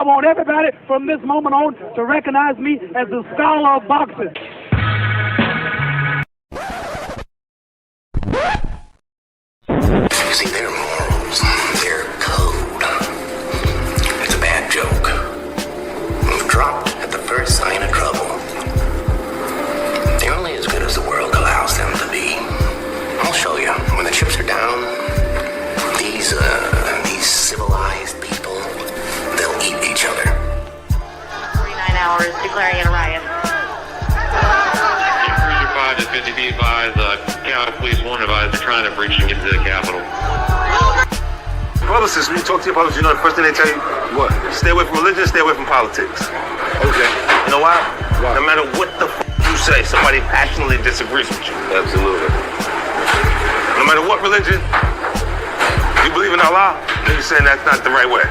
I want everybody from this moment on to recognize me as the scholar of boxing. See, their morals, their code. It's a bad joke. Dropped at the first sign of trouble. They're only as good as the world allows them to be. I'll show you. When the chips are down, these civilized people, they'll eat each other. 49 hours declaring it a riot. Cruiser 5 to 50 feet advised, County Police 1 advised they're trying to breach and get to the Capitol. Publicists, when you talk to your publicists, you know the first thing they tell you? What? Stay away from religion, stay away from politics. Okay. You know why? Why? No matter what the you say, somebody passionately disagrees with you. Absolutely. No matter what religion, you believe in Allah, then you're saying that's not the right way.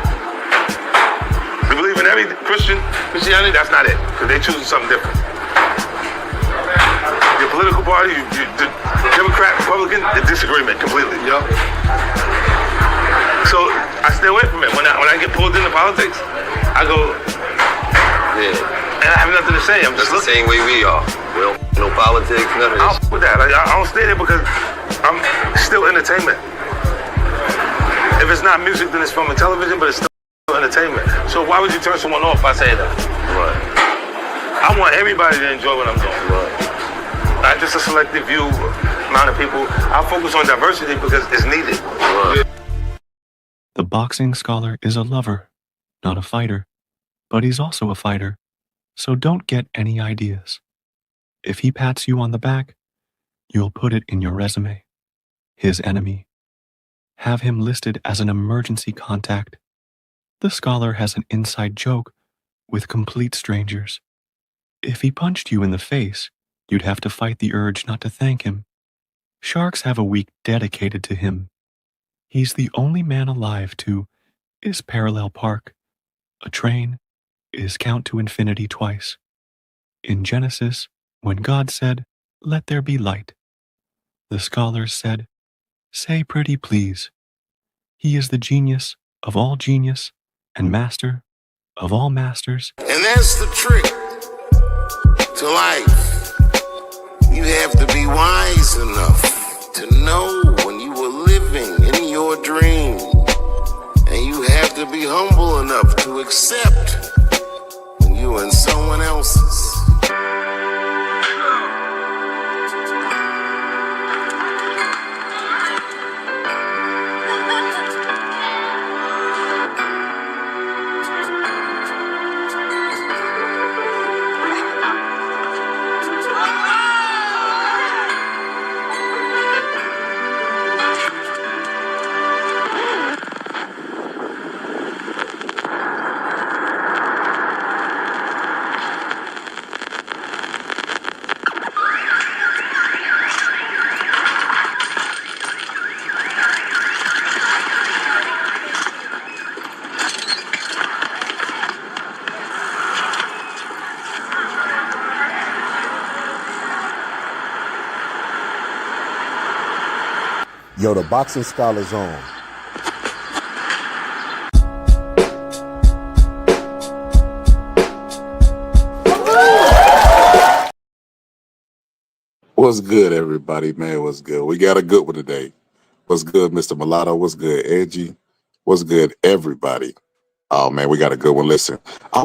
You believe in every Christianity, that's not it, because they're choosing something different. Your political party, the Democrat, Republican, the disagreement completely. Yep. So I stay away from it. When I get pulled into politics, I go, Yeah. and I have nothing to say. I'm That's just the looking. same way we are. We don't no politics, none of I'll this. with that. I don't stay there because I'm still entertainment. If it's not music, then it's film and television, but it's still entertainment. So why would you turn someone off by saying that? Right. I want everybody to enjoy what I'm doing. Right. Not just a selective few amount of people. I focus on diversity because it's needed. Right. The boxing scholar is a lover, not a fighter, but he's also a fighter, so don't get any ideas. If he pats you on the back, you'll put it in your resume. His enemy. Have him listed as an emergency contact. The scholar has an inside joke with complete strangers. If he punched you in the face, you'd have to fight the urge not to thank him. Sharks have a week dedicated to him. He's the only man alive to is parallel park. A train is count to infinity twice. In Genesis, when God said, "Let there be light," the scholars said, "Say pretty please." He is the genius of all genius and master of all masters. And that's the trick to life. You have to be wise enough to know when you were living in your dream. And you have to be humble enough to accept when you were in someone else's. Yo, the boxing scholar's on. What's good, everybody, man? What's good? We got a good one today. What's good, Mr. Mulatto? What's good, Edgy? What's good, everybody? Oh, man, we got a good one. Listen, I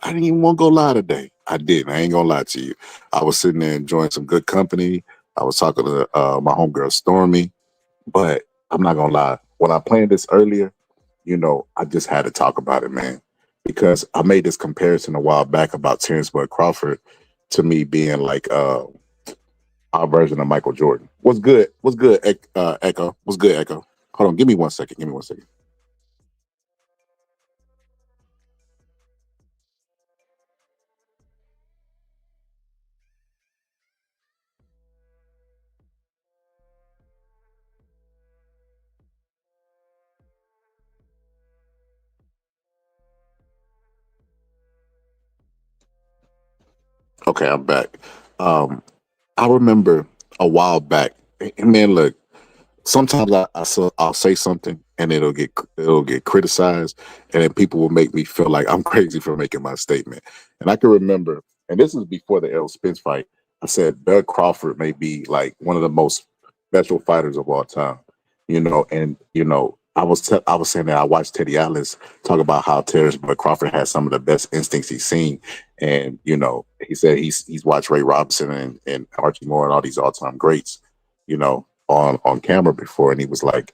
didn't even want to go lie today. I didn't. I ain't going to lie to you. I was sitting there enjoying some good company. I was talking to my homegirl, Stormy. But I'm not going to lie. When I planned this earlier, I just had to talk about it, man. Because I made this comparison a while back about Terence Crawford to me being like our version of Michael Jordan. What's good? What's good, Echo? What's good, Echo? Hold on. Give me 1 second. Give me 1 second. Okay, I'm back. I remember a while back, and man, look, sometimes I'll say something and it'll get criticized, and then people will make me feel like I'm crazy for making my statement. And I can remember, and this is before the Errol Spence fight. I said Bud Crawford may be like one of the most special fighters of all time. And I was saying that I watched Teddy Atlas talk about how Terrence Bud Crawford has some of the best instincts he's seen, and he said he's watched Ray Robinson and Archie Moore and all these all time greats, on camera before, and he was like,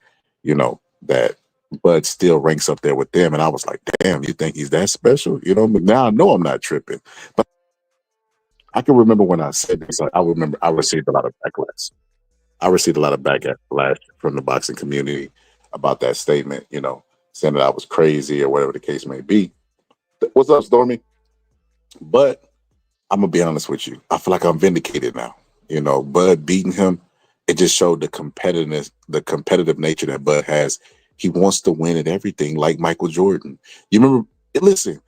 that Bud still ranks up there with them, and I was like, damn, you think he's that special? Now I know I'm not tripping, but I can remember when I said this. I remember I received a lot of backlash. I received a lot of backlash from the boxing community about that statement, saying that I was crazy or whatever the case may be. What's up, Stormy? But I'm gonna be honest with you. I feel like I'm vindicated now. Bud beating him, it just showed the competitive nature that Bud has. He wants to win at everything, like Michael Jordan. You remember? Listen,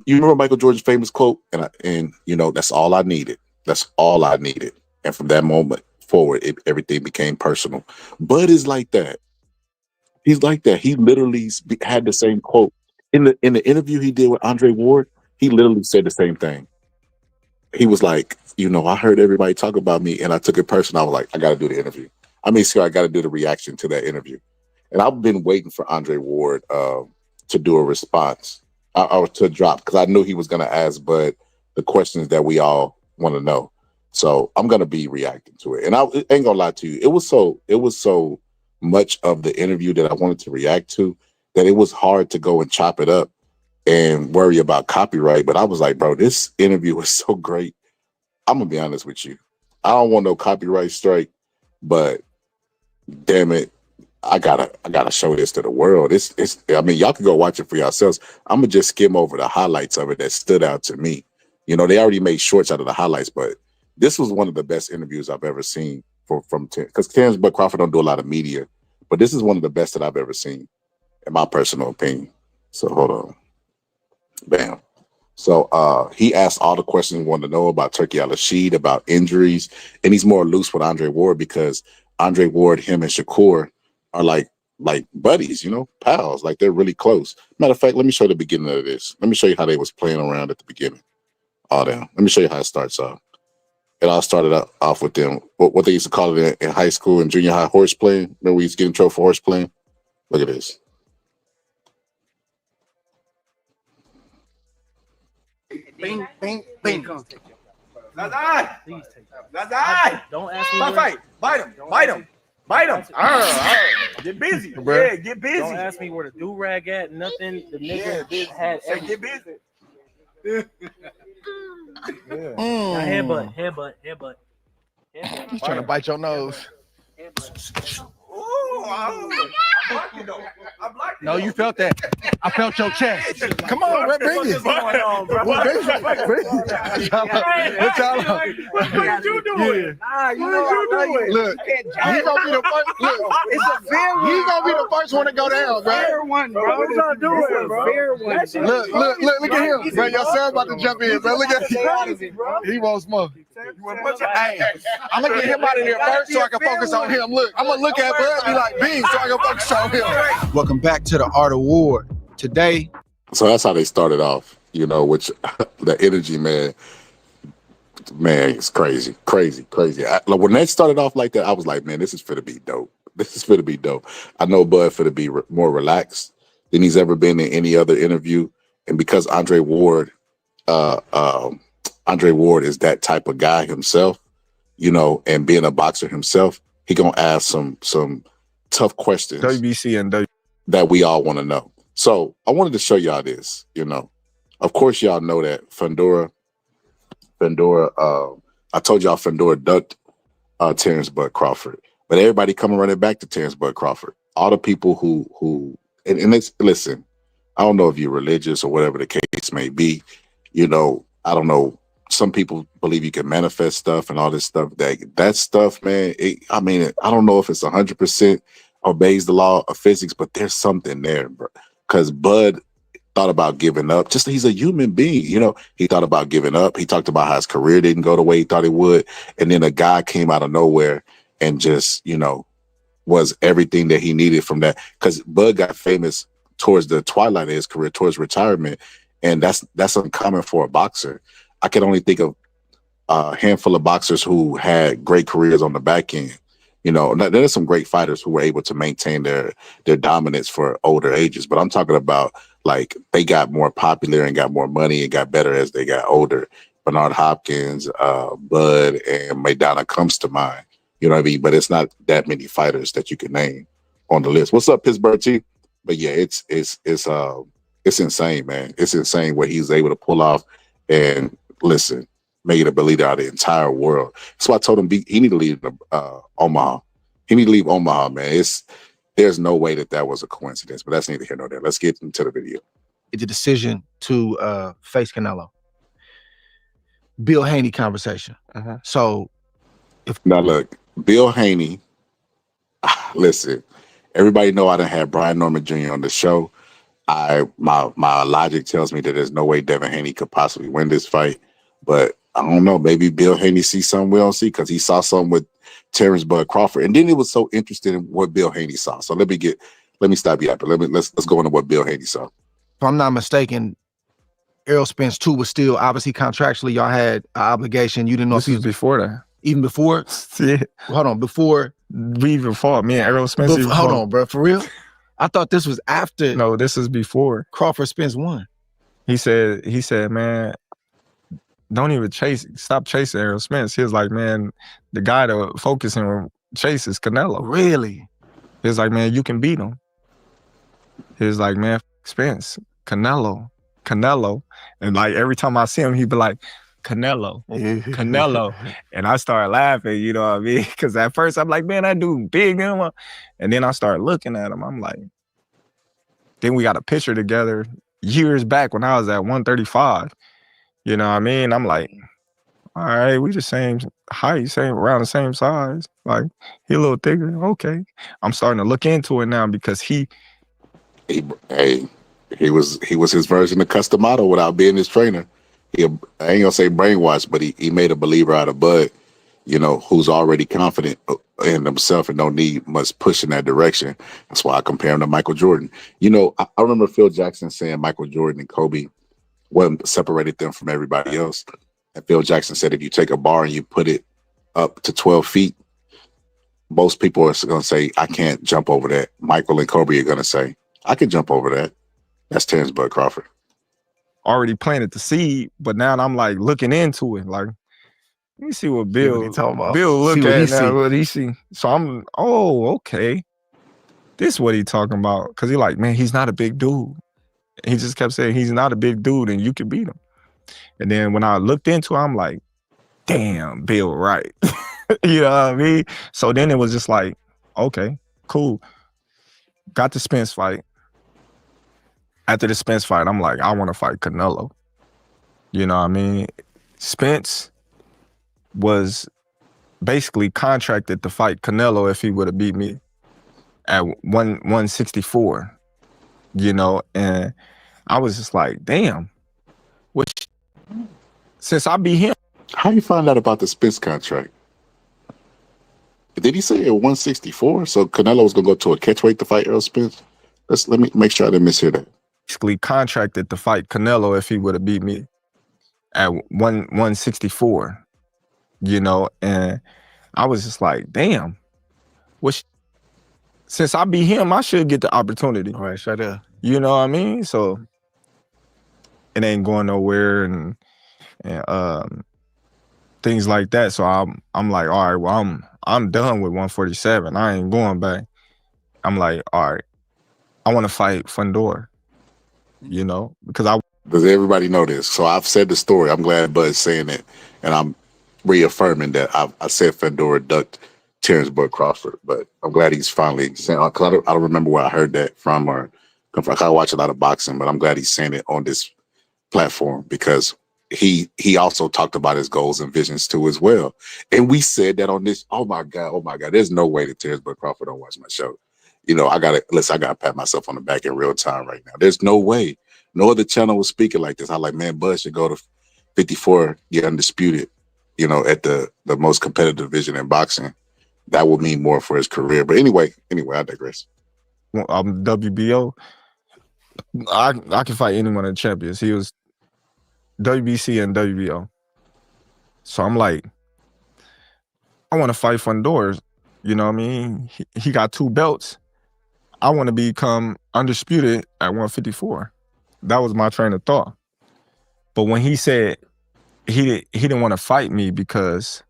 you remember Michael Jordan's famous quote, and that's all I needed. That's all I needed. And from that moment forward, everything became personal. Bud is like that. He's like that. He literally had the same quote in the interview he did with Andre Ward. He literally said the same thing. He was like, I heard everybody talk about me, and I took it personal. I was like, I got to do the interview. I got to do the reaction to that interview. And I've been waiting for Andre Ward to do a response or to drop, because I knew he was going to ask Bud the questions that we all want to know. So I'm going to be reacting to it. And I ain't going to lie to you. It was so much of the interview that I wanted to react to that it was hard to go and chop it up and worry about copyright. But I was like, bro, this interview was so great. I'm going to be honest with you. I don't want no copyright strike, but damn it, I gotta show this to the world. Y'all can go watch it for yourselves. I'm gonna just skim over the highlights of it that stood out to me. They already made shorts out of the highlights, but this was one of the best interviews I've ever seen from because Terence Bud Crawford don't do a lot of media, but this is one of the best that I've ever seen, in my personal opinion. So hold on, bam. So he asked all the questions we wanted to know about Turkey Al-Rashid, about injuries, and he's more loose with Andre Ward because Andre Ward, him, and Shakur are like buddies, pals, like they're really close. Matter of fact, let me show the beginning of this. Let me show you how they was playing around at the beginning. All down. Let me show you how it starts off. It all started off with them, what they used to call it in high school and junior high, horse playing. Remember we used to get in trouble for horse playing? Look at this. Bing, bing, bing. That's I. That's I. Don't ask me. Fight. Bite him. Bite him. Bite him. Get busy. Yeah, get busy. Don't ask me where the do-rag at. Nothing. The nigga had everything. Get busy. Now headbutt. He's trying to bite your nose. No, you felt that. I felt your chest. Come on, bring it. What you doing? Look, he's gonna be the first. Look, it's a fair one. He's gonna be the first one to go down, bro. Fair one, bro. What you doing, bro? Fair one. Look at him, bro. Your son about to jump in, bro. Look at him. He wants more. I'm gonna get him out of there first so I can focus on him. Look, I'm gonna look at Bud and be like, "Bean," so I can focus on him. Welcome back to the Art of War. Today, so that's how they started off, which the energy, man, it's crazy. When they started off like that, I was like, man, this is finna be dope. I know Bud finna be more relaxed than he's ever been in any other interview, and because Andre Ward is that type of guy himself, and being a boxer himself, he gonna ask some tough questions that we all want to know. So I wanted to show y'all this. Of course y'all know that Fundora. I told y'all Fundora ducked Terence Bud Crawford, but everybody coming running back to Terence Bud Crawford. All the people who and it's, listen, I don't know if you're religious or whatever the case may be. I don't know. Some people believe you can manifest stuff and all this stuff. That stuff, man. I don't know if it's 100% obeys the law of physics, but there's something there, bro. Because Bud thought about giving up. Just he's a human being, He thought about giving up. He talked about how his career didn't go the way he thought it would, and then a guy came out of nowhere and just, was everything that he needed from that. Because Bud got famous towards the twilight of his career, towards retirement, and that's uncommon for a boxer. I can only think of a handful of boxers who had great careers on the back end. There's some great fighters who were able to maintain their dominance for older ages, but I'm talking about like they got more popular and got more money and got better as they got older. Bernard Hopkins, Bud, and Maidana comes to mind. You know what I mean? But it's not that many fighters that you can name on the list. What's up, Pittsburgh T? But yeah, it's insane, man. It's insane what he's able to pull off. And listen, made a believer out of the entire world. So I told him he need to leave Omaha. He need to leave Omaha, man. There's no way that was a coincidence, but that's neither here nor there. Let's get into the video. The decision to face Canelo. Bill Haney conversation. So now look, Bill Haney, listen, everybody know I done had Brian Norman Jr. on the show. My logic tells me that there's no way Devin Haney could possibly win this fight, but I don't know. Maybe Bill Haney sees something we don't see because he saw something with Terence Bud Crawford, and then he was so interested in what Bill Haney saw. So let me stop you after. Let's go into what Bill Haney saw. If I'm not mistaken, Errol Spence too was still obviously contractually y'all had an obligation. You didn't know this was before that. Even before? Yeah. Hold on, before we even fought. Me and Errol Spence. Hold on, bro. For real? I thought this was after. No, this is before. Crawford Spence won. He said, man, don't even stop chasing Errol Spence. He was like, man, the guy to focus on chase is Canelo. Really? He was like, man, you can beat him. He was like, man, Spence, Canelo. And like every time I see him, he'd be like, Canelo. And I started laughing, you know what I mean? Because at first I'm like, man, that dude big. And then I started looking at him. I'm like, then we got a picture together years back when I was at 135. You know what I mean? I'm like, all right, we the same height, around the same size. Like, he a little thicker. Okay. I'm starting to look into it now because he was his version of Customato without being his trainer. I ain't gonna say brainwashed, but he made a believer out of Bud, who's already confident in himself and don't need much push in that direction. That's why I compare him to Michael Jordan. I remember Phil Jackson saying Michael Jordan and Kobe, what separated them from everybody else. And Phil Jackson said, if you take a bar and you put it up to 12 feet, most people are going to say, I can't jump over that. Michael and Kobe are going to say, I can jump over that. That's Terence Bud Crawford. Already planted the seed, but now I'm like looking into it. Like, let me see what Bill talking about. Bill look at now, what he see. So I'm, okay. This is what he talking about. Because he like, man, he's not a big dude. He just kept saying he's not a big dude and you can beat him. And then when I looked into it, I'm like, damn, Bill, right. You know what I mean? So then it was just like, okay, cool. Got the Spence fight. After the Spence fight, I'm like, I want to fight Canelo. You know what I mean? Spence was basically contracted to fight Canelo if he would have beat me at 164. And I was just like, damn. Which, since I beat him. How you find out about the Spence contract? Did he say at 164? So Canelo was going to go to a catchweight to fight Errol Spence? Let me make sure I didn't mishear that. Basically contracted to fight Canelo if he would have beat me at 164. And I was just like, damn. Which, since I beat him, I should get the opportunity. All right, shut up. You know what I mean? So it ain't going nowhere and things like that. So I'm like, all right, well, I'm done with 147. I ain't going back. I'm like, all right, I want to fight Fundora, because Does everybody know this? So I've said the story. I'm glad Bud's saying it, and I'm reaffirming that I said Fundora ducked Terence Bud Crawford, but I'm glad he's finally saying. I don't remember where I heard that from, or I watch a lot of boxing, but I'm glad he's saying it on this platform because he also talked about his goals and visions too as well. And we said that on this. Oh my God. There's no way that Terence Bud Crawford don't watch my show. I gotta pat myself on the back in real time right now. There's no way. No other channel was speaking like this. I'm like, man, Bud should go to 54, get undisputed, at the most competitive division in boxing. that would mean more for his career. But anyway, I digress. WBO, I can fight any one of the champions. He was WBC and WBO. So I'm like, I want to fight Fundora. You know what I mean? He got 2 belts. I want to become undisputed at 154. That was my train of thought. But when he said he didn't want to fight me because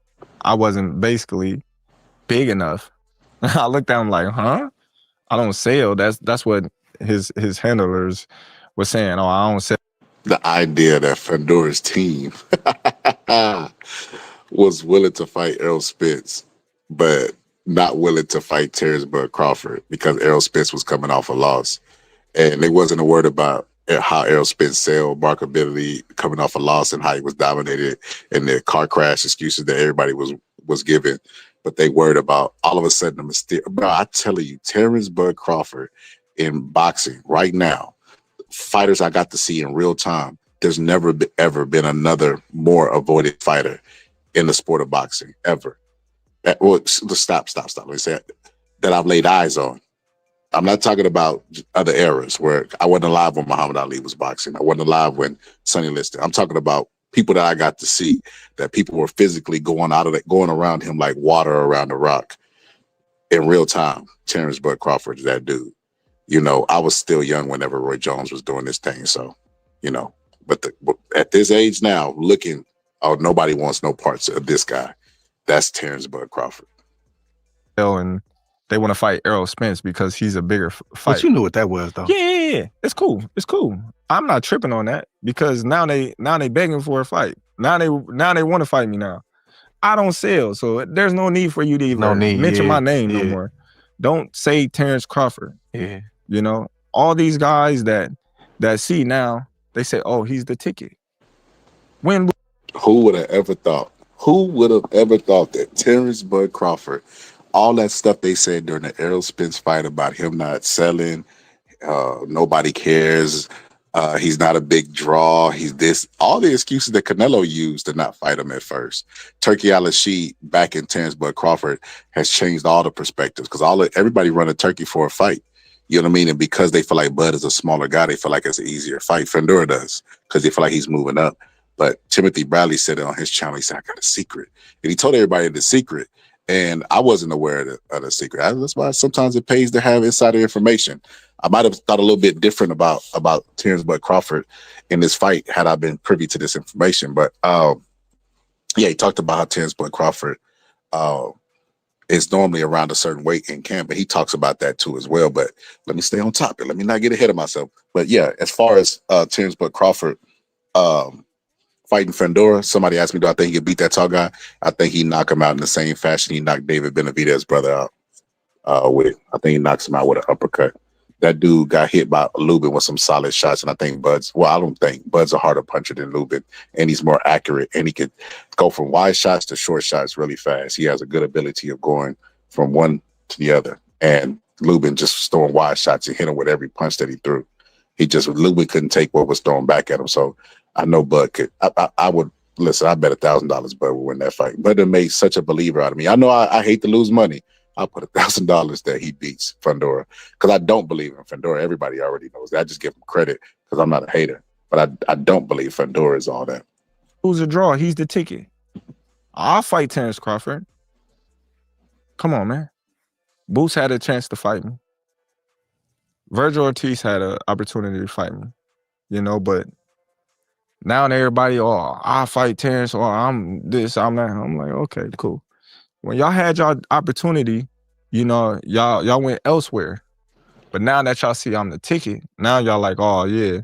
I wasn't basically big enough, I looked at him like, huh? I don't sell. That's what his handlers were saying. Oh, I don't sell. The idea that Fundora's team was willing to fight Errol Spence, but not willing to fight Terence Crawford because Errol Spence was coming off a loss. And they wasn't a word about how Errol Spence sell markability coming off a loss and how he was dominated and the car crash excuses that everybody was giving. But they worried about all of a sudden the mysterious. Bro, I tell you, Terence Crawford in boxing right now, fighters I got to see in real time, there's never ever been another more avoided fighter in the sport of boxing ever. Stop. Let me say it, that I've laid eyes on. I'm not talking about other eras where I wasn't alive when Muhammad Ali was boxing. I wasn't alive when Sonny Liston. I'm talking about people that I got to see, that people were physically going around him like water around a rock in real time. Terence Crawford is that dude. You know, I was still young whenever Roy Jones was doing this thing. So, you know, but at this age now, looking, oh, nobody wants no parts of this guy. That's Terence Crawford. And they want to fight Errol Spence because he's a bigger fight. But you knew what that was, though. Yeah. It's cool. I'm not tripping on that because now they begging for a fight. Now they want to fight me now. I don't sell, so there's no need for you to even mention my name no more. Don't say Terence Crawford. Yeah. You know, all these guys that see now, they say, oh, he's the ticket. Who would have ever thought? Who would have ever thought that Terence Crawford, all that stuff they said during the Errol Spence fight about him not selling, nobody cares, he's not a big draw, he's this, all the excuses that Canelo used to not fight him at first. Turkey Al-Rashid back in Terence Crawford has changed all the perspectives because everybody run a Turkey for a fight. You know what I mean? And because they feel like Bud is a smaller guy, they feel like it's an easier fight. Fundora does because they feel like he's moving up. But Timothy Bradley said it on his channel. He said, I got a secret. And he told everybody the secret. And I wasn't aware of the secret. That's why sometimes it pays to have insider information. I might have thought a little bit different about Terence Crawford in this fight had I been privy to this information. But he talked about how Terence Crawford is normally around a certain weight in camp, but he talks about that too as well. But let me stay on topic. Let me not get ahead of myself. But yeah, as far as Terence Crawford fighting Fundora, somebody asked me, do I think he could beat that tall guy? I think he knock him out in the same fashion he knocked David Benavidez's brother out with. I think he knocks him out with an uppercut. That dude got hit by Lubin with some solid shots, and I think Bud's a harder puncher than Lubin, and he's more accurate, and he could go from wide shots to short shots really fast. He has a good ability of going from one to the other, and Lubin just throwing wide shots and hit him with every punch that he threw. Lubin couldn't take what was thrown back at him, so I know Bud could. I would listen. I bet $1,000 Bud would win that fight. Bud made such a believer out of me. I know I hate to lose money. I'll put $1,000 that he beats Fundora because I don't believe in Fundora. Everybody already knows that. I just give him credit because I'm not a hater, but I don't believe Fundora is all that. Who's a draw? He's the ticket. I'll fight Terence Crawford. Come on, man. Boots had a chance to fight me. Virgil Ortiz had an opportunity to fight me, but now everybody, I'll fight Terence, or I'm this, I'm that. I'm like, okay, cool. When y'all had y'all opportunity, y'all went elsewhere. But now that y'all see I'm the ticket, now y'all like, oh, yeah.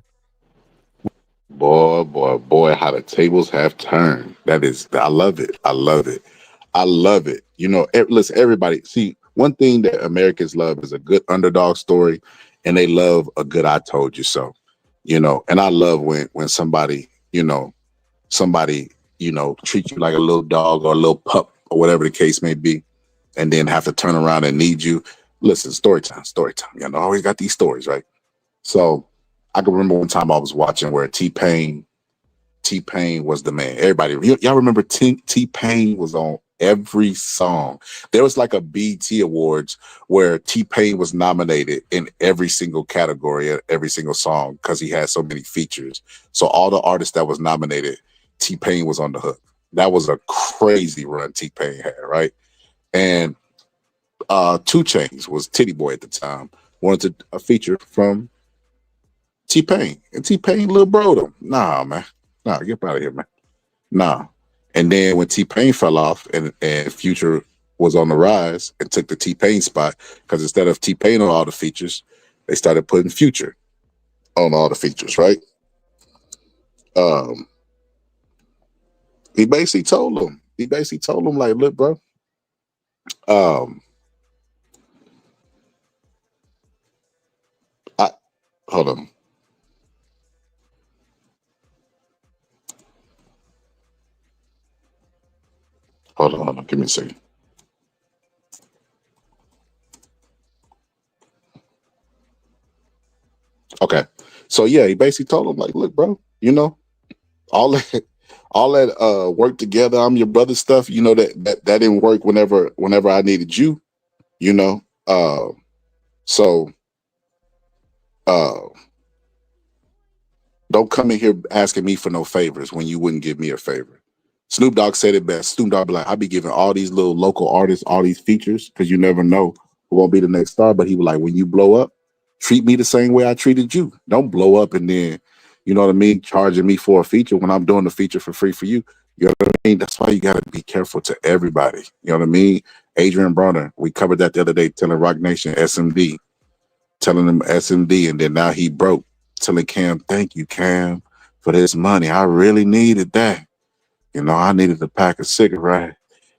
Boy, how the tables have turned. I love it. Listen, everybody, see, one thing that Americans love is a good underdog story, and they love a good I told you so. And I love when somebody treat you like a little dog or a little pup or whatever the case may be, and then have to turn around and need you. Listen, story time. I always got these stories, right? So I can remember one time I was watching where T-Pain was the man. Everybody, y'all remember T-Pain was on every song. There was like a BT Awards where T-Pain was nominated in every single category, every single song, because he had so many features. So all the artists that was nominated, T-Pain was on the hook. That was a crazy run T-Pain had, right? And 2 Chainz was Titty Boy at the time, wanted a feature from T-Pain. And T-Pain little bro them. Nah, man. Nah, get out of here, man. Nah. And then when T-Pain fell off and Future was on the rise and took the T-Pain spot, because instead of T-Pain on all the features, they started putting Future on all the features, right? He basically told him, like, look, bro, hold on. Hold on. Give me a second. Okay. So yeah, he basically told him, like, look, bro, you know, all that work together, I'm your brother stuff, you know, that didn't work whenever I needed you, you know. So don't come in here asking me for no favors when you wouldn't give me a favor. Snoop Dogg said it best. Snoop Dogg be like, I be giving all these little local artists all these features because you never know who won't be the next star. But he was like, when you blow up, treat me the same way I treated you. Don't blow up and then, you know what I mean, charging me for a feature when I'm doing the feature for free for you. You know what I mean? That's why you got to be careful to everybody. You know what I mean? Adrian Bronner, we covered that the other day, telling Rock Nation SMD, telling him SMD, and then now he broke, telling Cam, thank you, Cam, for this money. I really needed that. You know, I needed a pack of cigarettes.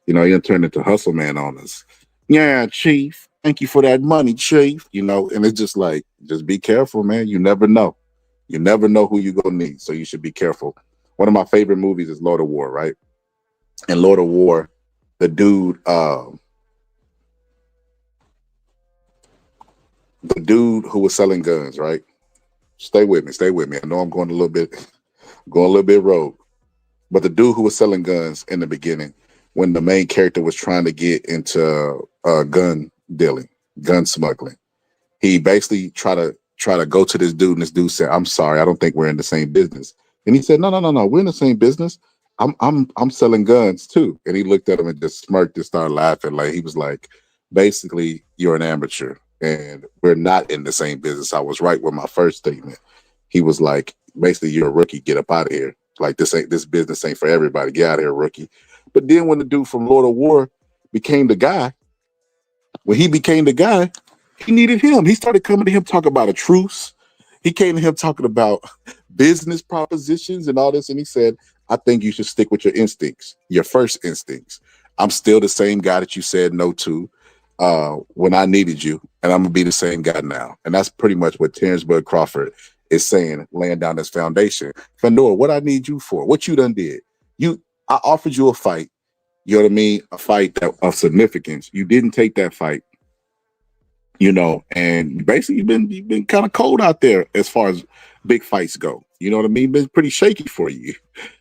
You know, he turned into Hustle Man on us. Yeah, Chief. Thank you for that money, Chief. You know, and it's just like, just be careful, man. You never know. You never know who you're going to need. So you should be careful. One of my favorite movies is Lord of War, right? And Lord of War, the dude who was selling guns, right? Stay with me. I know I'm going a little bit rogue. But the dude who was selling guns in the beginning, when the main character was trying to get into gun dealing, gun smuggling, he basically tried to go to this dude, and this dude said, "I'm sorry, I don't think we're in the same business." And he said, "No, we're in the same business. I'm selling guns too." And he looked at him and just smirked and started laughing. Like he was like, "Basically, you're an amateur, and we're not in the same business. I was right with my first statement." He was like, "Basically, you're a rookie. Get up out of here. Like this business ain't for everybody. Get out of here, rookie." But then when the dude from Lord of War became the guy, he needed him. He started coming to him talking about a truce. He came to him talking about business propositions and all this. And he said, I think you should stick with your instincts, your first instincts. I'm still the same guy that you said no to when I needed you. And I'm going to be the same guy now. And that's pretty much what Terence Crawford is saying, laying down this foundation. Fandora, what I need you for? What you done did? I offered you a fight. You know what I mean? A fight of significance. You didn't take that fight. You know, and basically you've been kind of cold out there as far as big fights go. You know what I mean? Been pretty shaky for you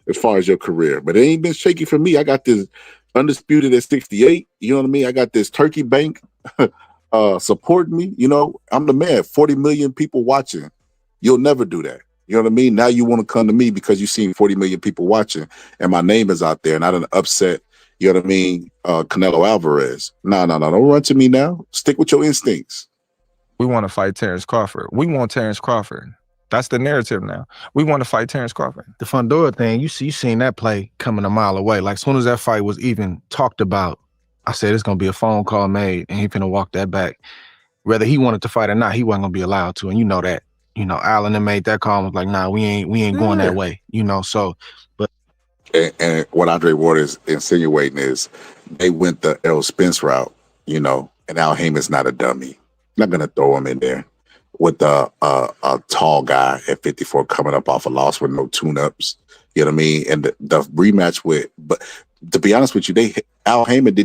as far as your career, but it ain't been shaky for me. I got this undisputed at 68. You know what I mean? I got this Turkey Bank supporting me. You know, I'm the man. 40 million people watching. You'll never do that. You know what I mean? Now you want to come to me because you've seen 40 million people watching, and my name is out there, and I done upset. You know what I mean? Canelo Alvarez. No. Don't run to me now. Stick with your instincts. We want to fight Terence Crawford. We want Terence Crawford. That's the narrative now. We want to fight Terence Crawford. The Fandora thing, you seen that play coming a mile away. Like, as soon as that fight was even talked about, I said it's going to be a phone call made, and he finna walk that back. Whether he wanted to fight or not, he wasn't going to be allowed to, and you know that. You know, Allen then made that call and was like, nah, we ain't going that way. You know, so, but. And what Andre Ward is insinuating is they went the Errol Spence route, you know, and Al Heyman's not a dummy. Not going to throw him in there with a tall guy at 54 coming up off a loss with no tune-ups. You know what I mean? And the rematch but to be honest with you, Al Heyman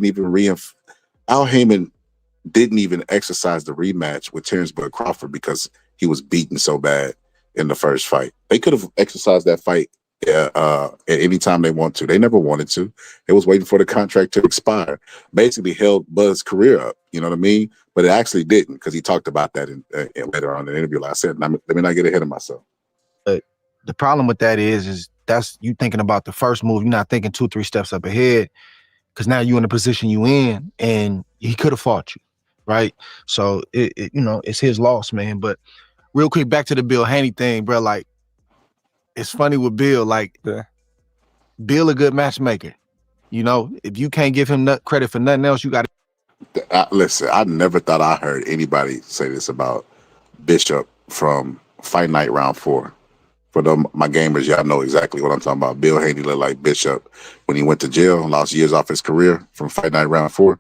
didn't even exercise the rematch with Terence Crawford because he was beaten so bad in the first fight. They could have exercised that fight Yeah, at any time they want to. They never wanted to. They was waiting for the contract to expire. Basically held Bud's career up. You know what I mean? But it actually didn't because he talked about that in later on in the interview. Like I said, let me not get ahead of myself. But the problem with that is that's you thinking about the first move. You're not thinking 2-3 steps up ahead because now you're in the position you in and he could have fought you, right? So, it's his loss, man. But real quick, back to the Bill Haney thing, bro. Like, it's funny with Bill. Like, Bill a good matchmaker. If you can't give him credit for nothing else, you got to. Listen, I never thought I heard anybody say this about Bishop from Fight Night Round 4. For my gamers, y'all know exactly what I'm talking about. Bill Haney looked like Bishop when he went to jail and lost years off his career from Fight Night Round 4.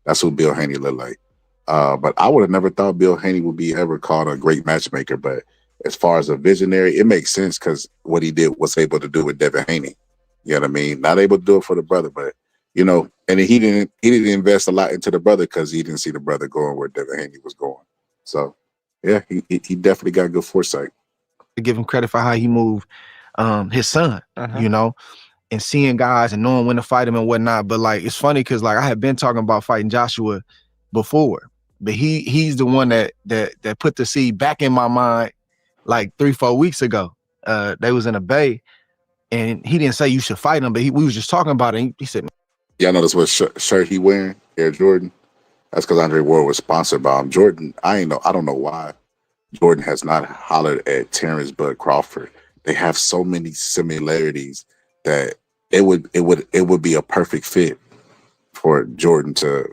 That's who Bill Haney looked like. But I would have never thought Bill Haney would be ever called a great matchmaker. But as far as a visionary, it makes sense because what he did was able to do with Devin Haney. You know what I mean? Not able to do it for the brother, but and he didn't invest a lot into the brother because he didn't see the brother going where Devin Haney was going. So yeah, he definitely got good foresight. To give him credit for how he moved his son, and seeing guys and knowing when to fight him and whatnot. But like, it's funny because like I had been talking about fighting Joshua before, but he's the one that put the seed back in my mind like 3-4 weeks ago. They was in a bay and he didn't say you should fight him, but we was just talking about it. And he said, "Y'all notice what shirt he wearing? Air Jordan. That's because Andre Ward was sponsored by him. Jordan. I don't know why Jordan has not hollered at Terence Bud Crawford. They have so many similarities that it would be a perfect fit for Jordan to,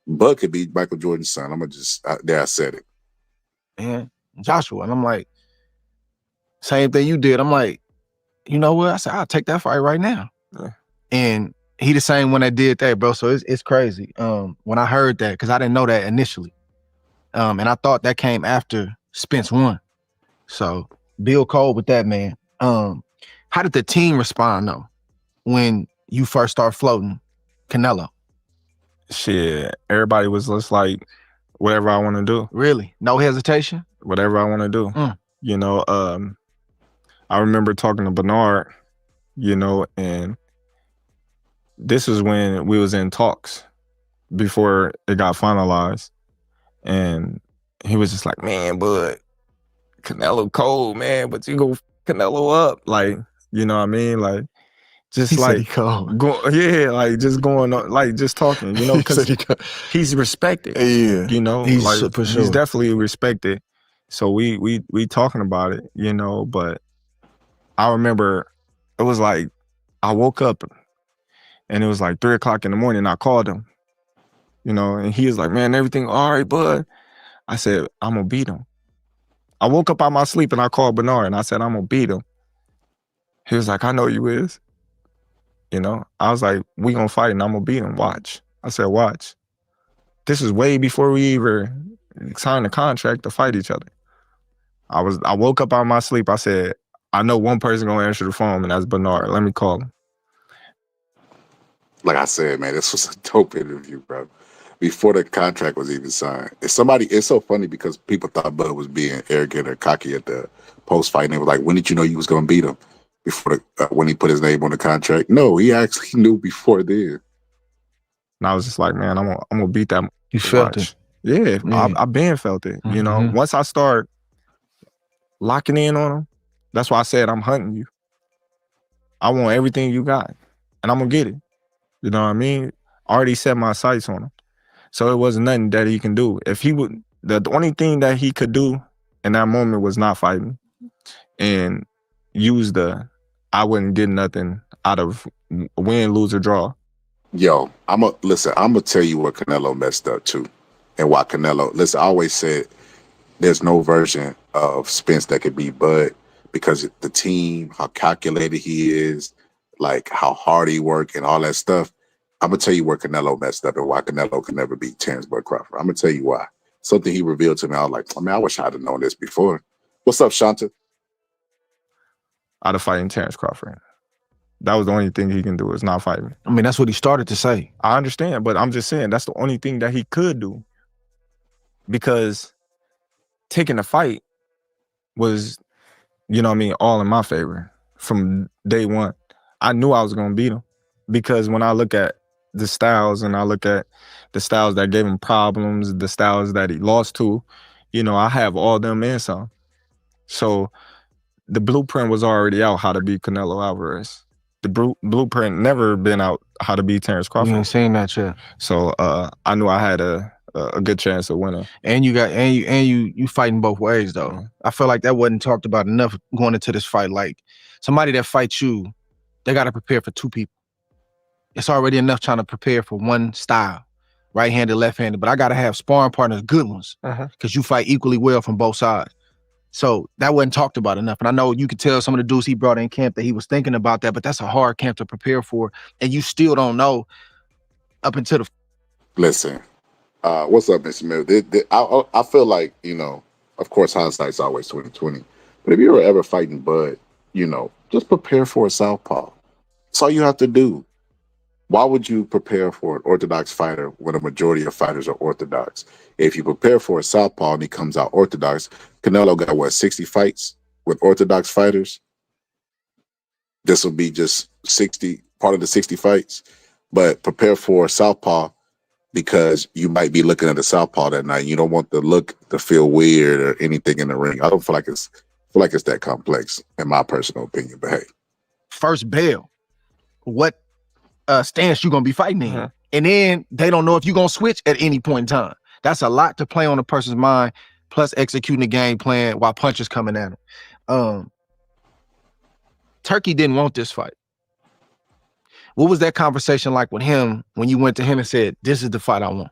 Bud could be Michael Jordan's son. I'm gonna just I said it. Man, Joshua, and I'm like, same thing you did. I'm like, you know what? I said, I'll take that fight right now. Yeah. And he the same one that did that, bro. So it's crazy. When I heard that, because I didn't know that initially. And I thought that came after Spence won. So Bill Cole with that, man. How did the team respond though when you first start floating Canelo? Shit, everybody was just like, whatever I want to do. Really? No hesitation? Whatever I want to do. I remember talking to Bernard, and this is when we was in talks before it got finalized. And he was just like, man, but Canelo cold, man, but you go Canelo up. Like, you know what I mean? Like, just he like, said he cold. Like just going on, like just talking, because he's respected. Yeah. He's definitely respected. So we talking about it, but I remember it was like, I woke up and it was like 3 o'clock in the morning. I called him, and he was like, man, everything all right, bud? I said, I'm gonna beat him. I woke up out my sleep and I called Bernard and I said, I'm gonna beat him. He was like, I know you is. I was like, we gonna fight and I'm gonna beat him, watch. I said, watch. This is way before we even signed the contract to fight each other. I woke up out of my sleep, I said, I know one person gonna answer the phone and that's Bernard. Let me call him. Like I said, man, this was a dope interview, bro. Before the contract was even signed. It's so funny because people thought Bud was being arrogant or cocky at the post-fight. And they were like, when did you know you was going to beat him? Before when he put his name on the contract? No, he actually knew before then. And I was just like, man, I'm gonna beat that. You felt it? Yeah, I've been felt it. Mm-hmm. Once I start locking in on him, that's why I said I'm hunting you. I want everything you got, and I'm gonna get it. You know what I mean? I already set my sights on him. So it wasn't nothing that he can do. If he would, the only thing that he could do in that moment was not fight me and use I wouldn't get nothing out of win, lose, or draw. Yo, I'm gonna tell you what Canelo messed up too. And why Canelo, listen, I always said there's no version of Spence that could beat Bud because the team, how calculated he is, like how hard he worked and all that stuff. I'm gonna tell you where Canelo messed up and why Canelo could never beat Terence Bud Crawford. I'm gonna tell you why. Something he revealed to me. I was like, I wish I'd have known this before. What's up, Shanta? I'd have fighting Terence Crawford. That was the only thing he can do is not fight me. I mean, that's what he started to say. I understand, but I'm just saying that's the only thing that he could do. Because taking the fight was, all in my favor. from day one. I knew I was gonna beat him because when I look at the styles and I look at the styles that gave him problems, the styles that he lost to, you know, I have all them and some. So the blueprint was already out how to beat Canelo Alvarez. The blueprint never been out how to beat Terence Crawford. You ain't seen that yet. So I knew I had a good chance of winning. And you fighting both ways though. Mm-hmm. I feel like that wasn't talked about enough going into this fight. Like somebody that fights you, they got to prepare for two people. It's already enough trying to prepare for one style, right-handed, left-handed. But I got to have sparring partners, good ones, because you fight equally well from both sides. So that wasn't talked about enough. And I know you could tell some of the dudes he brought in camp that he was thinking about that, but that's a hard camp to prepare for. And you still don't know up until the... Listen, what's up, Mr. Mill? I feel like, you know, of course, hindsight's always 20/20. But if you were ever fighting Bud, you know, just prepare for a southpaw. That's all you have to do. Why would you prepare for an orthodox fighter when a majority of fighters are orthodox? If you prepare for a southpaw and he comes out orthodox, Canelo got, what, 60 fights with orthodox fighters? This will be just 60, part of the 60 fights. But prepare for a southpaw because you might be looking at a southpaw that night. You don't want the look to feel weird or anything in the ring. I don't feel like it's that complex, in my personal opinion. But hey, first bell, what stance you gonna be fighting in, and then they don't know if you're gonna switch at any point in time. That's a lot to play on a person's mind, plus executing the game plan while punches coming at him. Turkey didn't want this fight. What was that conversation like with him when you went to him and said, "This is the fight I want"?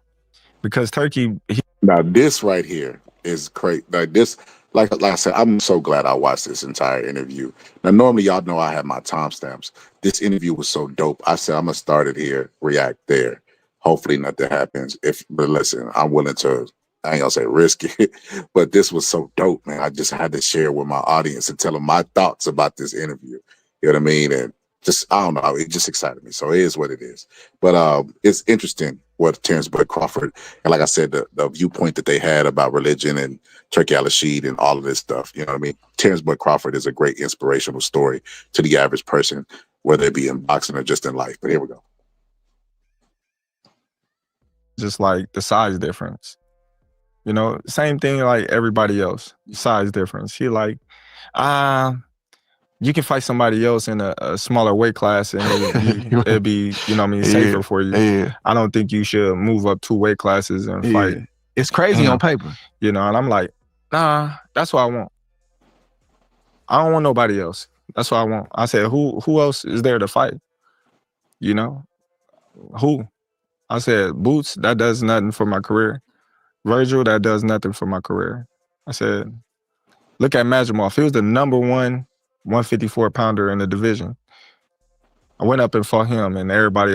Because Turkey, now this right here is crazy. Like this, like I said, I'm so glad I watched this entire interview. Now, normally y'all know I have my timestamps. This interview was so dope. I said I'm gonna start it here, react there. Hopefully nothing happens. But listen, I'm willing to. I ain't gonna say risk it, but this was so dope, man. I just had to share with my audience and tell them my thoughts about this interview. You know what I mean? And just, I don't know, it just excited me. So it is what it is. But it's interesting what Terence Crawford, and like I said, the viewpoint that they had about religion and Turkey al-Rashid and all of this stuff. You know what I mean? Terence Crawford is a great inspirational story to the average person, whether it be in boxing or just in life. But here we go. Just like the size difference. You know, same thing like everybody else, size difference. He like, you can fight somebody else in a smaller weight class and it'd be, you know what I mean, safer for you. Yeah. I don't think you should move up 2 weight classes and fight. It's crazy on paper. You know, and I'm like, nah, that's what I want. I don't want nobody else. That's what I want. I said, who else is there to fight? You know? Who? I said, Boots, that does nothing for my career. Virgil, that does nothing for my career. I said, look at Majimov. He was the #1 154-pounder in the division. I went up and fought him, and everybody,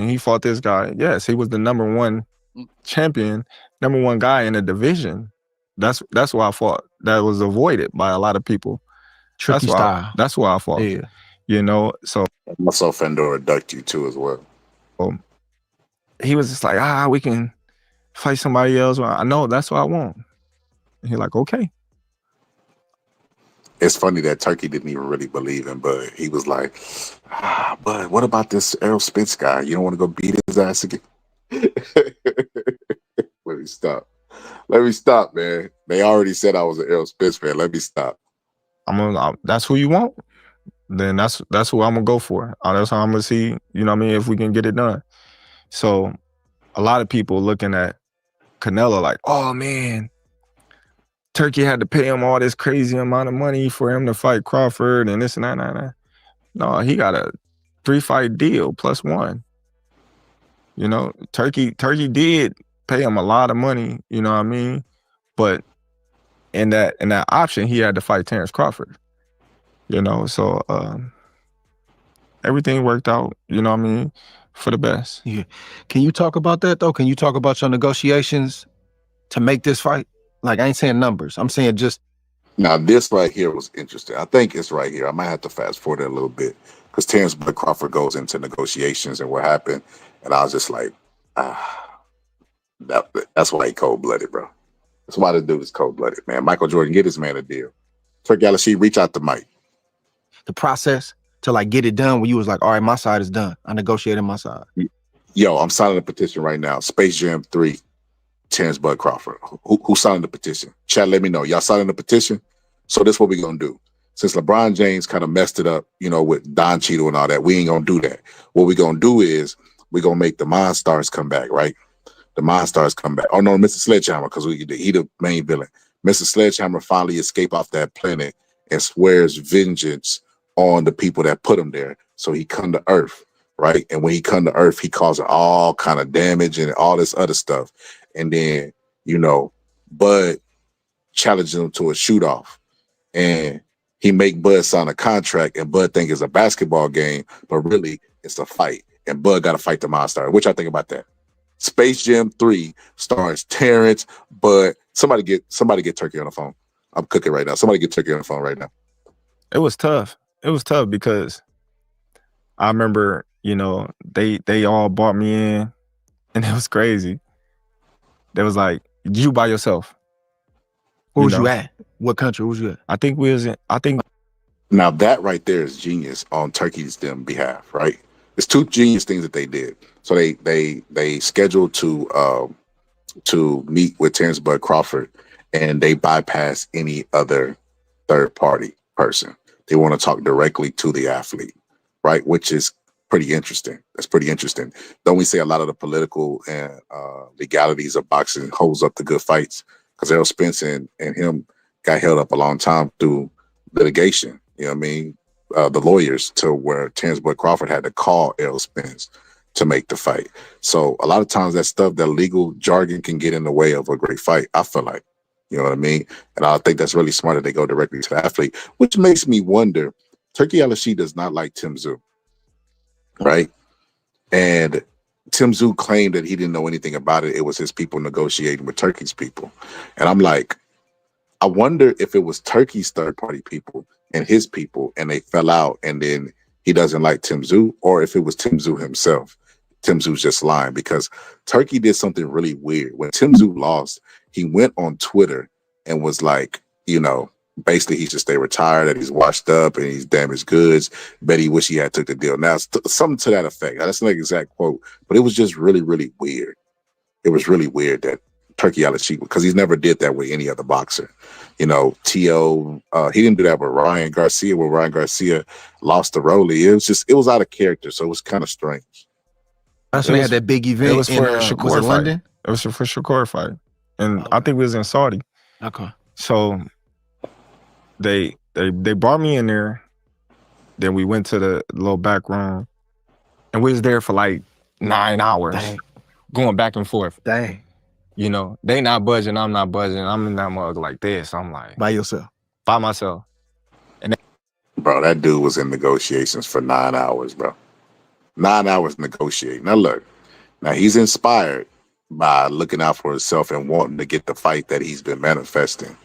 he fought this guy. Yes, he was the #1 champion, #1 guy in the division. That's why I fought. That was avoided by a lot of people. Tricky style. That's why I fought. Yeah. You know, so. Myself Fendor ducked you too as well. He was just like, we can fight somebody else. Well, I know, that's what I want. And he like, okay. It's funny that Turkey didn't even really believe him, but he was like, but what about this Errol Spence guy? You don't want to go beat his ass again? Let me stop, man. They already said I was an Errol Spence fan. Let me stop. That's who you want? Then that's who I'm gonna go for. That's how I'm gonna see, you know what I mean, if we can get it done. So a lot of people looking at Canelo like, oh man, Turkey had to pay him all this crazy amount of money for him to fight Crawford and this and that. No, he got a 3-fight deal +1. You know, Turkey did pay him a lot of money, you know what I mean? But in that option, he had to fight Terence Crawford. You know, so everything worked out, you know what I mean, for the best. Yeah. Can you talk about that though? Can you talk about your negotiations to make this fight? Like, I ain't saying numbers. I'm saying just. Now, this right here was interesting. I think it's right here. I might have to fast forward it a little bit because Terence Crawford goes into negotiations and what happened. And I was just like, that's why he cold-blooded, bro. That's why the dude is cold-blooded, man. Michael Jordan, get this man a deal. Turkey al-Rashid, reach out to Mike. the process to like get it done when you was like, all right, my side is done. I negotiated my side. Yo, I'm signing a petition right now. Space Jam 3, Terence Bud Crawford. Who signed the petition? Chat, let me know. Y'all signing the petition? So this is what we're going to do. Since LeBron James kind of messed it up, you know, with Don Cheadle and all that, we ain't going to do that. What we're going to do is we're going to make the Monstars come back, right? The Monstars come back. Oh, no, Mr. Sledgehammer, because he the main villain. Mr. Sledgehammer finally escaped off that planet and swears vengeance on the people that put him there. So he come to Earth, right? And when he come to Earth, he causing all kind of damage and all this other stuff. And then, you know, Bud challenges him to a shoot-off. And he make Bud sign a contract, and Bud think it's a basketball game, but really it's a fight. And Bud got to fight the Monster. What y'all think about that? Space Jam 3 stars Terrence, Bud. Somebody get Turkey on the phone. I'm cooking right now. Somebody get Turkey on the phone right now. It was tough. It was tough because I remember, you know, they all brought me in, and it was crazy. They was like, you by yourself. Who was you at? What country was you at? I think we was in, Now that right there is genius on Turkey's behalf, right? It's two genius things that they did. So they scheduled to meet with Terence Bud Crawford, and they bypass any other third party person. They want to talk directly to the athlete, right? Which is pretty interesting. That's pretty interesting. Don't we say a lot of the political and legalities of boxing holds up the good fights? Because Errol Spence and him got held up a long time through litigation. You know what I mean? The lawyers, to where Terence Bud Crawford had to call Errol Spence to make the fight. So a lot of times that stuff, that legal jargon can get in the way of a great fight, I feel like. You know what I mean? And I think that's really smart that they go directly to the athlete, which makes me wonder, Turkey Al-Rashid does not like Tim Tszyu, right? And Tim Tszyu claimed that he didn't know anything about it. It was his people negotiating with Turkey's people. And I'm like, I wonder if it was Turkey's third-party people and his people, and they fell out, and then he doesn't like Tim Tszyu, or if it was Tim Tszyu himself. Tim Tszyu's just lying, because Turkey did something really weird. When Tim Tszyu lost, he went on Twitter and was like, you know, basically he should stay retired, that he's washed up and he's damaged goods, but he wish he had took the deal. Now, something to that effect. That's not an exact quote, but it was just really, really weird. It was really weird that Turkey Al-Rashid, because he's never did that with any other boxer. You know, T.O., he didn't do that with Ryan Garcia. When Ryan Garcia lost to Rolly, it was out of character, so it was kind of strange. That's when they had that big event. It was for Shakur was it fight? London? It was for Shakur fight. And I think we was in Saudi. Okay. So they brought me in there. Then we went to the little back room, and we was there for like 9 hours. Dang. Going back and forth. Dang. You know, they not budging, I'm not budging. I'm in that mug like this. I'm like, by yourself. By myself. And bro, that dude was in negotiations for 9 hours, bro. 9 hours negotiating. Now look, he's inspired by looking out for himself and wanting to get the fight that he's been manifesting.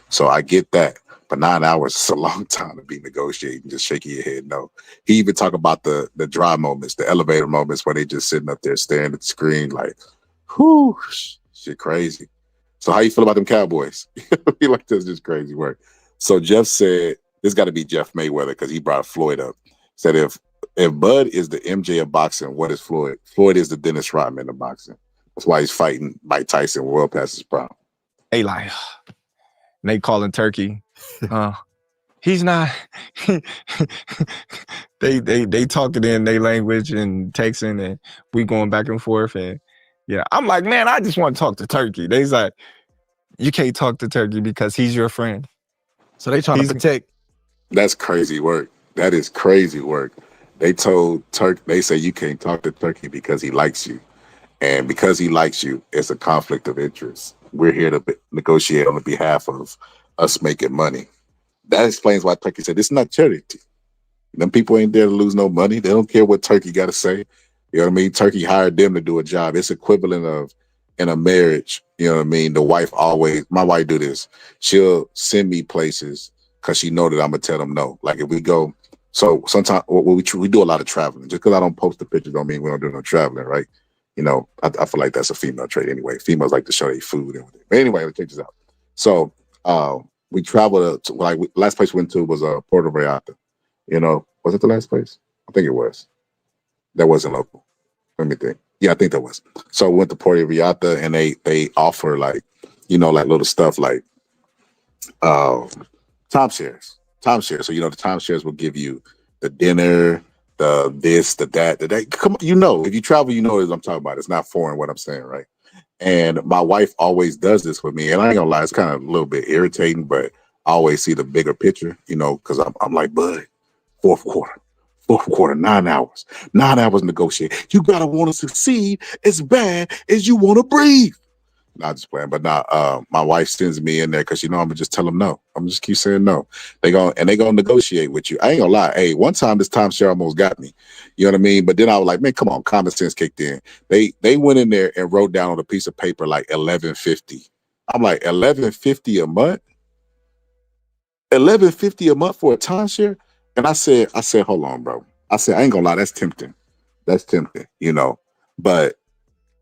So I get that. But 9 hours is a long time to be negotiating, just shaking your head no. He even talk about the dry moments, the elevator moments where they just sitting up there staring at the screen like, whew, shit crazy. So how you feel about them Cowboys? He like, this just crazy work. So Jeff said, this got to be Jeff Mayweather, because he brought Floyd up. Said if Bud is the MJ of boxing, what is Floyd? Floyd is the Dennis Rodman of boxing. That's why he's fighting Mike Tyson well past his prime. They like, they calling Turkey. He's not. they talking in their language and texting, and we going back and forth. And yeah, I'm like, man, I just want to talk to Turkey. They's like, you can't talk to Turkey because he's your friend. So they trying to protect. That's crazy work. That is crazy work. They told they say you can't talk to Turkey because he likes you. And because he likes you, it's a conflict of interest. We're here to negotiate on the behalf of us making money. That explains why Turkey said, it's not charity. Them people ain't there to lose no money. They don't care what Turkey got to say. You know what I mean? Turkey hired them to do a job. It's equivalent of in a marriage, you know what I mean? The wife always, my wife do this. She'll send me places because she know that I'm going to tell them no. Like if we go, so sometimes we do a lot of traveling. Just because I don't post the pictures don't mean we don't do no traveling, right? You know, I feel like that's a female trait anyway. Females like to show their food. And but anyway, let's check this out. So we traveled to, like, last place we went to was Puerto Vallarta. You know, was it the last place? I think it was. That wasn't local. Let me think. Yeah, I think that was. So we went to Puerto Vallarta, and they offer like, you know, like little stuff like uh, timeshares. Timeshares. So you know, the timeshares will give you the dinner, the this, the that, the that. Come on, you know, if you travel, you know what I'm talking about. It's not foreign what I'm saying, right? And my wife always does this with me, and I ain't gonna lie, it's kind of a little bit irritating, but I always see the bigger picture, you know, because I'm like, bud, fourth quarter, 9 hours, 9 hours negotiate. You gotta want to succeed as bad as you want to breathe. Not just playing, but not. My wife sends me in there because you know I'm gonna just tell them no. I'm just keep saying no. They gonna negotiate with you. I ain't gonna lie. Hey, one time this timeshare almost got me. You know what I mean? But then I was like, man, come on, common sense kicked in. They went in there and wrote down on a piece of paper like $11.50. I'm like $11.50 a month. $11.50 a month for a timeshare. And I said, hold on, bro. I said, I ain't gonna lie, that's tempting. That's tempting, you know. But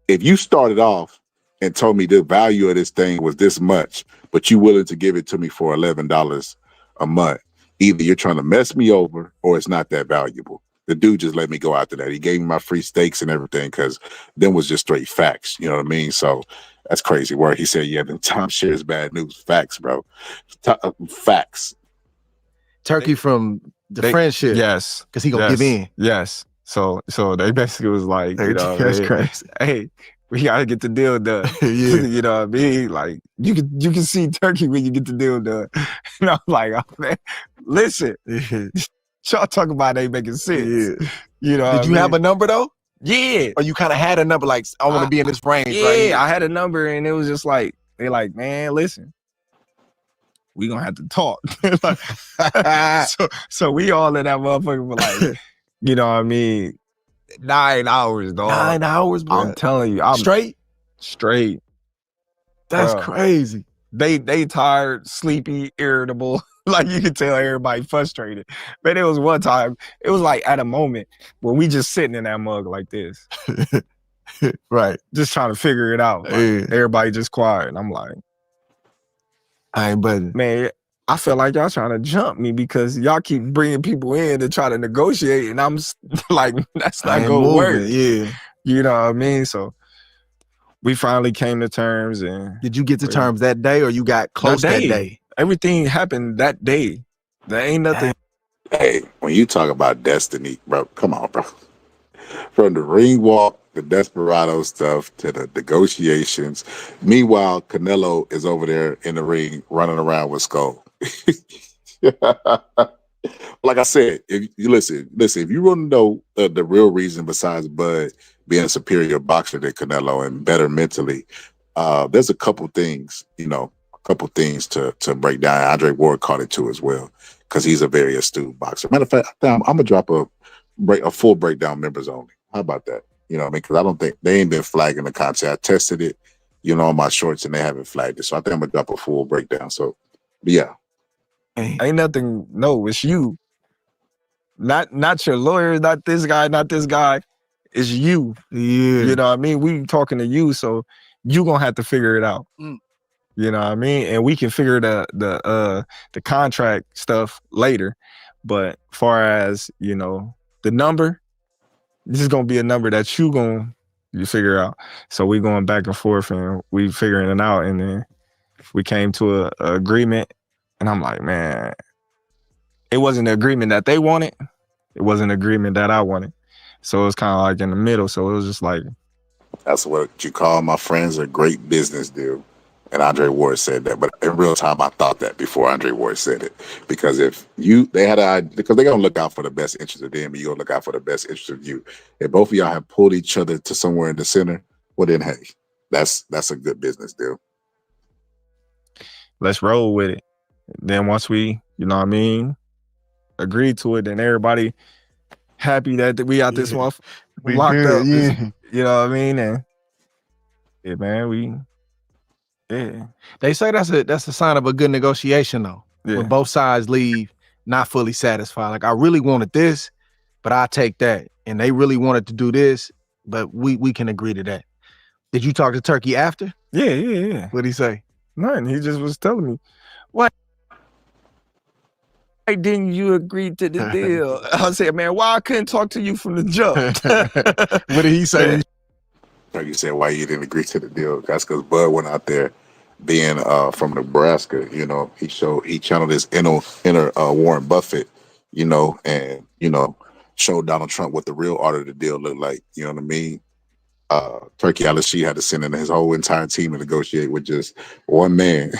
if you started off and told me the value of this thing was this much, but you willing to give it to me for $11 a month, either you're trying to mess me over or it's not that valuable. The dude just let me go after that. He gave me my free steaks and everything because then was just straight facts. You know what I mean? So that's crazy work. He said, yeah, the timeshare is bad news. Facts, bro. Facts. Turkey from the friendship. Yes. Because he gonna give in. Yes. So they basically was like, you know, that's crazy. Hey, we gotta get the deal done. Yeah. You know what I mean? Like you can see Turkey when you get the deal done. And I'm like, oh man, listen, y'all talking about ain't making sense. Yeah. You know, Did you have a number though? Yeah. Or you kind of had a number like I want to be in this range, yeah, right? Yeah, I had a number and it was just like they like, man, listen, we gonna have to talk. so we all in that motherfucker for like, you know what I mean, 9 hours, dog. 9 hours, bro. I'm telling you, I'm straight. That's Bruh. crazy. They tired, sleepy, irritable. Like you could tell everybody frustrated. But it was one time, it was like at a moment where we just sitting in that mug like this. Right. Just trying to figure it out. Like, everybody just quiet. And I'm like, I ain't budging. Man, I feel like y'all trying to jump me because y'all keep bringing people in to try to negotiate. And I'm like, that's not going to work. Yeah. You know what I mean? So we finally came to terms. And did you get to terms that day or you got close that day? Everything happened that day. There ain't nothing. Hey, when you talk about destiny, bro, come on, bro. From the ring walk, the desperado stuff to the negotiations. Meanwhile, Canelo is over there in the ring running around with Skull. Like I said, if you listen, if you want to know the real reason besides Bud being a superior boxer than Canelo and better mentally, there's a couple things, to break down. Andre Ward caught it too as well because he's a very astute boxer. Matter of fact, I'm gonna drop a full breakdown members only. How about that? You know what I mean? Because I don't think they ain't been flagging the content. I tested it, on my shorts and they haven't flagged it. So I think I'm gonna drop a full breakdown. So, but yeah. Ain't nothing. No, it's you. Not your lawyer, not this guy, not this guy. It's you. Yeah. You know what I mean? We talking to you, so you gonna have to figure it out. You know what I mean? And we can figure the contract stuff later. But far as, the number, this is gonna be a number that you figure out. So we going back and forth and we figuring it out. And then we came to a agreement. And I'm like, man, it wasn't an agreement that they wanted. It wasn't an agreement that I wanted. So it was kind of like in the middle. So it was just like. That's what you call, my friends, a great business deal. And Andre Ward said that. But in real time, I thought that before Andre Ward said it. Because because they're going to look out for the best interest of them, and you're going to look out for the best interest of you. If both of y'all have pulled each other to somewhere in the center, well then, hey, that's a good business deal. Let's roll with it. Then once we, agreed to it, then everybody happy that we out this one locked up. Yeah. You know what I mean? And yeah, man, They say that's a sign of a good negotiation though. Yeah. When both sides leave not fully satisfied. Like I really wanted this, but I take that. And they really wanted to do this, but we can agree to that. Did you talk to Turkey after? Yeah. What'd he say? Nothing. He just was telling me, what? Why didn't you agree to the deal? I said, man, why I couldn't talk to you from the jump? What did he say? You said why you didn't agree to the deal. That's because Bud went out there being from Nebraska. You know, he channeled his inner Warren Buffett. You know, and showed Donald Trump what the real art of the deal looked like. You know what I mean? Turkey Al-Rashid had to send in his whole entire team to negotiate with just one man.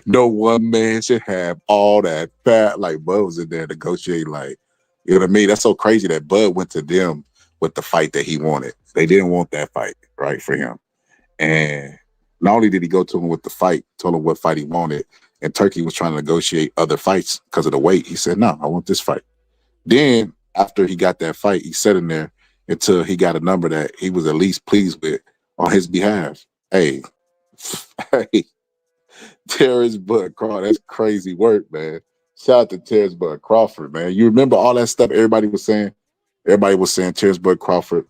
No one man should have all that fat. Like Bud was in there negotiating, like, you know what I mean? That's so crazy that Bud went to them with the fight that he wanted. They didn't want that fight, right, for him. And not only did he go to him with the fight, told him what fight he wanted, and Turkey was trying to negotiate other fights because of the weight. He said, no, I want this fight. Then after he got that fight, he sat in there until he got a number that he was at least pleased with on his behalf. Hey, Terence Bud Crawford, that's crazy work, man. Shout out to Terence Bud Crawford, man. You remember all that stuff everybody was saying? Everybody was saying Terence Bud Crawford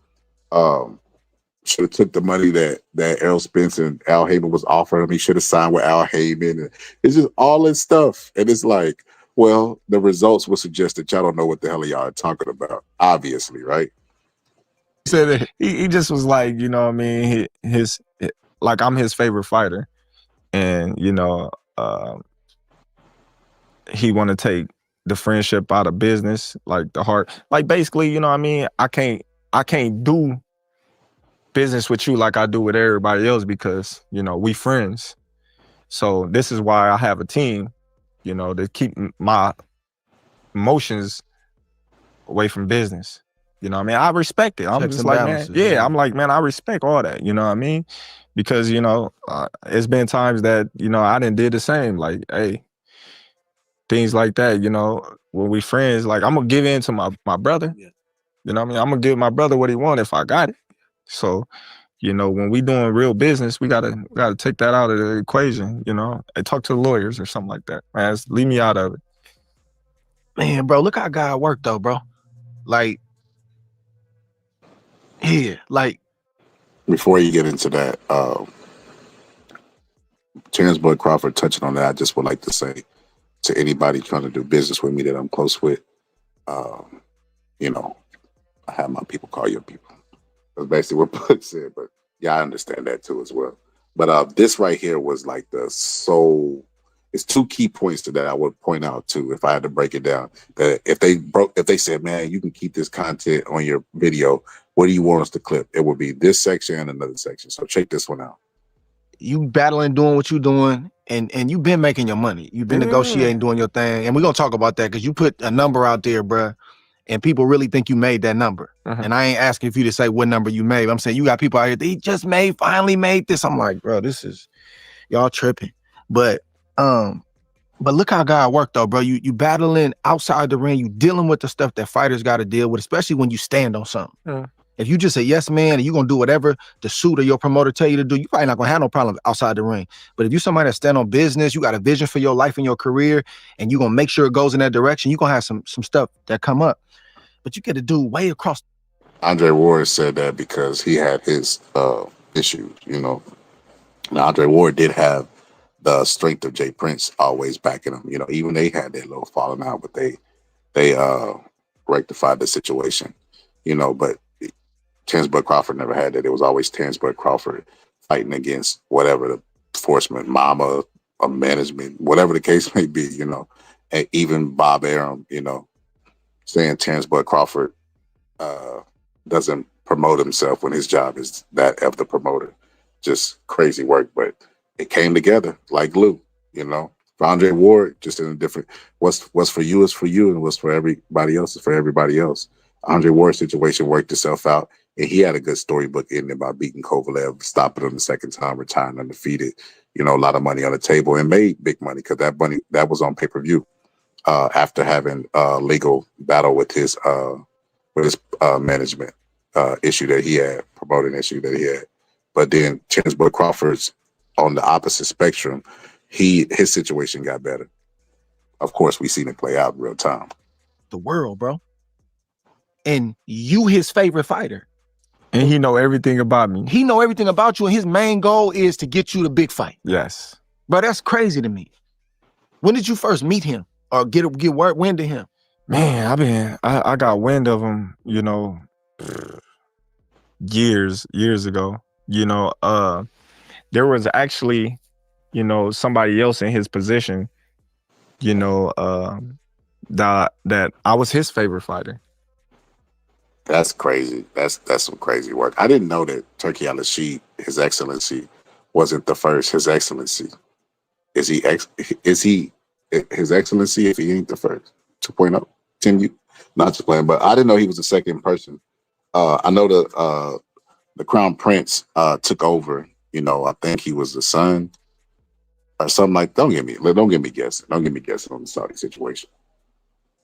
should have took the money that Errol Spence and Al Heyman was offering him. He should have signed with Al Heyman. And it's just all this stuff. And it's like, well, the results would suggest that y'all don't know what the hell y'all are talking about, obviously, right? He said he just was like, you know what I mean, like I'm his favorite fighter. And, you know, he want to take the friendship out of business, like the heart. Like basically, you know what I mean, I can't do business with you like I do with everybody else because, you know, we friends. So this is why I have a team, you know, to keep my emotions away from business. You know what I mean? I respect it. I'm Checks just and like, balances, man, yeah. I'm like, man, I respect all that. You know what I mean? Because, you know, it's been times that, you know, I done did the same. Like, hey, things like that, you know, when we friends, like I'm gonna give in to my brother. Yeah. You know what I mean? I'm gonna give my brother what he want if I got it. So, you know, when we doing real business, we gotta take that out of the equation, you know, and talk to the lawyers or something like that. Man, leave me out of it. Man, bro, look how God worked though, bro. Like, yeah, like. Before you get into that, Terence Bud Crawford touching on that, I just would like to say to anybody trying to do business with me that I'm close with, you know, I have my people call your people. That's basically what Bud said, but yeah, I understand that too as well. But this right here was like it's two key points to that I would point out too, if I had to break it down. That if they said, man, you can keep this content on your video, what do you want us to clip? It would be this section and another section. So check this one out. You battling, doing what you doing, and you've been making your money. You've been negotiating, doing your thing. And we're gonna talk about that because you put a number out there, bruh, and people really think you made that number. And I ain't asking for you to say what number you made. I'm saying you got people out here, they just finally made this. I'm like, bro, this is y'all tripping. But look how God worked though, bro. You battling outside the ring, you dealing with the stuff that fighters got to deal with, especially when you stand on something. If you just say yes, man, and you're gonna do whatever the suit or your promoter tell you to do, you probably not gonna have no problem outside the ring. But if you somebody that stand on business, you got a vision for your life and your career, and you're gonna make sure it goes in that direction, you're gonna have some stuff that come up. But you get to do way across. Andre Ward said that because he had his issues, you know. Now, Andre Ward did have the strength of Jay Prince always backing him. You know, even they had their little falling out, but they rectified the situation, you know. But Terence Bud Crawford never had that. It was always Terence Bud Crawford fighting against whatever the enforcement, mama, or management, whatever the case may be, you know. And even Bob Arum, you know, saying Terence Bud Crawford doesn't promote himself when his job is that of the promoter. Just crazy work, but it came together like glue, you know. For Andre Ward, just in a different, what's for you is for you, and what's for everybody else is for everybody else. Andre Ward's situation worked itself out, and he had a good storybook in there by beating Kovalev, stopping him the second time, retiring undefeated. You know, a lot of money on the table, and made big money because that money that was on pay-per-view. After having a legal battle with his management issue that he had, promoting issue that he had. But then Terence Bud Crawford's on the opposite spectrum. His situation got better. Of course, we seen it play out in real time. The world, bro. And you his favorite fighter. And he know everything about me. He know everything about you, and his main goal is to get you the big fight. Yes. Bro, that's crazy to me. When did you first meet him? or get wind of him? Man, I got wind of him, years ago. There was actually, somebody else in his position, that I was his favorite fighter. That's crazy. That's some crazy work. I didn't know that Turkey Al-Rashid, His Excellency, wasn't the first His Excellency. Is he His Excellency if he ain't the first? 2.0? Continue. Not just playing, but I didn't know he was the second person. I know the Crown Prince took over. I think he was the son or something like. Don't get me guessing. Don't get me guessing on the Saudi situation.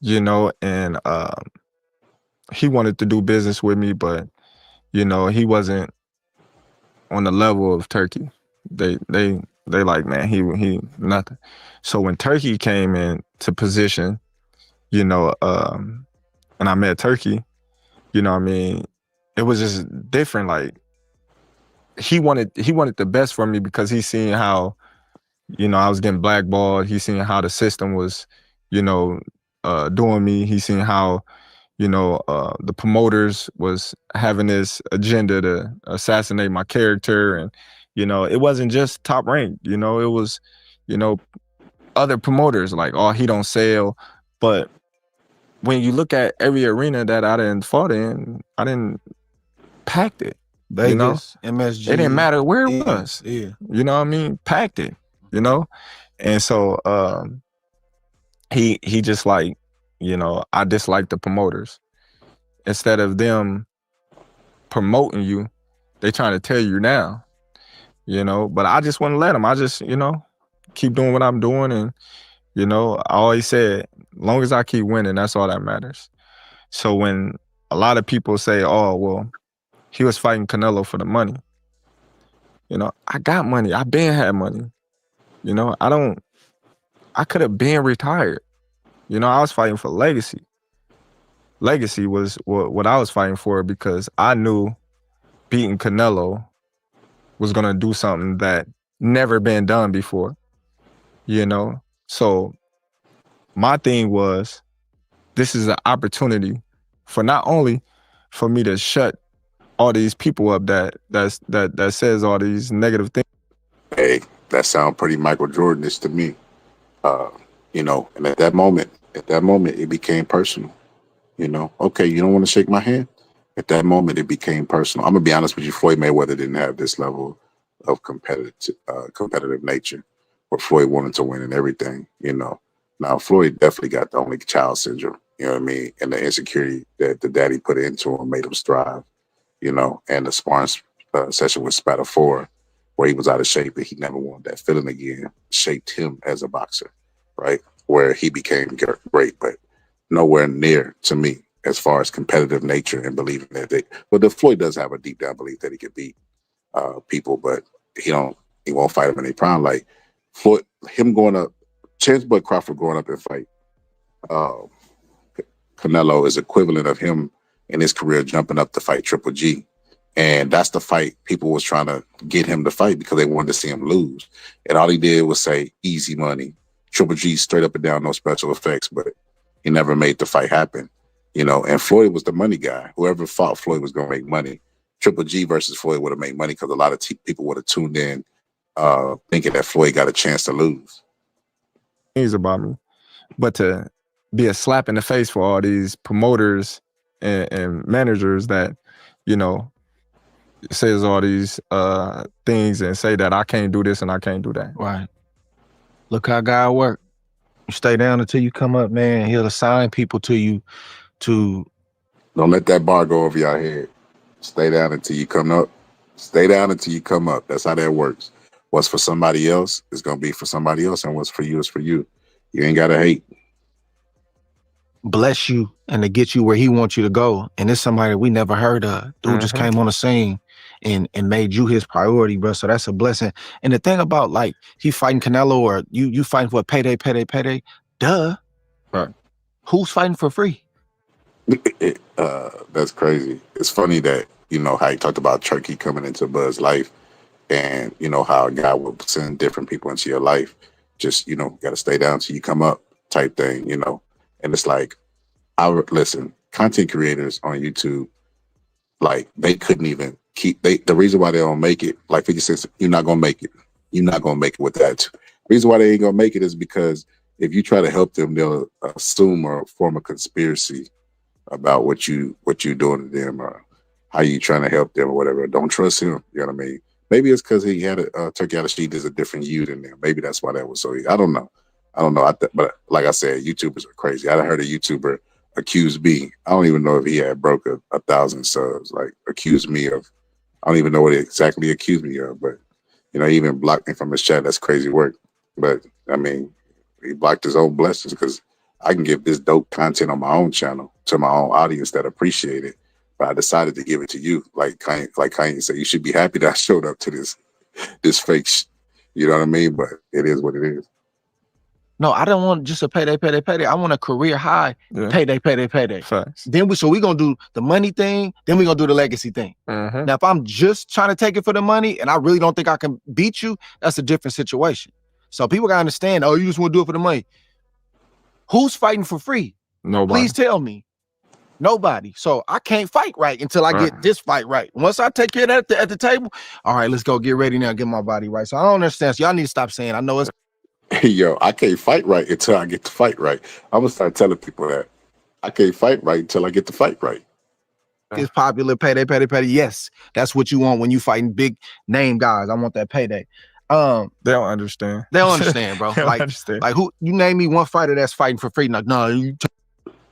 And he wanted to do business with me, but he wasn't on the level of Turkey. They like, man, he nothing. So when Turkey came into position, and I met Turkey, it was just different. Like he wanted the best for me because he seen how, I was getting blackballed. He seen how the system was, doing me. He seen how, the promoters was having this agenda to assassinate my character. And, it wasn't just Top Rank, it was, other promoters like, oh, he don't sell. But when you look at every arena that I didn't fought in, I didn't packed it. Vegas, MSG. It didn't matter where it was. Yeah. You know what I mean? Packed it, And so he just like, I dislike the promoters. Instead of them promoting you, they trying to tear you down, but I just wouldn't let them. I just, keep doing what I'm doing. And, I always said, as long as I keep winning, that's all that matters. So when a lot of people say, oh, well, he was fighting Canelo for the money, I got money. I been had money. I could have been retired. I was fighting for legacy. Legacy was what I was fighting for because I knew beating Canelo was going to do something that never been done before, So my thing was, this is an opportunity for not only for me to shut all these people up that says all these negative things. Hey, that sounds pretty Michael Jordanish to me. And at that moment, it became personal. Okay, you don't want to shake my hand? At that moment, it became personal. I'm going to be honest with you, Floyd Mayweather didn't have this level of competitive nature where Floyd wanted to win and everything, Now, Floyd definitely got the only child syndrome, you know what I mean? And the insecurity that the daddy put into him made him strive, and the sparring session with Spatter 4, where he was out of shape and he never wanted that feeling again, shaped him as a boxer, right? Where he became great, but nowhere near to me as far as competitive nature and believing that but the Floyd does have a deep down belief that he could beat people, but he won't fight him in a prime. Like Floyd, Terence Crawford going up and fight Canelo is equivalent of him in his career jumping up to fight Triple G. And that's the fight people was trying to get him to fight because they wanted to see him lose. And all he did was say, easy money. Triple G straight up and down, no special effects, but he never made the fight happen. And Floyd was the money guy. Whoever fought Floyd was going to make money. Triple G versus Floyd would have made money because a lot of people would have tuned in thinking that Floyd got a chance to lose. Things about me. But to be a slap in the face for all these promoters and managers that, says all these things and say that I can't do this and I can't do that. Right. Look how God work. You stay down until you come up, man. He'll assign people to you to... Don't let that bar go over your head. Stay down until you come up. Stay down until you come up. That's how that works. What's for somebody else is going to be for somebody else, and what's for you is for you. You ain't got to hate. Bless you and to get you where he wants you to go. And it's somebody we never heard of. Dude just came on the scene and made you his priority, bro. So that's a blessing. And the thing about, like, he fighting Canelo or you fighting for a payday. Duh. Right. Who's fighting for free? That's crazy. It's funny that, how you talked about Turkey coming into Bud's life and, how God will send different people into your life. Just, got to stay down till you come up. type thing, you know. And it's like, listen, content creators on YouTube, like they couldn't even keep the reason why they don't make it, like 50 Cent, you're not gonna make it. You're not gonna make it with that. The reason why they ain't gonna make it is because if you try to help them, they'll assume or form a conspiracy about what you doing to them or how you trying to help them or whatever. Don't trust him. You know what I mean? Maybe it's because he had a turkey out of sheet is a different you than them. Maybe that's why that was so. I don't know. But like I said, YouTubers are crazy. I heard a YouTuber accuse me. I don't even know if he had broke 1,000 subs. Like accused me of. I don't even know what he exactly accused me of. But you know, he even blocked me from his chat. That's crazy work. But I mean, he blocked his own blessings because I can give this dope content on my own channel to my own audience that appreciate it. But I decided to give it to you. Like Kanye said, you should be happy that I showed up to this fake you know what I mean? But it is what it is. No, I don't want just a payday. I want a career high payday. Facts. Then we gonna do the money thing. Then we gonna do the legacy thing. Now, if I'm just trying to take it for the money and I really don't think I can beat you, that's a different situation. So people gotta understand. Oh, you just want to do it for the money. Who's fighting for free? Nobody. Please tell me. Nobody. So I can't fight right until I get this fight right. Once I take care of that at the table, all right, let's go get ready now, get my body right. So I don't understand. So y'all need to stop saying, I know it's Yo, I can't fight right until I get to fight right. I'm gonna start telling people that I can't fight right until I get to fight right. It's popular, payday. Yes, that's what you want when you fighting big name guys. I want that payday. They don't understand. They don't understand, bro. Like who? You name me one fighter that's fighting for free? Like, no, you.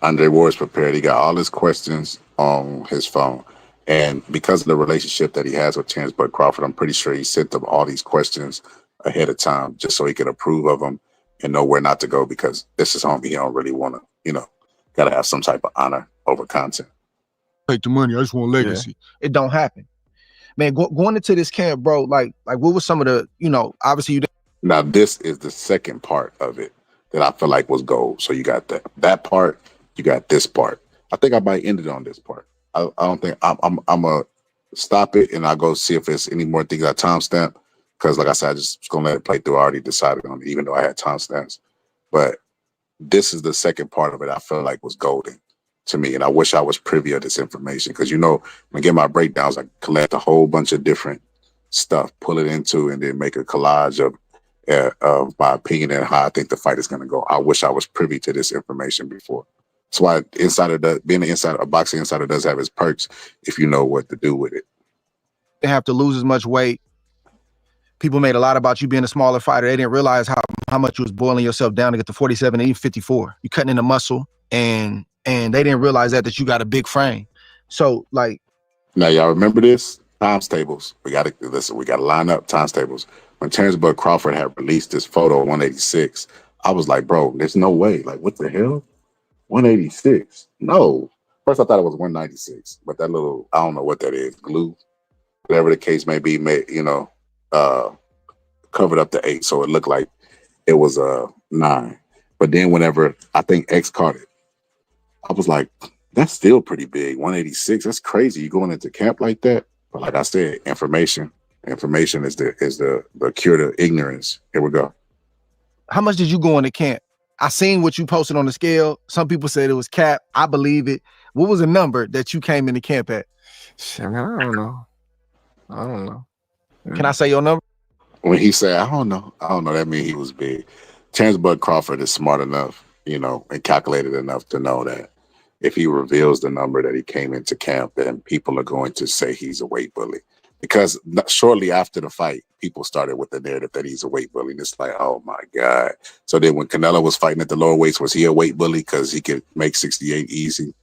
Andre Ward's prepared. He got all his questions on his phone. And because of the relationship that he has with Terence Crawford, I'm pretty sure he sent them all these questions ahead of time just so he could approve of them and know where not to go because this is homie. He don't really want to, you know, got to have some type of honor over content. Take the money. I just want legacy. Yeah. It don't happen. Man, going into this camp, bro, like what was some of the, you know, obviously you. Now, this is the second part of it that I feel like was gold. So you got that part. You got this part. I think I might end it on this part. I don't think I'm gonna stop it and I'll go see if there's any more things I timestamp. Because like I said, I just was gonna let it play through. I already decided on it, even though I had timestamps. But this is the second part of it I feel like was golden to me. And I wish I was privy of this information. Because you know, when I get my breakdowns, I collect a whole bunch of different stuff, pull it into, and then make a collage of my opinion and how I think the fight is gonna go. I wish I was privy to this information before. That's why being an insider, a boxing insider does have its perks if you know what to do with it. They have to lose as much weight. People made a lot about you being a smaller fighter. They didn't realize how much you was boiling yourself down to get to 47 and even 54. You're cutting into muscle, and they didn't realize that you got a big frame. So like, now y'all remember this? Times tables. We got to line up times tables. When Terence Crawford had released this photo of 186, I was like, bro, there's no way. Like, what the hell? 186? No. First I thought it was 196, but that little, I don't know what that is, glue, whatever the case may be, covered up the 8, so it looked like it was a 9. But then whenever I think X caught it, I was like, that's still pretty big. 186, that's crazy. You going into camp like that? But like I said, information is the cure to ignorance. Here we go. How much did you go into camp? I seen what you posted on the scale. Some people said it was cap. I believe it. What was the number that you came into camp at? I don't know. Can I say your number? When he said, I don't know, that means he was big. Terence Crawford is smart enough, you know, and calculated enough to know that if he reveals the number that he came into camp, then people are going to say he's a weight bully. Because shortly after the fight, people started with the narrative that he's a weight bully. And it's like, oh my God. So then when Canelo was fighting at the lower weights, was he a weight bully because he could make 68 easy?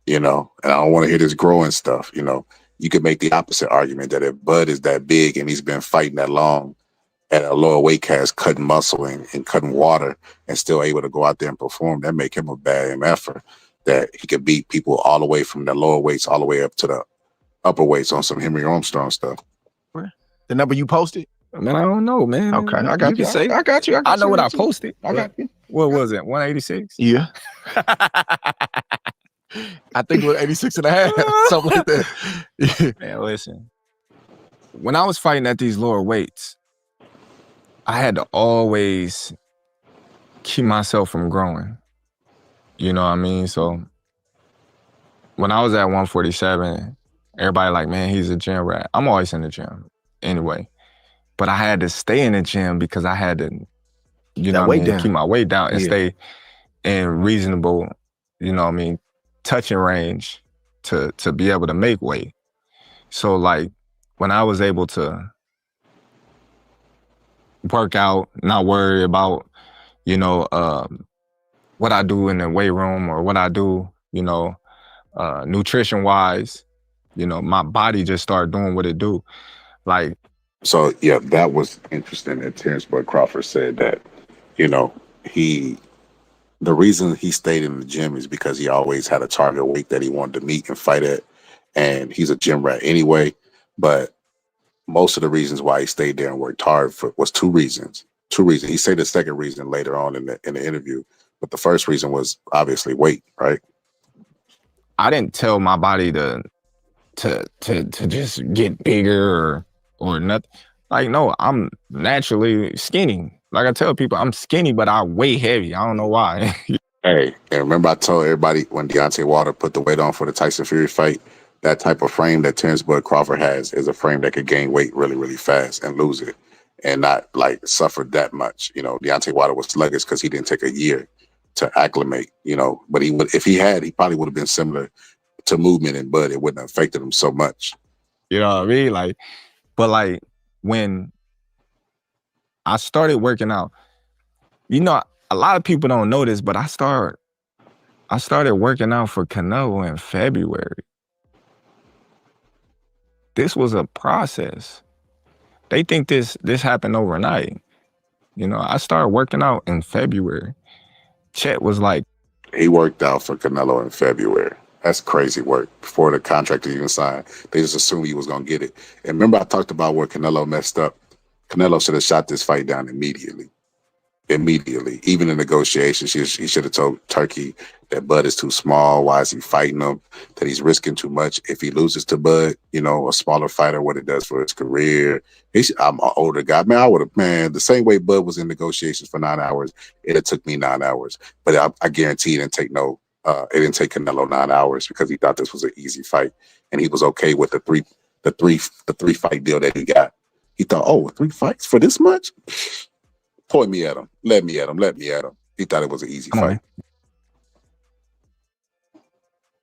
You know, and I don't want to hear this growing stuff. You know, you could make the opposite argument that if Bud is that big and he's been fighting that long at a lower weight class, cutting muscle and cutting water and still able to go out there and perform, that make him a bad MFer. That he could beat people all the way from the lower weights all the way up to the upper weights on some Henry Armstrong stuff. The number you posted? Man, I don't know, man. Okay, I got you. I got you. I know what I posted. I got you. What was it? 186? Yeah. I think it was 86 and a half, something like that. Man, listen. When I was fighting at these lower weights, I had to always keep myself from growing. You know what I mean? So when I was at 147, everybody like, man, he's a gym rat. I'm always in the gym anyway. But I had to stay in the gym because I had to, you know what I mean, keep my weight down and stay in reasonable, you know what I mean, touching range to be able to make weight. So like when I was able to work out, not worry about, you know, what I do in the weight room or what I do, you know, nutrition wise, you know, my body just started doing what it do. Like, so yeah, that was interesting that Terence Crawford said that, you know, the reason he stayed in the gym is because he always had a target weight that he wanted to meet and fight at. And he's a gym rat anyway. But most of the reasons why he stayed there and worked hard was two reasons. He said the second reason later on in the interview. But the first reason was obviously weight, right? I didn't tell my body to just get bigger or nothing. Like, no, I'm naturally skinny. Like I tell people, I'm skinny, but I weigh heavy. I don't know why. Hey, and remember I told everybody when Deontay Wilder put the weight on for the Tyson Fury fight, that type of frame that Terence Crawford has is a frame that could gain weight really, really fast and lose it and not like suffer that much. You know, Deontay Wilder was sluggish because he didn't take a year to acclimate, you know, but he would, if he had, he probably would have been similar to movement and Bud. It wouldn't have affected him so much. You know what I mean? Like, but like when I started working out, you know, a lot of people don't know this, but I started working out for Canelo in February. This was a process. They think this happened overnight. You know, I started working out in February. Chet was like, he worked out for Canelo in February. That's crazy work before the contract even signed. They just assumed he was going to get it. And remember I talked about where Canelo messed up? Canelo should have shot this fight down immediately. Even in negotiations, he should have told Turkey that Bud is too small. Why is he fighting him? That he's risking too much. If he loses to Bud, you know, a smaller fighter, what it does for his career. I'm an older guy. Man, I would have, the same way Bud was in negotiations for 9 hours, it took me 9 hours. But I guarantee it didn't take Canelo 9 hours because he thought this was an easy fight. And he was okay with the three fight deal that he got. He thought, 3 fights for this much? Point me at him. Let me at him. He thought it was an easy fight.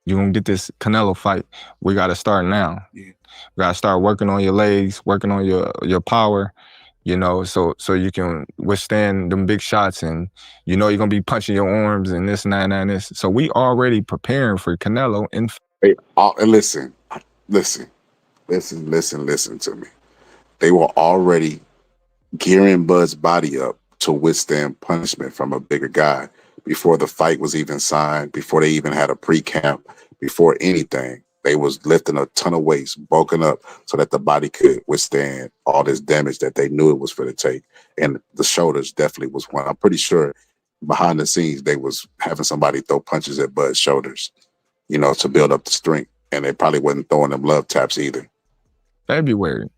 You're going to get this Canelo fight. We got to start now. Yeah. We got to start working on your legs, working on your power, you know, so you can withstand them big shots and, you know, you're going to be punching your arms and this and that and this. So we already preparing for Canelo. Hey, listen to me. They were already gearing Bud's body up to withstand punishment from a bigger guy before the fight was even signed, before they even had a pre-camp, before anything. They was lifting a ton of weights, bulking up so that the body could withstand all this damage that they knew it was for the take. And the shoulders definitely was one. I'm pretty sure behind the scenes they was having somebody throw punches at Bud's shoulders, you know, to build up the strength. And they probably wasn't throwing them love taps either. February.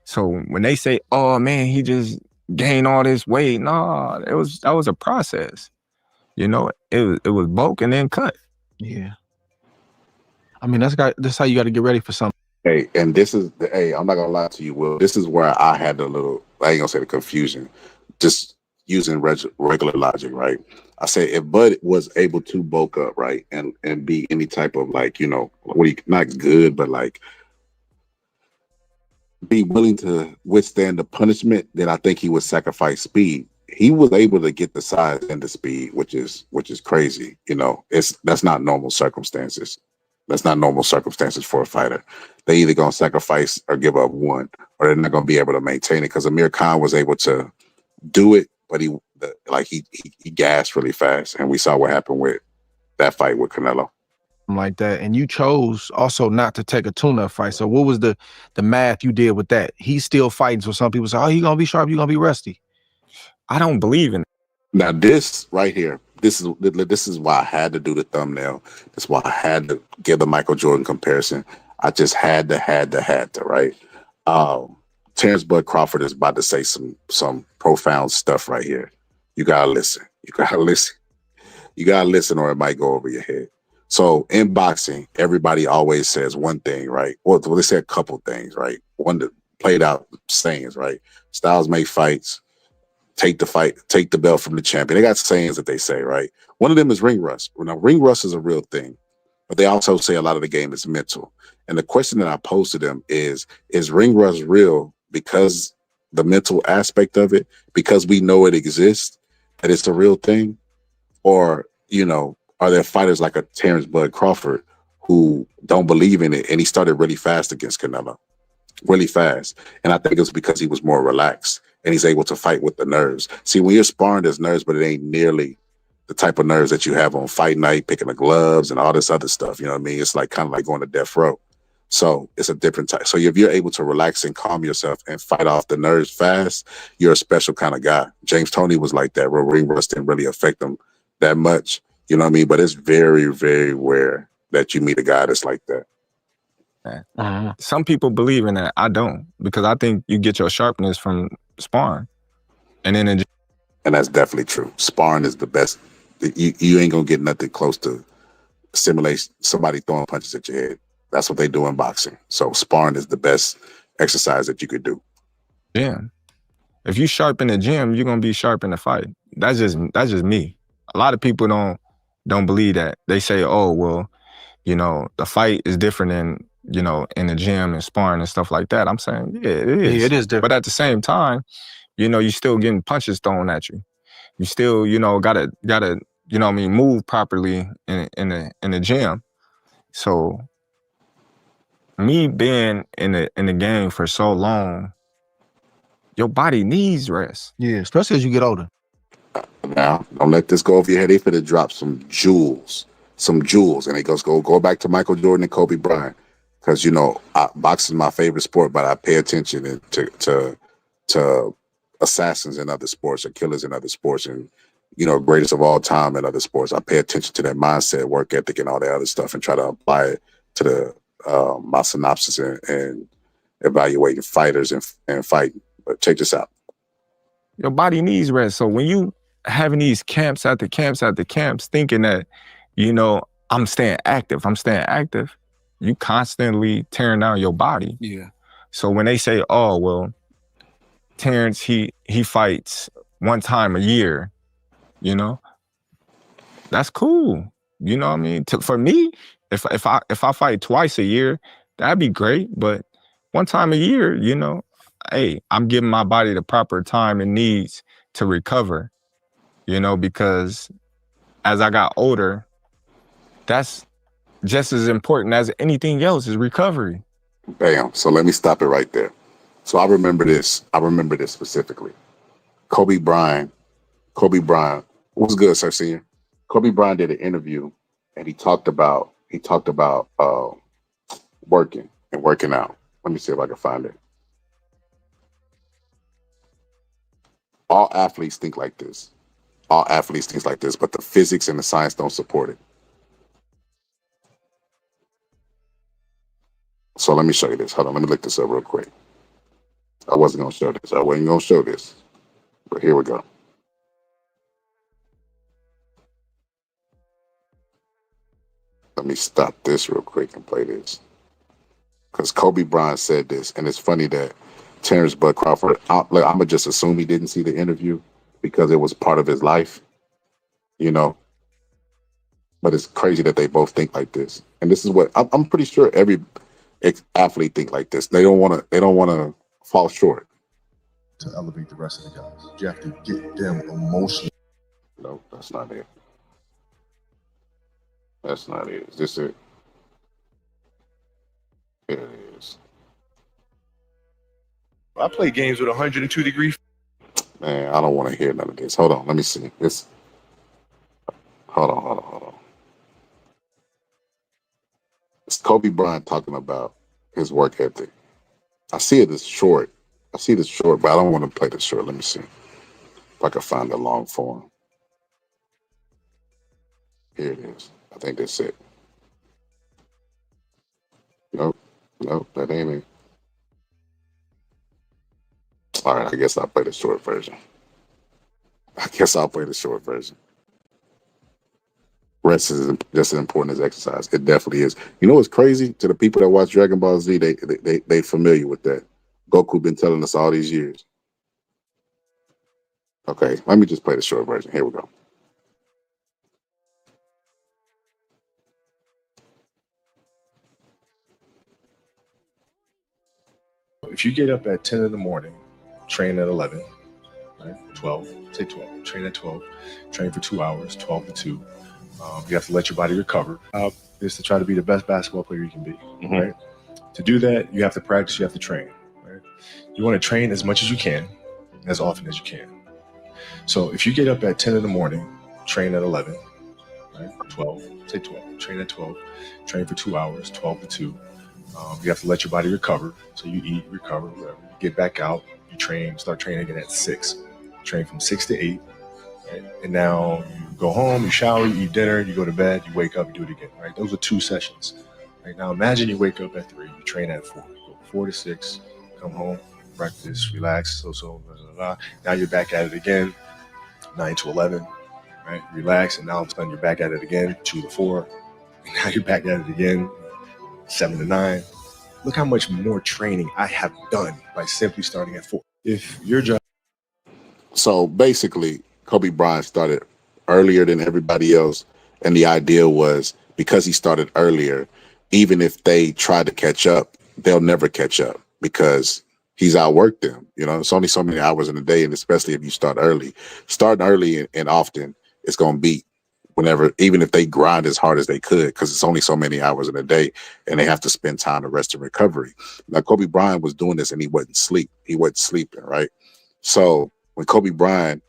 So when they say, oh man, he just gained all this weight, no, that was a process. You know, it was bulk and then cut. Yeah. I mean, that's how you got to get ready for something. Hey, and I'm not gonna lie to you, Will. This is where I had I ain't gonna say the confusion, just using regular logic, right? I say if Bud was able to bulk up, right, and be any type of like, you know, not good, but like be willing to withstand the punishment, then I think he would sacrifice speed. He was able to get the size and the speed, which is crazy. You know, that's not normal circumstances. That's not normal circumstances for a fighter. They either gonna sacrifice or give up one, or they're not gonna be able to maintain it. Because Amir Khan was able to do it, but he gassed really fast, and we saw what happened with that fight with Canelo. Like that, and you chose also not to take a tune-up fight. So what was the math you did with that? He's still fighting, so some people say, oh, you're gonna be sharp, you're gonna be rusty. I don't believe in it. Now this right here, this is why I had to do the thumbnail. That's why I had to give the Michael Jordan comparison. I just had to, right? Terence Crawford is about to say some profound stuff right here. You gotta listen. You gotta listen. You gotta listen, or it might go over your head. So in boxing, everybody always says one thing, right? Well, they say a couple things, right? One that played out sayings, right? Styles make fights. Take the belt from the champion. They got sayings that they say, right? One of them is ring rust. Now, ring rust is a real thing, but they also say a lot of the game is mental. And the question that I posed to them is ring rust real because the mental aspect of it, because we know it exists, that it's a real thing? Or, are there fighters like a Terence Crawford who don't believe in it, and he started really fast against Canelo? Really fast. And I think it's because he was more relaxed and he's able to fight with the nerves. See, when you're sparring, there's nerves, but it ain't nearly the type of nerves that you have on fight night, picking the gloves and all this other stuff. You know what I mean? It's like kind of like going to death row. So it's a different type. So if you're able to relax and calm yourself and fight off the nerves fast, you're a special kind of guy. James Toney was like that, where ring rust didn't really affect him that much. You know what I mean? But it's very, very rare that you meet a guy that's like that. Some people believe in that. I don't, because I think you get your sharpness from sparring. And that's definitely true. Sparring is the best. You ain't gonna get nothing close to simulation, somebody throwing punches at your head. That's what they do in boxing. So sparring is the best exercise that you could do. Yeah. If you sharp in the gym, you're gonna be sharp in the fight. That's just me. A lot of people don't believe that. They say, oh, well, the fight is different than, in the gym and sparring and stuff like that. I'm saying, yeah, it is. Yeah, it is different. But at the same time, you still getting punches thrown at you. You still, gotta, move properly in the gym. So me being in the game for so long, your body needs rest. Yeah, especially as you get older. Now, don't let this go over your head. They finna drop some jewels. And it goes go back to Michael Jordan and Kobe Bryant. Because, boxing is my favorite sport, but I pay attention to assassins in other sports or killers in other sports and, greatest of all time in other sports. I pay attention to their mindset, work ethic, and all that other stuff and try to apply it to my synopsis and evaluating fighters and fighting. But check this out. Your body needs rest. So when you having these camps after camps after camps, thinking that, I'm staying active, you constantly tearing down your body. Yeah. So when they say, oh, well, Terence, he fights one time a year, that's cool. You know what I mean? For me, if I fight twice a year, that'd be great. But one time a year, hey, I'm giving my body the proper time it needs to recover, because as I got older, that's just as important as anything else is recovery. Bam. So let me stop it right there. So I remember this specifically. Kobe Bryant, what's good, sir, senior? Kobe Bryant did an interview and he talked about working and working out. Let me see if I can find it. All athletes think like this. But the physics and the science don't support it. So let me show you this. Hold on, let me look this up real quick. I wasn't going to show this. But here we go. Let me stop this real quick and play this. Because Kobe Bryant said this, and it's funny that Terence Crawford, I'm going to just assume he didn't see the interview because it was part of his life, But it's crazy that they both think like this. And this is what, I'm pretty sure every athlete think like this. They don't want to fall short. To elevate the rest of the guys, you have to get them emotional. No, that's not it. That's not it. Is this it? Here it is. I play games with 102 degrees. Man, I don't want to hear none of this. Hold on, let me see. Hold on. It's Kobe Bryant talking about his work ethic. I see it as short. But I don't want to play this short. Let me see if I can find the long form. Here it is. I think that's it. Nope, that ain't it. All right, I guess I'll play the short version. I guess I'll play the short version. Rest is just as important as exercise. It definitely is. You know what's crazy? To the people that watch Dragon Ball Z, they familiar with that. Goku been telling us all these years. Okay, let me just play the short version. Here we go. If you get up at 10 in the morning, train at 11, right? 12, say 12, train at 12, train for 2 hours, 12 to 2. You have to let your body recover. Is to try to be the best basketball player you can be, right? To do that, you have to practice, you have to train, right? You want to train as much as you can, as often as you can. So if you get up at 10 in the morning, train at 11, right? 12, say 12, train at 12, train for 2 hours, 12 to 2. You have to let your body recover. So you eat, recover, whatever. You get back out, you train, start training again at 6. Train from 6 to 8. Right? And now you go home, you shower, you eat dinner, you go to bed, you wake up, you do it again, right? Those are 2 sessions. Right? Now imagine you wake up at 3, you train at 4. You go 4 to 6, come home, breakfast, relax, blah, blah, blah. Now you're back at it again, 9 to 11, right? Relax, and now all of a sudden you're back at it again, 2 to 4. And now you're back at it again, 7 to 9. Look how much more training I have done by simply starting at 4. If your job. So basically, Kobe Bryant started earlier than everybody else. And the idea was because he started earlier, even if they try to catch up, they'll never catch up because he's outworked them. You know, it's only so many hours in a day. And especially if you start early, starting early and often, it's going to beat whenever, even if they grind as hard as they could, because it's only so many hours in a day and they have to spend time to rest and recovery. Now, Kobe Bryant was doing this and he wasn't sleeping, right? So when Kobe Bryant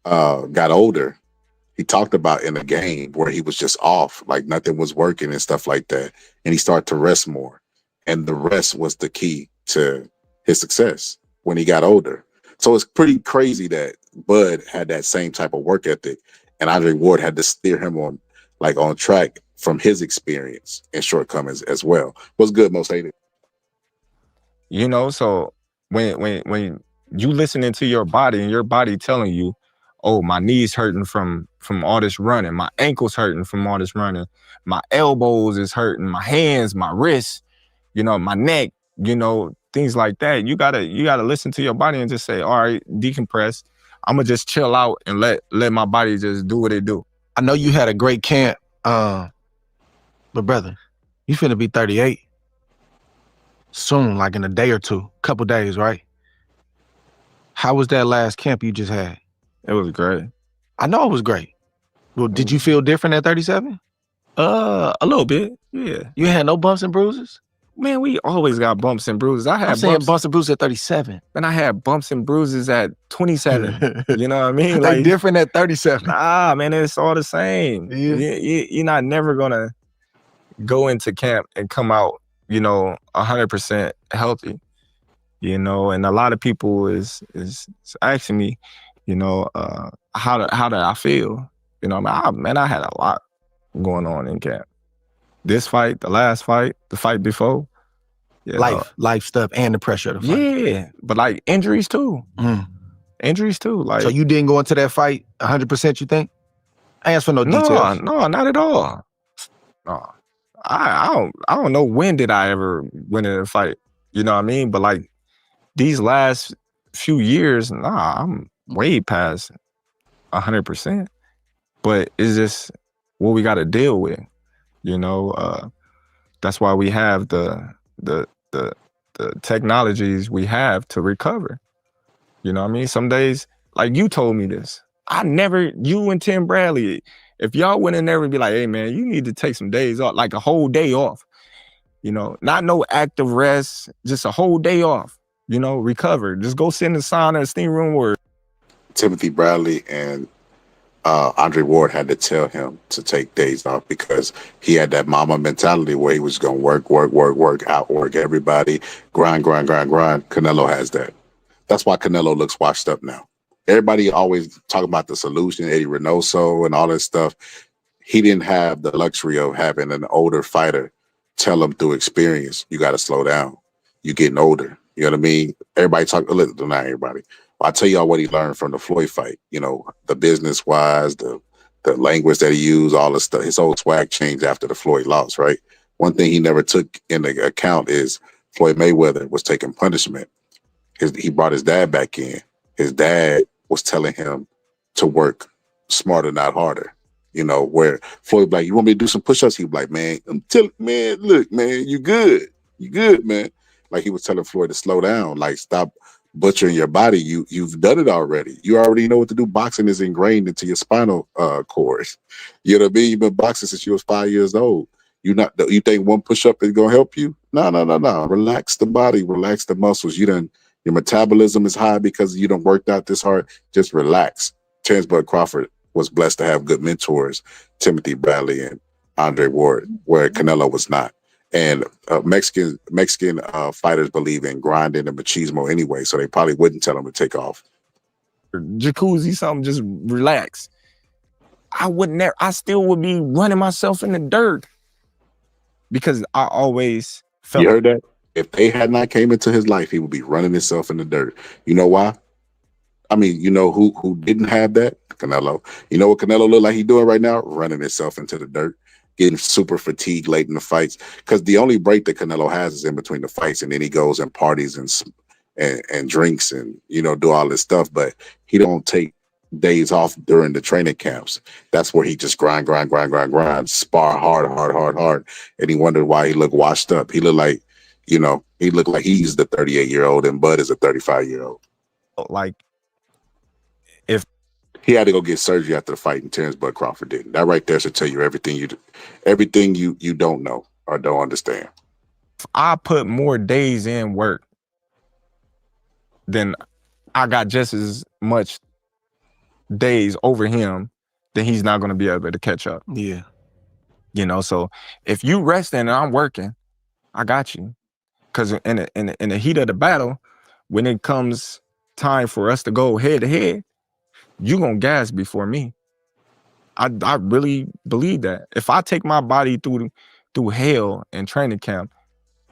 got older, he talked about in a game where he was just off, like nothing was working and stuff like that. And he started to rest more. And the rest was the key to his success when he got older. So it's pretty crazy that Bud had that same type of work ethic. And Andre Ward had to steer him on track from his experience and shortcomings as well. What's good, Most Hated? You know, so when you listening to your body and your body telling you, oh, my knees hurting from all this running, my ankles hurting from all this running, my elbows is hurting, my hands, my wrists, you know, my neck, you know, things like that. You gotta listen to your body and just say, all right, decompress. I'm gonna just chill out and let my body just do what it do. I know you had a great camp, but brother, you finna be 38 soon, like in a day or two, couple days, right? How was that last camp you just had? It was great. I know it was great. Well, did you feel different at 37? A little bit, yeah. You had no bumps and bruises? Man, we always got bumps and bruises. I'm saying bumps and bruises at 37. And I had bumps and bruises at 27. You know what I mean? Like different at 37. Nah, man, it's all the same. Yeah. You're not never gonna go into camp and come out, you know, 100% healthy. You know, and a lot of people is asking me, you know, how did I feel? You know, I had a lot going on in camp. This fight, the last fight, the fight before. Life stuff and the pressure of the fight. Yeah, but like injuries too. Injuries too. Like, so you didn't go into that fight 100%, you think? I asked for no details. No, not at all. No. I don't know when did I ever win in a fight. You know what I mean? But like these last few years, I'm way past 100%. But it's just what we got to deal with. You know, that's why we have the technologies we have to recover. You know what I mean? Some days, like you told me this, you and Tim Bradley, if y'all went in there and be like, hey man, you need to take some days off, like a whole day off. You know, not no active rest, just a whole day off. You know, recover. Just go sit in the sauna, steam room where Timothy Bradley and Andre Ward had to tell him to take days off because he had that mama mentality where he was going to work, outwork everybody, grind. Canelo has that. That's why Canelo looks washed up now. Everybody always talk about the solution, Eddie Reynoso and all that stuff. He didn't have the luxury of having an older fighter tell him through experience, you got to slow down. You're getting older. You know what I mean? Everybody talk, not everybody. I'll tell y'all what he learned from the Floyd fight. You know, the business wise, the language that he used, all the stuff. His whole swag changed after the Floyd loss, right? One thing he never took into account is Floyd Mayweather was taking punishment. He brought his dad back in. His dad was telling him to work smarter, not harder. You know, where Floyd be like, you want me to do some push-ups? He be like, man, look, man, you good, man. Like he was telling Floyd to slow down, like stop butchering your body. You've done it already. You already know what to do. Boxing is ingrained into your spinal cord. You know what I mean? You've been boxing since you was 5 years old. You think one push-up is gonna help you? No. Relax the body, relax the muscles. Your metabolism is high because you don't worked out this hard. Just relax. Terence Crawford was blessed to have good mentors, Timothy Bradley and Andre Ward, where Canelo was not. And Mexican fighters believe in grinding and machismo anyway, so they probably wouldn't tell him to take off. Jacuzzi, something, just relax. I still would be running myself in the dirt because I always felt. You heard that? If they had not came into his life, he would be running himself in the dirt. You know why? I mean, you know who didn't have that? Canelo. You know what Canelo look like he doing right now? Running himself into the dirt, getting super fatigued late in the fights. Because the only break that Canelo has is in between the fights, and then he goes and parties and drinks and, you know, do all this stuff. But he don't take days off during the training camps. That's where he just grind, spar hard. And he wondered why he looked washed up. He looked like, you know, he looked like he's the 38-year-old and Bud is a 35-year-old. Like, if he had to go get surgery after the fight, and Terence Crawford didn't. That right there should tell you everything you don't know or don't understand. If I put more days in work, then I got just as much days over him, then he's not going to be able to catch up. Yeah. You know, so if you resting and I'm working, I got you. Because in the heat of the battle, when it comes time for us to go head to head, you gonna gas before me. I really believe that. If I take my body through hell in training camp,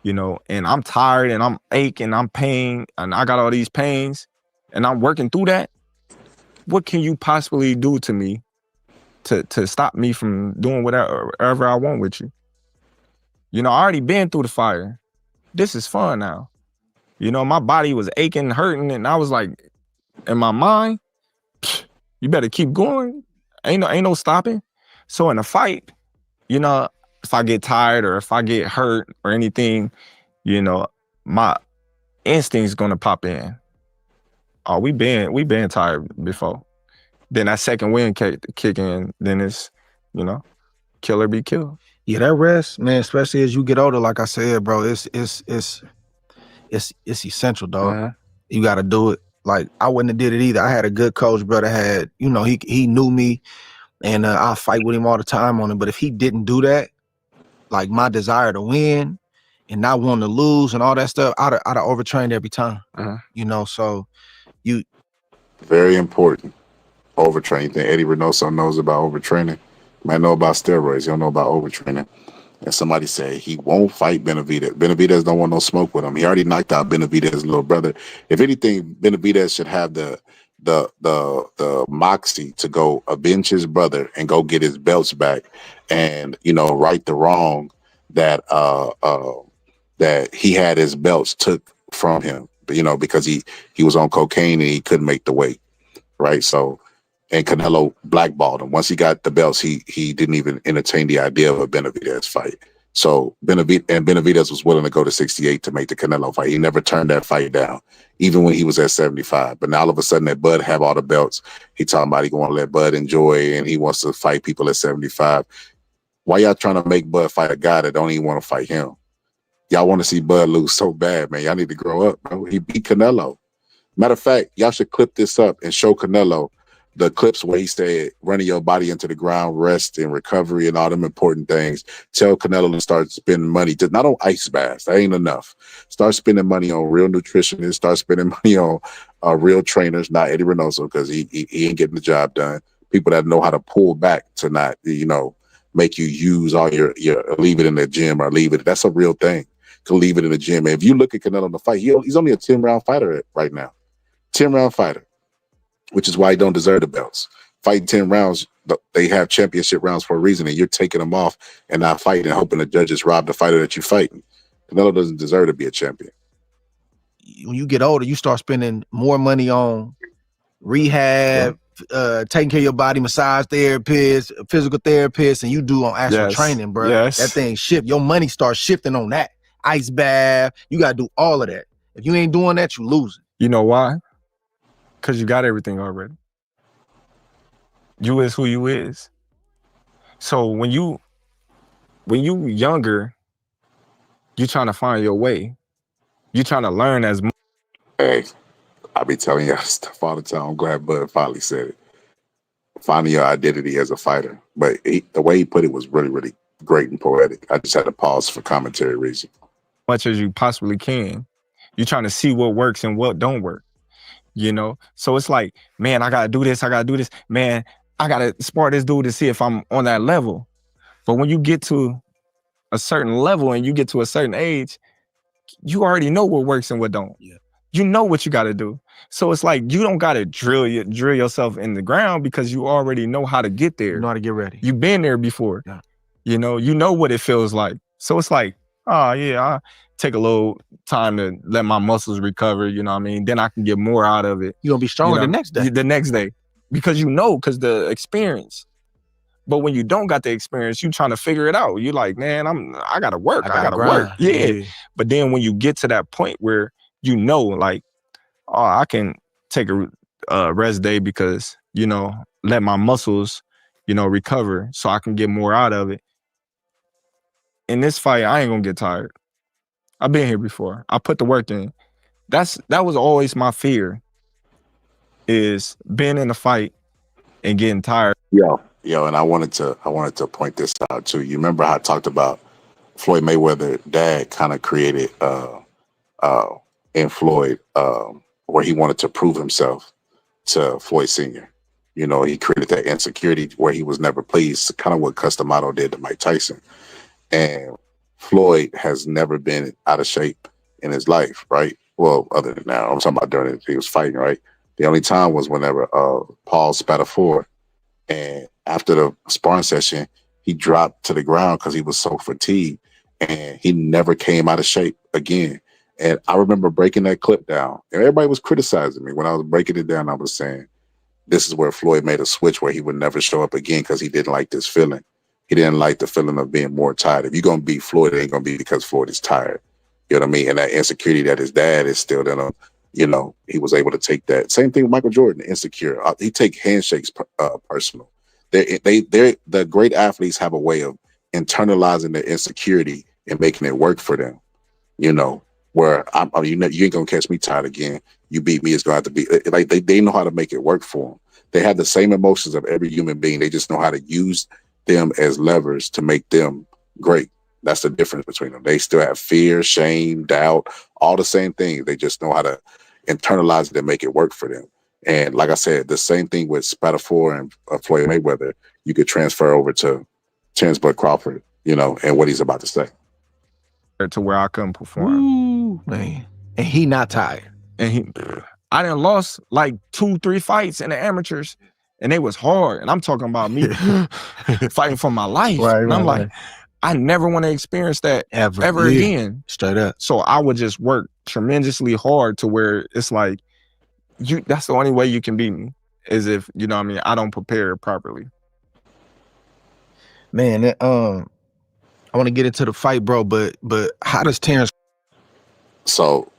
you know, and I'm tired and I'm aching, I'm pain, and I got all these pains, and I'm working through that, what can you possibly do to me to stop me from doing whatever I want with you? You know, I already been through the fire. This is fun now. You know, my body was aching, hurting, and I was like, in my mind, you better keep going. Ain't no stopping. So in a fight, you know, if I get tired or if I get hurt or anything, you know, my instinct's gonna pop in. Oh, we been tired before. Then that second wind kick in, then it's, you know, kill or be killed. Yeah, that rest, man, especially as you get older, like I said, bro, it's essential, dog. Uh-huh. You got to do it. Like, I wouldn't have did it either. I had a good coach, brother. Had, you know, he knew me, and I fight with him all the time on it. But if he didn't do that, like my desire to win and not wanting to lose and all that stuff, I'd have overtrained every time. Uh-huh. You know, so very important. Overtraining. You think Eddie Reynoso knows about overtraining? Might know about steroids. He don't know about overtraining. And somebody said he won't fight Benavidez. Benavidez don't want no smoke with him. He already knocked out Benavidez's little brother. If anything, Benavidez should have the moxie to go avenge his brother and go get his belts back, and, you know, right the wrong that that he had his belts took from him. You know, because he was on cocaine and he couldn't make the weight. Right. So, and Canelo blackballed him. Once he got the belts, he didn't even entertain the idea of a Benavidez fight. So Benavidez was willing to go to 68 to make the Canelo fight. He never turned that fight down, even when he was at 75. But now all of a sudden that Bud have all the belts. He talking about he going to let Bud enjoy, and he wants to fight people at 75. Why y'all trying to make Bud fight a guy that don't even want to fight him? Y'all want to see Bud lose so bad, man. Y'all need to grow up, bro. He beat Canelo. Matter of fact, y'all should clip this up and show Canelo the clips where he said running your body into the ground, rest and recovery and all them important things. Tell Canelo to start spending money, just not on ice baths. That ain't enough. Start spending money on real nutritionists. Start spending money on real trainers, not Eddie Reynoso, because he ain't getting the job done. People that know how to pull back to not, you know, make you use all your leave it in the gym or leave it. That's a real thing. To leave it in the gym. And if you look at Canelo in the fight, he's only a 10-round fighter right now. 10-round fighter, which is why he don't deserve the belts. Fighting 10 rounds, they have championship rounds for a reason, and you're taking them off and not fighting and hoping the judges rob the fighter that you're fighting. Canelo doesn't deserve to be a champion. When you get older, you start spending more money on rehab, taking care of your body, massage therapist, physical therapist, and you do on actual training, bro. Yes. That thing shift. Your money starts shifting on that. Ice bath. You gotta do all of that. If you ain't doing that, you losing. You know why? Because you got everything already. You is who you is. So when you younger, you trying to find your way. You trying to learn as much. Hey, I be telling y'all stuff all the time. I'm glad Bud finally said it. Finding your identity as a fighter. But the way he put it was really, really great and poetic. I just had to pause for commentary reason. Much as you possibly can. You're trying to see what works and what don't work. You know? So it's like, man, I gotta do this, I gotta do this. Man, I gotta spar this dude to see if I'm on that level. But when you get to a certain level and you get to a certain age, you already know what works and what don't. Yeah. You know what you gotta do. So it's like you don't gotta drill yourself in the ground because you already know how to get there. You know how to get ready. You've been there before. Yeah. You know what it feels like. So it's like, oh yeah, I take a little time to let my muscles recover, you know what I mean? Then I can get more out of it. You're gonna be stronger the next day. The next day. Because because the experience. But when you don't got the experience, you trying to figure it out. You're like, man, I gotta work. I gotta work. Yeah. But then when you get to that point where you know, like, oh, I can take a rest day because, let my muscles, recover so I can get more out of it. In this fight, I ain't gonna get tired. I've been here before. I put the work in. That was always my fear, is being in a fight and getting tired. Yo, and I wanted to point this out too. You remember how I talked about Floyd Mayweather dad kind of created in Floyd where he wanted to prove himself to Floyd Sr. He created that insecurity where he was never pleased, kind of what Customato did to Mike Tyson. And Floyd has never been out of shape in his life, right? Well, other than that, I'm talking about during it, he was fighting, right? The only time was whenever Paul spat a four, and after the sparring session, he dropped to the ground because he was so fatigued, and he never came out of shape again. And I remember breaking that clip down, and everybody was criticizing me when I was breaking it down. I was saying, this is where Floyd made a switch where he would never show up again because he didn't like this feeling. He didn't like the feeling of being more tired. If you're going to beat Floyd, it ain't going to be because Floyd is tired. You know what I mean? And that insecurity that his dad is still in him, he was able to take that. Same thing with Michael Jordan, insecure. He take handshakes personal. The great athletes have a way of internalizing their insecurity and making it work for them. Where you ain't going to catch me tired again. You beat me, it's going to have to be like they know how to make it work for them. They have the same emotions of every human being. They just know how to use them as levers to make them great. That's the difference between them. They still have fear, shame, doubt, all the same things. They just know how to internalize it and make it work for them. And like I said, the same thing with Spatafor and Floyd Mayweather, you could transfer over to Terence Crawford, and what he's about to say. To where I couldn't perform. Ooh, man. And he not tired. And I done lost like 2-3 fights in the amateurs, and they was hard. And I'm talking about me fighting for my life. Right, and I'm like, I never want to experience that ever again. Straight up. So I would just work tremendously hard to where it's like, that's the only way you can beat me, is if, I don't prepare properly. Man, I want to get into the fight, bro, but how does Terence? So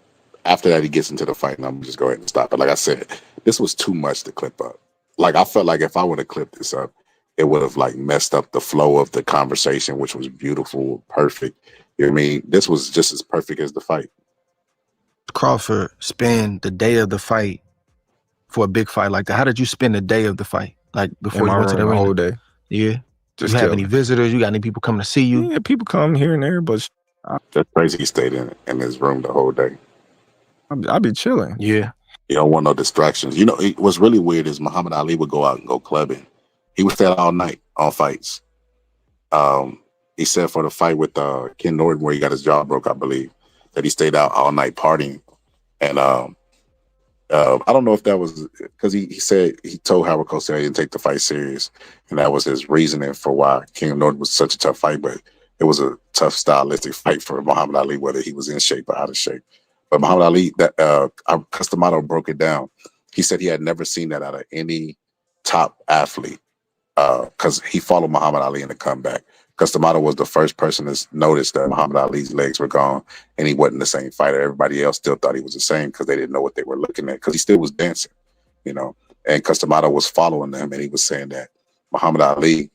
after that, he gets into the fight, and I'm just go ahead and stop it. Like I said, this was too much to clip up. Like, I felt like if I would have clipped this up, it would have like messed up the flow of the conversation, which was beautiful, perfect. You know what I mean? This was just as perfect as the fight. Crawford spend the day of the fight for a big fight like that. How did you spend the day of the fight? Like before you went to the arena? Whole day. Yeah. Just you have any visitors? You got any people coming to see you? Yeah, people come here and there, but that's crazy. He stayed in his room the whole day. I'll be chilling. Yeah. You don't want no distractions. What's really weird is Muhammad Ali would go out and go clubbing. He would stay out all night on fights. He said for the fight with Ken Norton, where he got his jaw broke, I believe, that he stayed out all night partying. And I don't know if that was because he said he told Howard Cosell he didn't take the fight serious, and that was his reasoning for why King of North was such a tough fight. But it was a tough stylistic fight for Muhammad Ali, whether he was in shape or out of shape. But Muhammad Ali, that Customato broke it down. He said he had never seen that out of any top athlete because he followed Muhammad Ali in the comeback. Customato was the first person to notice that Muhammad Ali's legs were gone and he wasn't the same fighter. Everybody else still thought he was the same because they didn't know what they were looking at because he still was dancing, you know. And Customato was following them and he was saying that Muhammad Ali,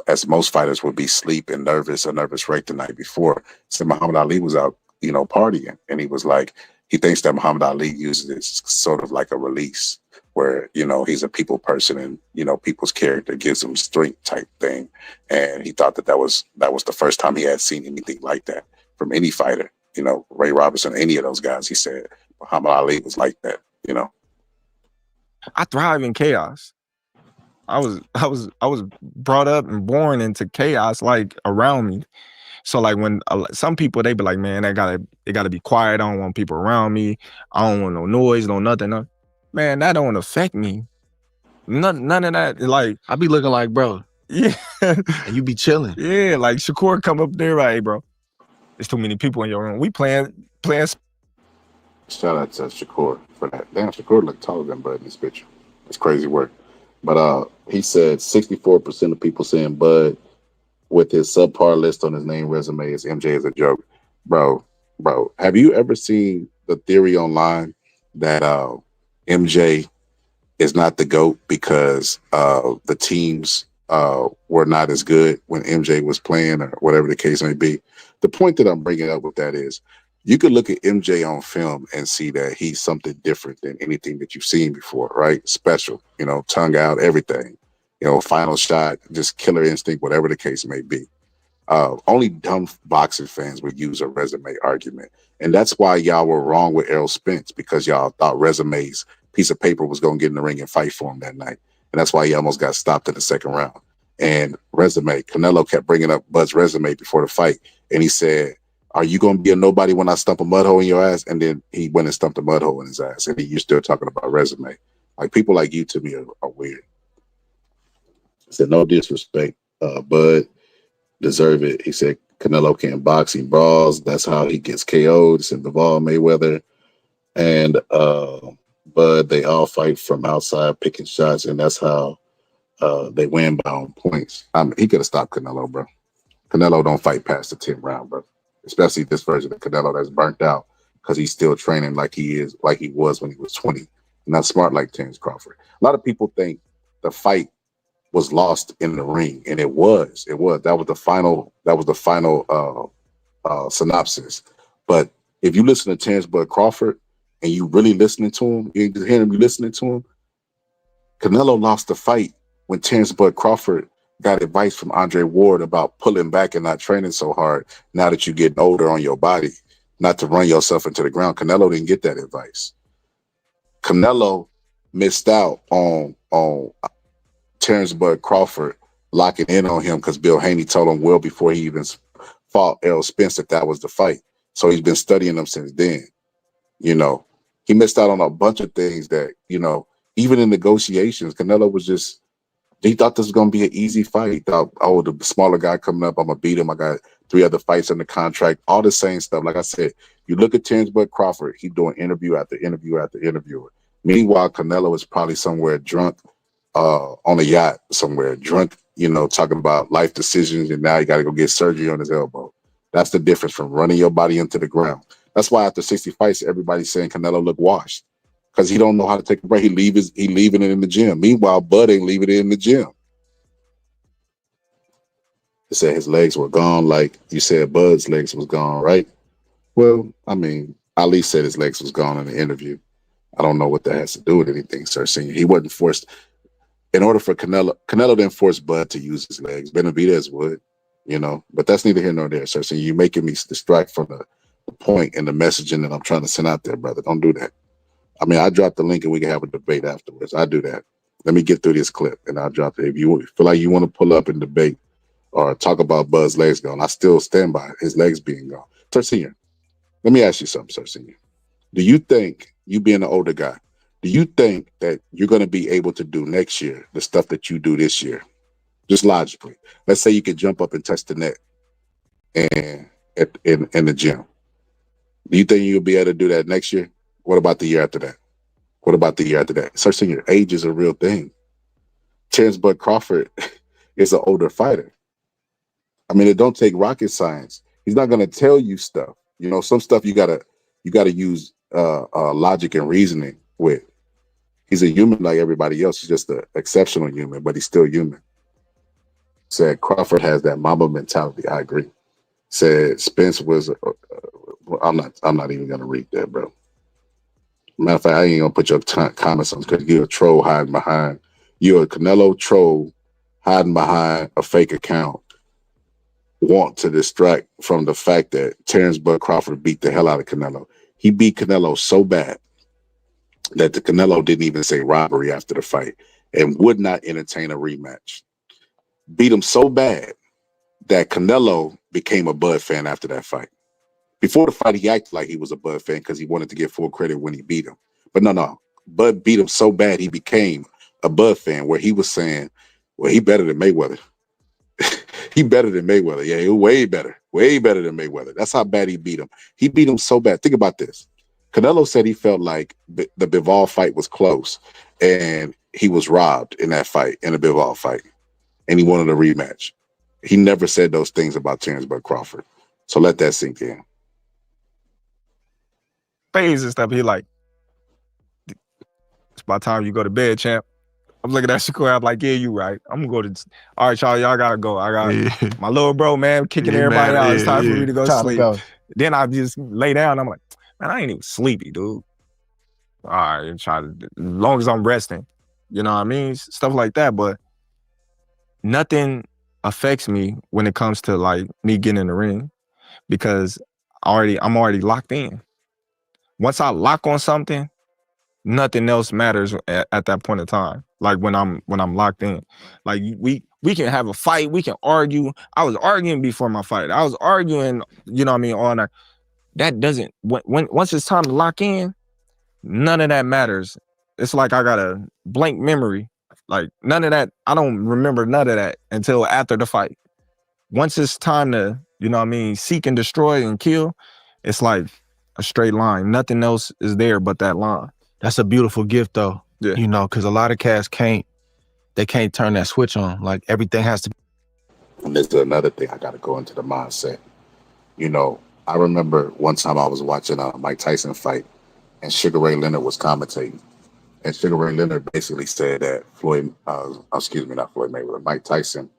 as most fighters would be sleep and nervous, a nervous wreck the night before. So Muhammad Ali was out, you know, partying. And he was like, he thinks that Muhammad Ali uses it sort of like a release where, you know, he's a people person and, you know, people's character gives him strength type thing. And he thought that was the first time he had seen anything like that from any fighter, you know, Ray Robinson, any of those guys. He said Muhammad Ali was like that, you know. I thrive in chaos. I was brought up and born into chaos, like around me. So like when some people, they be like, man, it gotta be quiet. I don't want people around me. I don't want no noise, no nothing. No. Man, that don't affect me. None of that. Like I be looking like, bro. Yeah. And you be chilling. Yeah, like Shakur come up there, right, hey, bro. There's too many people in your room. We playing. Shout out to Shakur for that. Damn, Shakur looked taller than Bud in this picture. It's crazy work. But he said 64% of people saying Bud with his subpar list on his name resume is MJ is a joke. Bro, have you ever seen the theory online that MJ is not the GOAT because the teams were not as good when MJ was playing or whatever the case may be? The point that I'm bringing up with that is you could look at MJ on film and see that he's something different than anything that you've seen before, right? Special, you know, tongue out, everything, you know, final shot, just killer instinct, whatever the case may be. Only dumb boxing fans would use a resume argument. And that's why y'all were wrong with Errol Spence, because y'all thought resumes, piece of paper was going to get in the ring and fight for him that night. And that's why he almost got stopped in the second round. And resume, Canelo kept bringing up Bud's resume before the fight. And he said, are you going to be a nobody when I stump a mud hole in your ass? And then he went and stumped a mud hole in his ass. And you're still talking about resume. Like, people like you to me are weird. He said, no disrespect. Bud deserve it. He said, Canelo can't box, he brawls. That's how he gets KO'd. He said, Bivol, Mayweather, and Bud, they all fight from outside picking shots. And that's how they win by on points. I mean, he could have stopped Canelo, bro. Canelo don't fight past the 10th round, bro. Especially this version of Canelo that's burnt out because he's still training like he was when he was 20. Not smart like Terence Crawford. A lot of people think the fight was lost in the ring, and it was. That was the final synopsis. But if you listen to Terence Bud Crawford and you really listening to him, you just hearing him listening to him, Canelo lost the fight when Terence Bud Crawford got advice from Andre Ward about pulling back and not training so hard now that you're getting older on your body, not to run yourself into the ground. Canelo didn't get that advice. Canelo missed out on Terence Bud Crawford locking in on him because Bill Haney told him well before he even fought Errol Spence that was the fight. So he's been studying him since then. You know, he missed out on a bunch of things that, you know, even in negotiations, Canelo was just, he thought this was going to be an easy fight. He thought, oh, the smaller guy coming up, I'm going to beat him. I got 3 other fights on the contract, all the same stuff. Like I said, you look at Terence Bud Crawford, he's doing interview after interview after interview. Meanwhile, Canelo is probably somewhere drunk on a yacht somewhere, drunk, you know, talking about life decisions, and now he got to go get surgery on his elbow. That's the difference from running your body into the ground. That's why after 60 fights, everybody's saying Canelo look washed. Because he don't know how to take a break. He leaving it in the gym. Meanwhile, Bud ain't leaving it in the gym. He said his legs were gone, like you said Bud's legs was gone, right? Well, I mean, Ali said his legs was gone in the interview. I don't know what that has to do with anything, Sir Senior. He wasn't forced. In order for Canelo didn't force Bud to use his legs. Benavidez would, you know. But that's neither here nor there, Sir Senior. You're making me distract from the point and the messaging that I'm trying to send out there, brother. Don't do that. I mean, I dropped the link and we can have a debate afterwards. I do that. Let me get through this clip and I'll drop it. If you feel like you want to pull up and debate or talk about Bud's legs gone, I still stand by his legs being gone. Sir Senior, let me ask you something, Sir Senior. Do you think you being an older guy, do you think that you're going to be able to do next year the stuff that you do this year? Just logically. Let's say you could jump up and touch the net and in the gym. Do you think you'll be able to do that next year? What about the year after that? What about the year after that? Search senior age is a real thing. Terence Bud Crawford is an older fighter. I mean, it don't take rocket science. He's not gonna tell you stuff. You know, some stuff you gotta use logic and reasoning with. He's a human like everybody else. He's just an exceptional human, but he's still human. Said Crawford has that Mamba mentality. I agree. Said Spence was. I'm not even gonna read that, bro. Matter of fact, I ain't gonna put your comments on because you're a troll hiding behind. You're a Canelo troll hiding behind a fake account. Want to distract from the fact that Terence Bud Crawford beat the hell out of Canelo. He beat Canelo so bad that the Canelo didn't even say robbery after the fight and would not entertain a rematch. Beat him so bad that Canelo became a Bud fan after that fight. Before the fight, he acted like he was a Bud fan because he wanted to get full credit when he beat him. But no. Bud beat him so bad he became a Bud fan where he was saying, well, he better than Mayweather. He better than Mayweather. Yeah, he way better than Mayweather. That's how bad he beat him. He beat him so bad. Think about this. Canelo said he felt like the Bivol fight was close and he was robbed in that fight, in the Bivol fight, and he wanted a rematch. He never said those things about Terence Bud Crawford. So let that sink in. Phase and stuff. He like, it's about time you go to bed, champ. I'm looking at Shakur. I'm like, yeah, you right. I'm gonna go to. All right, y'all gotta go. I got my little bro, man, kicking everybody out. It's time for me to go sleep. Then I just lay down. I'm like, man, I ain't even sleepy, dude. All right, as long as I'm resting, you know what I mean? Stuff like that. But nothing affects me when it comes to like me getting in the ring because I'm already locked in. Once I lock on something, nothing else matters at that point in time. Like when I'm locked in, like we can have a fight, we can argue. I was arguing before my fight. I was arguing, you know what I mean, on that doesn't once it's time to lock in, none of that matters. It's like I got a blank memory. Like none of that, I don't remember none of that until after the fight. Once it's time to, you know what I mean, seek and destroy and kill, it's like a straight line. Nothing else is there but that line. That's a beautiful gift though. Yeah. You know, because a lot of cats can't turn that switch on. Like everything has to be. And there's another thing I gotta go into the mindset. You know, I remember one time I was watching a Mike Tyson fight and Sugar Ray Leonard was commentating. And Sugar Ray Leonard basically said that Mike Tyson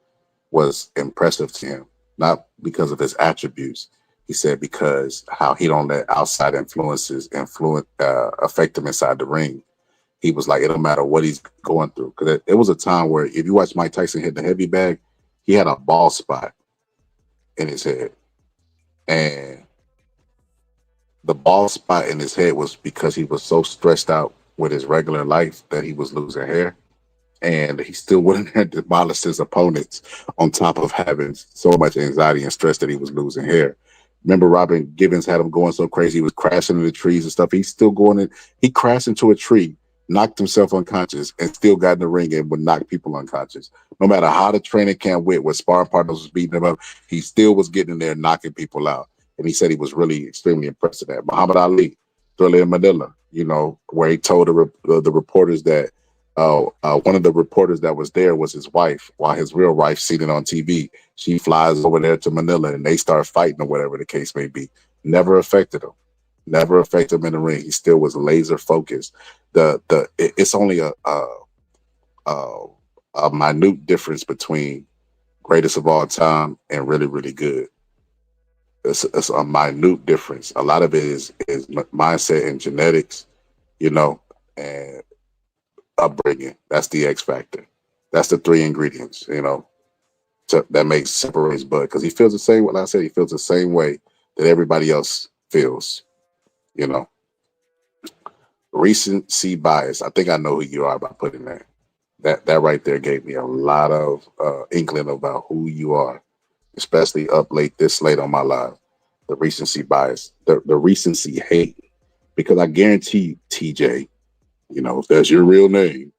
was impressive to him, not because of his attributes. He said because how he don't let outside influences affect him inside the ring. He was like, it don't matter what he's going through. Because it was a time where if you watch Mike Tyson hit the heavy bag, he had a bald spot in his head. And the bald spot in his head was because he was so stressed out with his regular life that he was losing hair. And he still wouldn't have demolished his opponents on top of having so much anxiety and stress that he was losing hair. Remember Robin Givens had him going so crazy, he was crashing into trees and stuff. He's still going in. He crashed into a tree, knocked himself unconscious, and still got in the ring and would knock people unconscious. No matter how the training camp went, what sparring partners was beating him up, he still was getting in there knocking people out. And he said he was really extremely impressed with that. Muhammad Ali, Thriller in Manila, you know, where he told the reporters that one of the reporters that was there was his wife, while his real wife seated on TV. She flies over there to Manila and they start fighting or whatever the case may be. Never affected him. Never affected him in the ring. He still was laser focused. It's only a minute difference between greatest of all time and really, really good. It's a minute difference. A lot of it is mindset and genetics, you know, and upbringing. That's the X factor. That's the three ingredients, you know, that separates Bud, because he feels the same. Like I said, he feels the same way that everybody else feels, you know. Recency bias. I think I know who you are by putting that. That right there gave me a lot of inkling about who you are, especially this late on my live. The recency bias, the recency hate, Because I guarantee, TJ, you know, if that's your real name,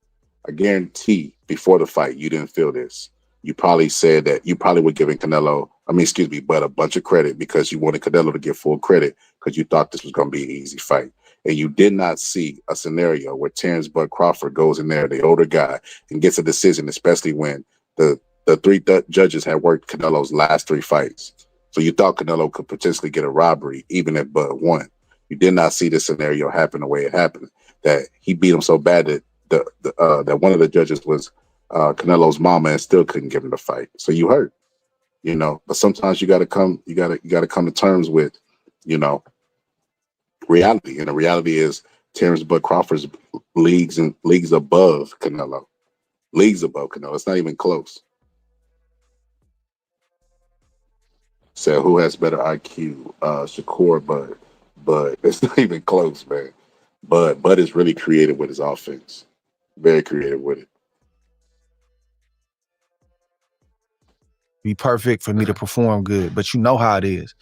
I guarantee before the fight you didn't feel this. You probably said that you probably were giving Bud a bunch of credit because you wanted Canelo to get full credit because you thought this was going to be an easy fight. And you did not see a scenario where Terence Bud Crawford goes in there, the older guy, and gets a decision, especially when the three judges had worked Canelo's last 3 fights. So you thought Canelo could potentially get a robbery even if Bud won. You did not see this scenario happen the way it happened, that he beat him so bad that that one of the judges was Canelo's mama and still couldn't give him the fight. So you hurt, you know. But sometimes you got to come to terms with, you know, reality. And the reality is Terence Bud Crawford's leagues above Canelo. Leagues above Canelo. It's not even close. So who has better IQ? Shakur, but it's not even close, man. Bud is really creative with his offense. Very creative with it. Be perfect for me to perform good, but you know how it is.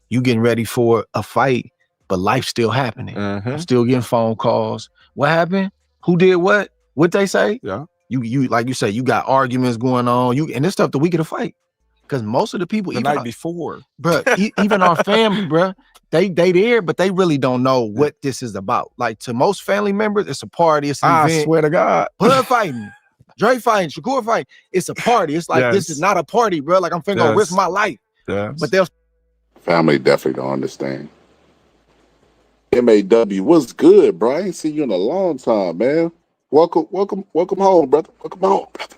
You getting ready for a fight, but life's still happening. I'm still getting phone calls. What happened? Who did what? What they say? Yeah. You like you say, you got arguments going on. And this stuff the week of the fight. Because most of the people, the night before, bro, even our family, bro, they there, but they really don't know what this is about. Like to most family members, it's a party, it's an event. I swear to God. Bud fighting, Dre fighting, Shakur fighting. It's a party. It's like this is not a party, bro. Like I'm finna go risk my life. But they'll family definitely don't understand. MAW, what's good, bro? I ain't seen you in a long time, man. Welcome home, brother. Welcome home, brother.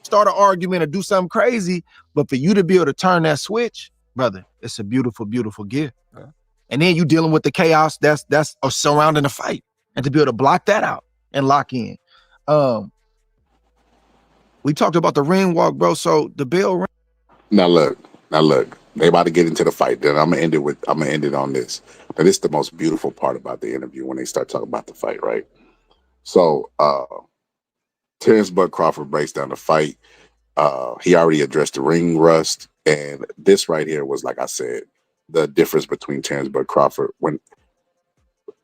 Start an argument or do something crazy, but for you to be able to turn that switch, brother, it's a beautiful, beautiful gift. Yeah. And then you dealing with the chaos that's surrounding the fight, and to be able to block that out and lock in. We talked about the ring walk, bro. So the bell ring. Now look. They about to get into the fight. Then I'm gonna end it on this. Now this is the most beautiful part about the interview when they start talking about the fight, right? So Terence Bud Crawford breaks down the fight. He already addressed the ring rust. And this right here was, like I said, the difference between Terence Bud Crawford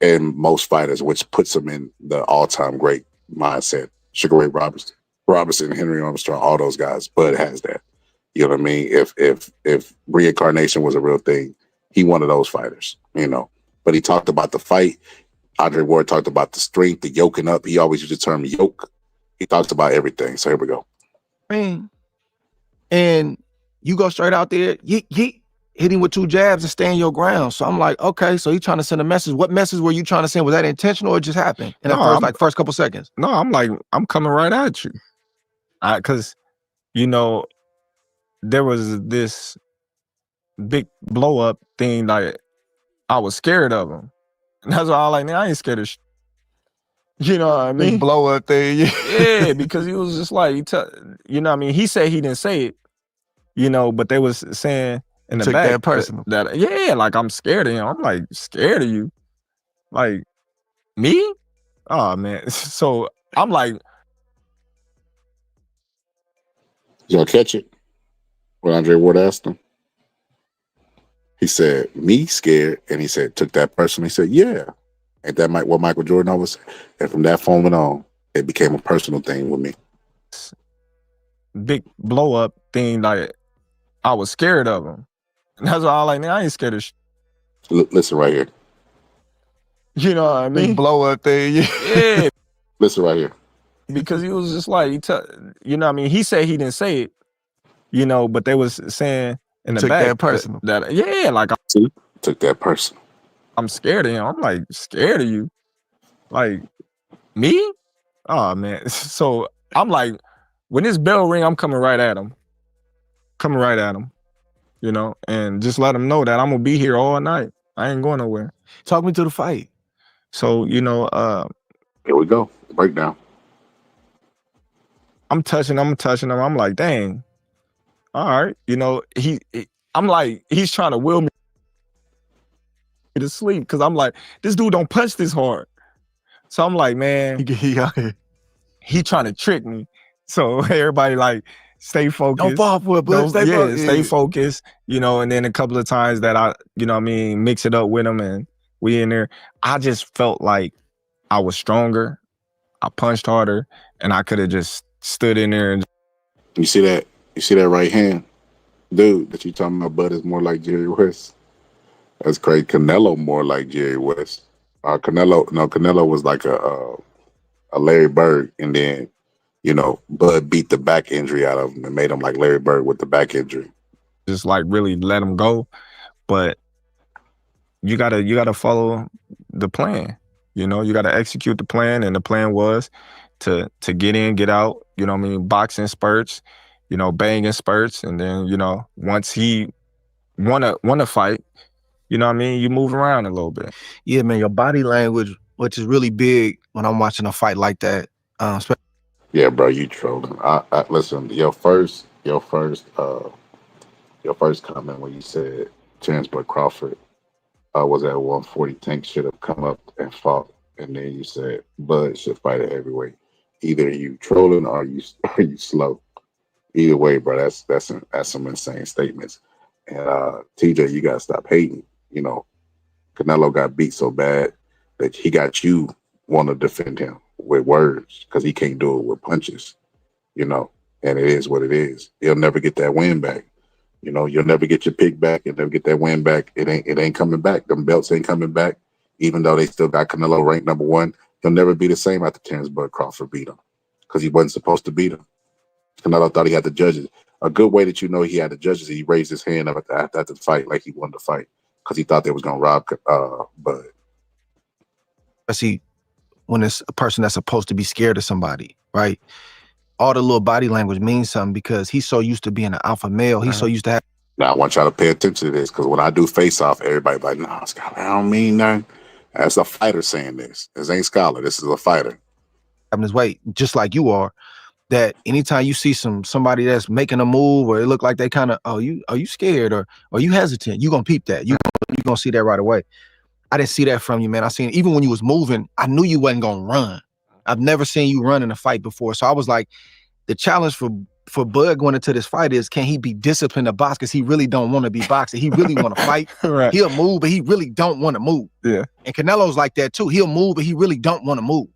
and most fighters, which puts him in the all-time great mindset. Sugar Ray Robinson, Henry Armstrong, all those guys. Bud has that. You know what I mean? If reincarnation was a real thing, he one of those fighters, you know. But he talked about the fight. Andre Ward talked about the strength, the yoking up. He always used the term yoke. He talks about everything. So here we go. And you go straight out there, hit him with 2 jabs and stand your ground. So I'm like, okay, so he's trying to send a message. What message were you trying to send? Was that intentional or it just happened in the first couple seconds? No, I'm coming right at you. Because, you know, there was this big blow up thing, like I was scared of him. And that's why I like, man, I ain't scared of you know what I mean? Big blow up thing. Yeah, because he was just like, you know what I mean? He said he didn't say it, you know, but they was saying in the back that personal. That yeah, like I'm scared of him. I'm like, scared of you? Like, me? Oh, man. So I'm like. Y'all catch it? When Andre Ward asked him? He said, me scared? And he said, took that personal? He said, yeah. Ain't that what Michael Jordan always said? And from that moment on, it became a personal thing with me. Big blow up thing, like I was scared of him. And that's why I like, man, I ain't scared of Listen right here. You know what I mean? Big blow up thing. Yeah. Listen right here. Because he was just like, you know what I mean? He said he didn't say it, you know, but they was saying in the back that personal. That yeah, like took that personal. I'm scared of him. I'm like, scared of you? Like, me? Oh, man. So I'm like, when this bell ring, I'm coming right at him. You know, and just let him know that I'm going to be here all night. I ain't going nowhere. Talk me to the fight. So, you know. Here we go. Breakdown. I'm touching him. I'm like, dang. All right. You know, I'm like, he's trying to will me to sleep because I'm like, this dude don't punch this hard. So I'm like, man, he trying to trick me. So everybody like, stay focused. Don't fall for it, but stay focused. Stay focused, you know, and then a couple of times that I, you know what I mean, mix it up with him and, We in there. I just felt like I was stronger. I punched harder, and I could have just stood in there. And you see that? You see that right hand, dude? That you talking about? Bud is more like Jerry West. That's crazy. Canelo more like Jerry West. Canelo was like a Larry Bird, and then Bud beat the back injury out of him and made him like Larry Bird with the back injury. Just like really let him go, but you gotta follow the plan. You gotta execute the plan, and the plan was to get in, get out. You know what I mean? Boxing spurts, banging spurts, and then once he won a fight, you know what I mean? You move around a little bit. Yeah, man, your body language, which is really big when I'm watching a fight like that. Yeah, bro, you trolling. I listen. Your first comment when you said Terence Crawford was at 140. Tank should have come up and fought, and then you said Bud should fight at heavyweight. Either you trolling or you slow. Either way, bro, that's some insane statements. And TJ, you gotta stop hating. Canelo got beat so bad that he got you want to defend him with words because he can't do it with punches. And it is what it is. He'll never get that win back. You'll never get your pick back. You'll never get that win back. It ain't coming back. Them belts ain't coming back. Even though they still got Canelo ranked number 1, he'll never be the same after Terence Crawford beat him because he wasn't supposed to beat him. Canelo thought he had the judges. A good way that he had the judges, he raised his hand up after the fight like he wanted to fight because he thought they was going to rob Bud. See, when it's a person that's supposed to be scared of somebody, right? All the little body language means something because he's so used to being an alpha male. He's so used to have. Now, I want y'all to pay attention to this because when I do face-off, everybody like, nah, Scholar, I don't mean nothing. That's a fighter saying this. This ain't Scholar. This is a fighter. Having his weight, just like you are, that anytime you see somebody that's making a move or it look like they kind of, are you scared or you hesitant, you gonna peep that. You gonna see that right away. I didn't see that from you, man. I seen even when you was moving, I knew you wasn't gonna run. I've never seen you run in a fight before. So I was like, the challenge for Bud going into this fight is, can he be disciplined to box? Because he really don't want to be boxing. He really want to fight. Right. He'll move, but he really don't want to move. Yeah. And Canelo's like that too. He'll move, but he really don't want to move.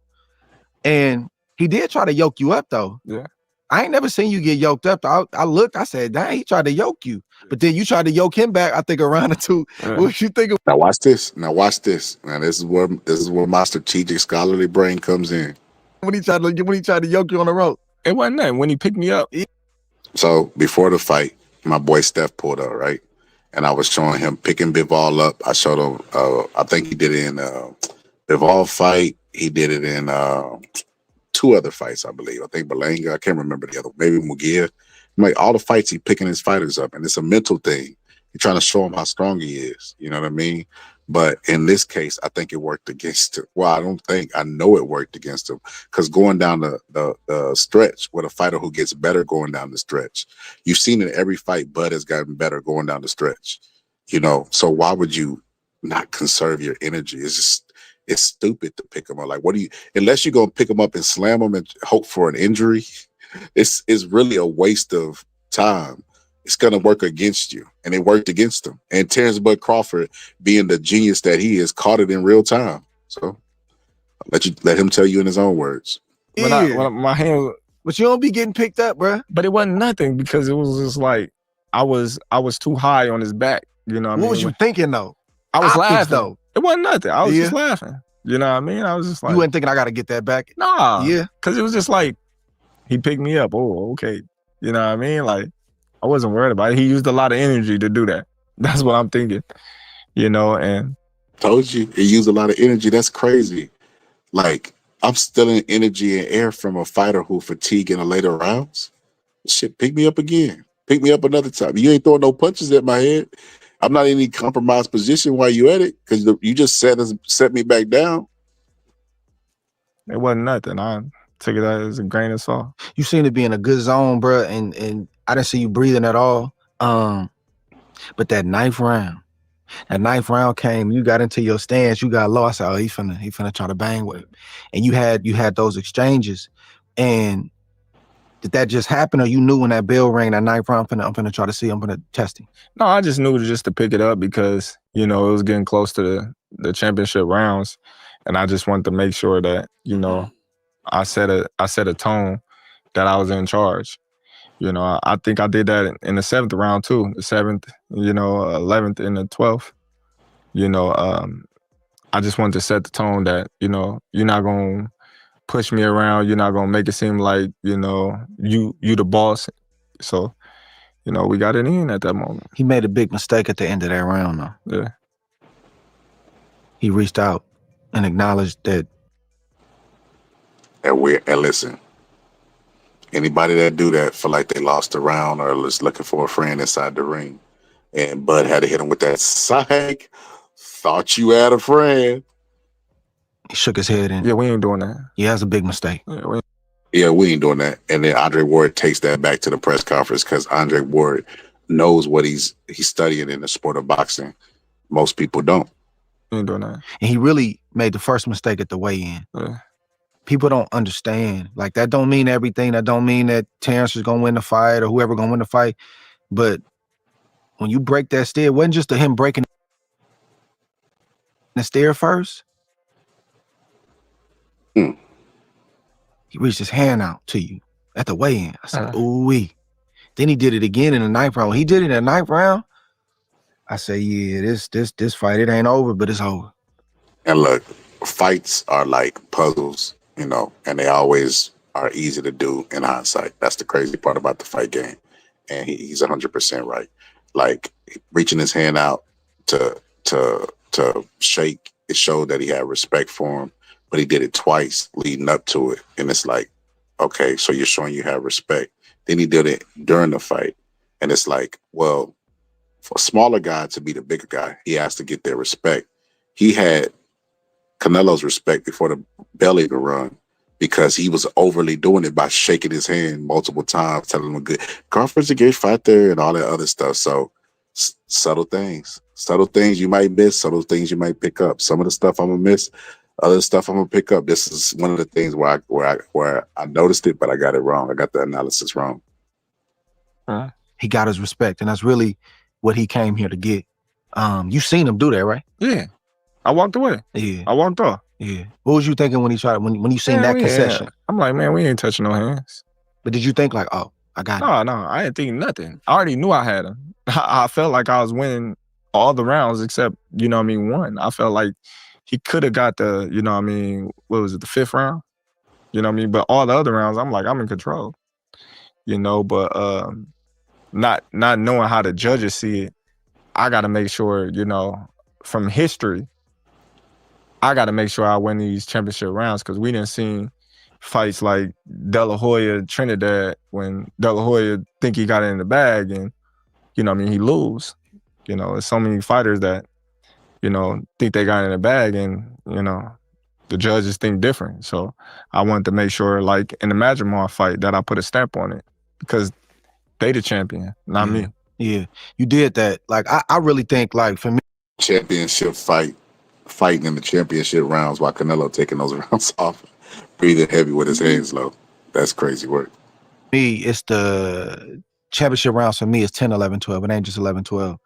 And he did try to yoke you up though. Yeah. I ain't never seen you get yoked up. I looked, I said, dang, he tried to yoke you. But then you tried to yoke him back, I think, a round or two. Yeah. What you think of? Now watch this. Now this is where my strategic scholarly brain comes in. When he tried to yoke you on the rope. It wasn't that. When he picked me up. So before the fight, my boy Steph pulled up, right? And I was showing him picking Bivol up. I showed him, I think he did it in Bivol fight. He did it in 2 other fights, I believe. I think Belanga, I can't remember the other, maybe Mugia. Like all the fights, he picking his fighters up, and it's a mental thing. He's trying to show him how strong he is. You know what I mean? But in this case, I think it worked against him. Well, I know it worked against him because going down the stretch with a fighter who gets better going down the stretch, you've seen in every fight, Bud has gotten better going down the stretch. So why would you not conserve your energy? It's stupid to pick him up. Like, unless you're gonna pick him up and slam him and hope for an injury, it's really a waste of time. It's gonna work against you, and it worked against him. And Terence Crawford, being the genius that he is, caught it in real time. So let him tell you in his own words. When my hand, but you don't be getting picked up, bro. But it wasn't nothing because it was just like I was too high on his back. You know what I mean? What was you thinking though? I was Optics, laughing. though. It wasn't nothing. I was just laughing. You know what I mean? I was just like, you weren't thinking I gotta get that back? Nah. Yeah. Because it was just like, he picked me up. Oh, okay. You know what I mean? Like, I wasn't worried about it. He used a lot of energy to do that. That's what I'm thinking. And told you, he used a lot of energy. That's crazy. Like, I'm stealing energy and air from a fighter who fatigued in the later rounds. Shit, pick me up again. Pick me up another time. You ain't throwing no punches at my head. I'm not in any compromised position while you at it because you just set me back down. It wasn't nothing. I took it as a grain of salt. You seem to be in a good zone, bro, and I didn't see you breathing at all. But that ninth round came. You got into your stance. You got low. I said, "Oh, he finna try to bang with him." And you had those exchanges. And did that just happen, or you knew when that bell rang that ninth round? I'm finna try to see. I'm finna test him. No, I just knew just to pick it up because it was getting close to the championship rounds, and I just wanted to make sure that, you know, I set a tone that I was in charge. You know, I think I did that in the 7th round too. The 7th, you know, 11th and the 12th. You know, I just wanted to set the tone that, you know, you're not gonna push me around. You're not gonna make it seem like, you know, you the boss. So, you know, we got it in at that moment. He made a big mistake at the end of that round, though. Yeah. He reached out and acknowledged that. And listen, anybody that do that feel like they lost a round or is looking for a friend inside the ring, and Bud had to hit him with that psych. Thought you had a friend. He shook his head and yeah, we ain't doing that. Yeah, that's a big mistake. Yeah, we ain't doing that. And then Andre Ward takes that back to the press conference because Andre Ward knows what he's studying in the sport of boxing. Most people don't. We ain't doing that. And he really made the first mistake at the weigh-in. Yeah. People don't understand. Like, that don't mean everything. That don't mean that Terence is gonna win the fight or whoever gonna win the fight. But when you break that stair, it wasn't just him breaking the stair first. He reached his hand out to you at the weigh-in. I said, ooh-wee. Then he did it again in the 9th round. When he did it in the 9th round, I say, yeah, this fight, it ain't over, but it's over. And look, fights are like puzzles, you know, and they always are easy to do in hindsight. That's the crazy part about the fight game. And he's 100% right. Like, reaching his hand out to shake, it showed that he had respect for him, but he did it twice leading up to it. And it's like, okay, so you're showing you have respect. Then he did it during the fight. And it's like, well, for a smaller guy to be the bigger guy, he has to get their respect. He had Canelo's respect before the bell even run because he was overly doing it by shaking his hand multiple times, telling him Crawford's a good fighter and all that other stuff. So subtle things you might miss, subtle things you might pick up. Some of the stuff I'm gonna miss, other stuff I'm gonna pick up. This is one of the things where I noticed it, but I got it wrong. I got the analysis wrong. He got his respect, and that's really what he came here to get. You seen him do that, right? Yeah. I walked away. Yeah. I walked off. Yeah. What was you thinking when he tried when you seen that concession? I'm like, man, we ain't touching no hands. But did you think like, oh, I got him? No, I didn't think nothing. I already knew I had him. I felt like I was winning all the rounds except, you know what I mean, one. I felt like he could have got the, you know what I mean, what was it, the 5th round? You know what I mean? But all the other rounds, I'm like, I'm in control. You know, but not knowing how the judges see it, I got to make sure, you know, from history, I got to make sure I win these championship rounds because we didn't see fights like De La Hoya, Trinidad, when De La Hoya think he got it in the bag and, you know what I mean, he lose. You know, there's so many fighters that, you know, think they got it in the bag and, you know, the judges think different. So I wanted to make sure, like in the Madrimar fight, that I put a stamp on it because they the champion, not me. Yeah, you did that. Like, I really think, like, for me, Championship fighting in the championship rounds while Canelo taking those rounds off, breathing heavy with his hands low. That's crazy work. Me, it's the championship rounds for me is 10, 11, 12. It ain't just 11, 12.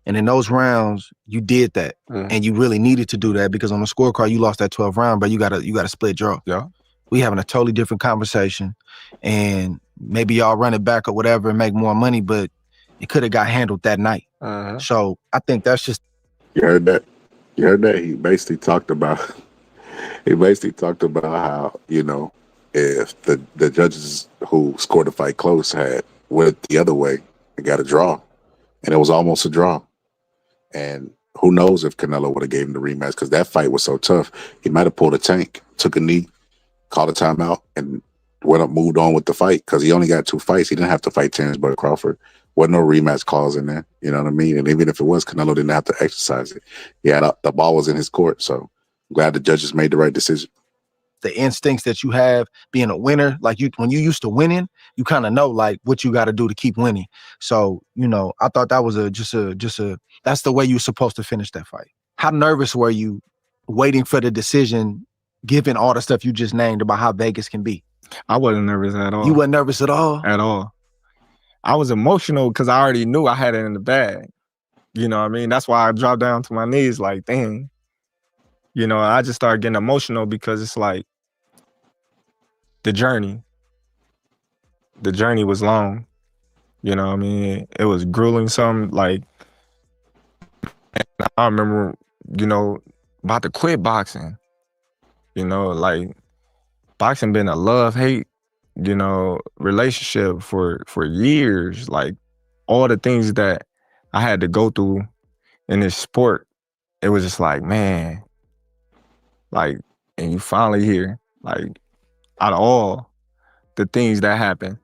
And in those rounds, you did that. And you really needed to do that because on the scorecard, you lost that 12th round, but you got a split draw. Yeah. We having a totally different conversation. And maybe y'all run it back or whatever and make more money, but it could have got handled that night. So I think that's just. You heard that? He basically talked about how, you know, if the judges who scored the fight close had went the other way and got a draw, and it was almost a draw. And who knows if Canelo would have gave him the rematch because that fight was so tough. He might have pulled a tank, took a knee, called a timeout, and moved on with the fight because he only got 2 fights. He didn't have to fight Terence Crawford. Wasn't no rematch clause in there. You know what I mean? And even if it was, Canelo didn't have to exercise it. Yeah, the ball was in his court. So I'm glad the judges made the right decision. The instincts that you have being a winner, like when you used to winning, you kind of know like what you got to do to keep winning. So, you know, I thought that was that's the way you're supposed to finish that fight. How nervous were you waiting for the decision, given all the stuff you just named about how Vegas can be? I wasn't nervous at all. You weren't nervous at all? At all. I was emotional because I already knew I had it in the bag. You know what I mean? That's why I dropped down to my knees like, dang, You know, I just started getting emotional because it's like the journey was long. You know what I mean? It was grueling. Like, I remember, you know, about to quit boxing. You know, like, boxing been a love-hate, you know, relationship for years. Like, all the things that I had to go through in this sport, it was just like, man, like, and you finally here. Like, out of all the things that happened,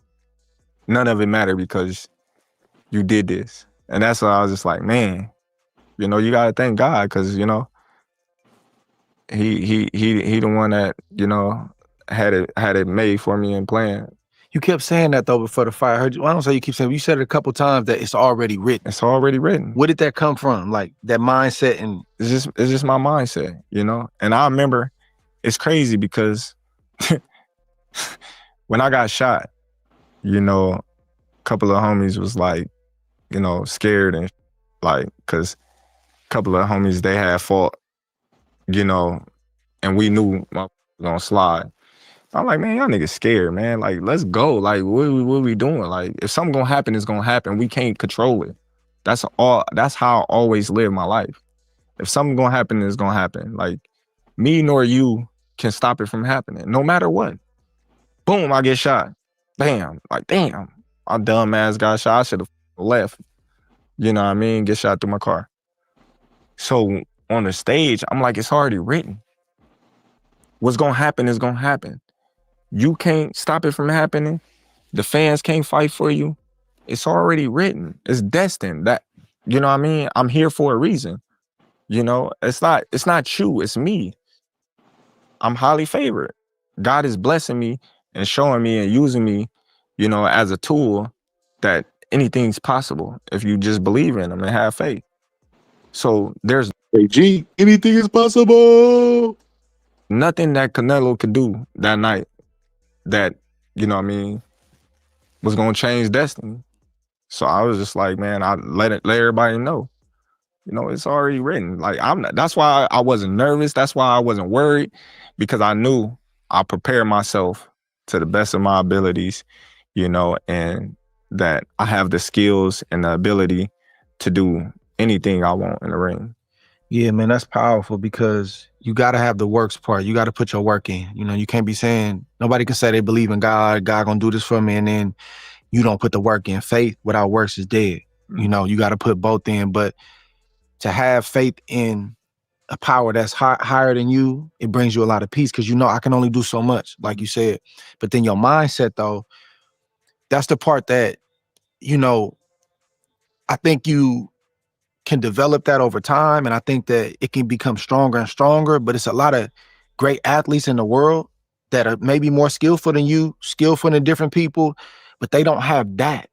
none of it mattered because you did this. And that's why I was just like, man, you know, you gotta thank God, because, you know, he the one that, you know, had it made for me and planned. You kept saying that though before the fight. I heard you. I don't say you keep saying. You said it a couple times that it's already written. It's already written. Where did that come from? Like that mindset, and it's just my mindset, you know. And I remember, it's crazy because when I got shot, you know, a couple of homies was like, you know, scared and like, cause a couple of homies, they had fought, you know, and we knew I was gonna slide. I'm like, man, y'all niggas scared, man. Like, let's go. Like, what we doing? Like, if something gonna happen, it's gonna happen. We can't control it. That's how I always live my life. If something gonna happen, it's gonna happen. Like, me nor you can stop it from happening, no matter what. Boom, I get shot. Bam. Like, damn, my dumb ass got shot. I should have left. You know what I mean? Get shot through my car. So on the stage, I'm like, it's already written. What's gonna happen is gonna happen. You can't stop it from happening. The fans can't fight for you. It's already written. It's destined. That, you know what I mean? I'm here for a reason. You know, it's not you, it's me. I'm highly favored. God is blessing me and showing me and using me, you know, as a tool that anything's possible if you just believe in him and have faith. So there's AG, anything is possible. Nothing that Canelo could do that night that, you know what I mean, was gonna change destiny. So I was just like, man, I let everybody know. You know, it's already written. Like, that's why I wasn't nervous. That's why I wasn't worried, because I knew I prepared myself to the best of my abilities, you know, and that I have the skills and the ability to do anything I want in the ring. Yeah, man, that's powerful, because you got to have the works part. You got to put your work in. You know, you can't be saying, nobody can say they believe in God gonna do this for me, and then you don't put the work in. Faith without works is dead. Mm-hmm. You know, you got to put both in. But to have faith in a power that's higher than you, it brings you a lot of peace, because you know I can only do so much, like you said. But then your mindset, though, that's the part that, you know, I think you can develop that over time, and I think that it can become stronger and stronger. But it's a lot of great athletes in the world that are maybe more skillful than you, skillful than different people, but they don't have that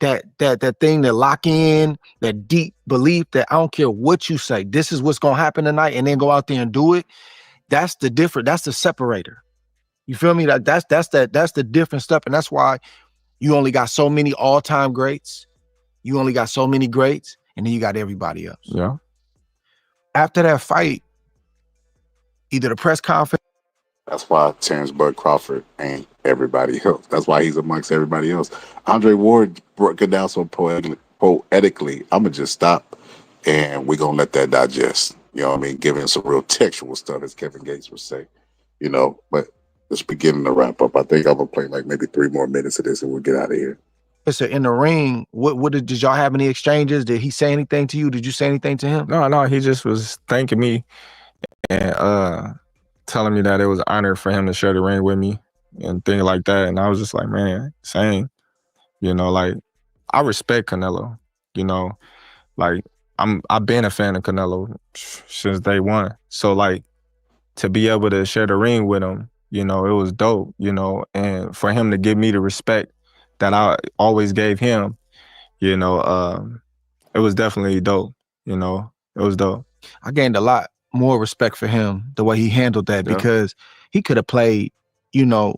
thing that lock in, that deep belief that I don't care what you say, this is what's gonna happen tonight, and then go out there and do it. That's the different, that's the separator. You feel me? That's the different stuff. And that's why you only got so many all-time greats. You only got so many greats, and then you got everybody else. Yeah. After that fight, either the press conference. That's why Terence Crawford ain't everybody else. That's why he's amongst everybody else. Andre Ward broke it down so poetically. I'm going to just stop, and we're going to let that digest. You know what I mean? Giving some real textual stuff, as Kevin Gates would say. You know, but it's beginning to wrap up. I think I'm going to play like maybe 3 more minutes of this, and we'll get out of here. So in the ring, what did y'all have any exchanges? Did he say anything to you? Did you say anything to him? No, he just was thanking me and telling me that it was an honor for him to share the ring with me and things like that. And I was just like, man, same. You know, like, I respect Canelo. You know, like, I've been a fan of Canelo since day one. So, like, to be able to share the ring with him, you know, it was dope, you know, and for him to give me the respect that I always gave him, you know, it was definitely dope, you know, it was dope. I gained a lot more respect for him, the way he handled that, because he could have played, you know,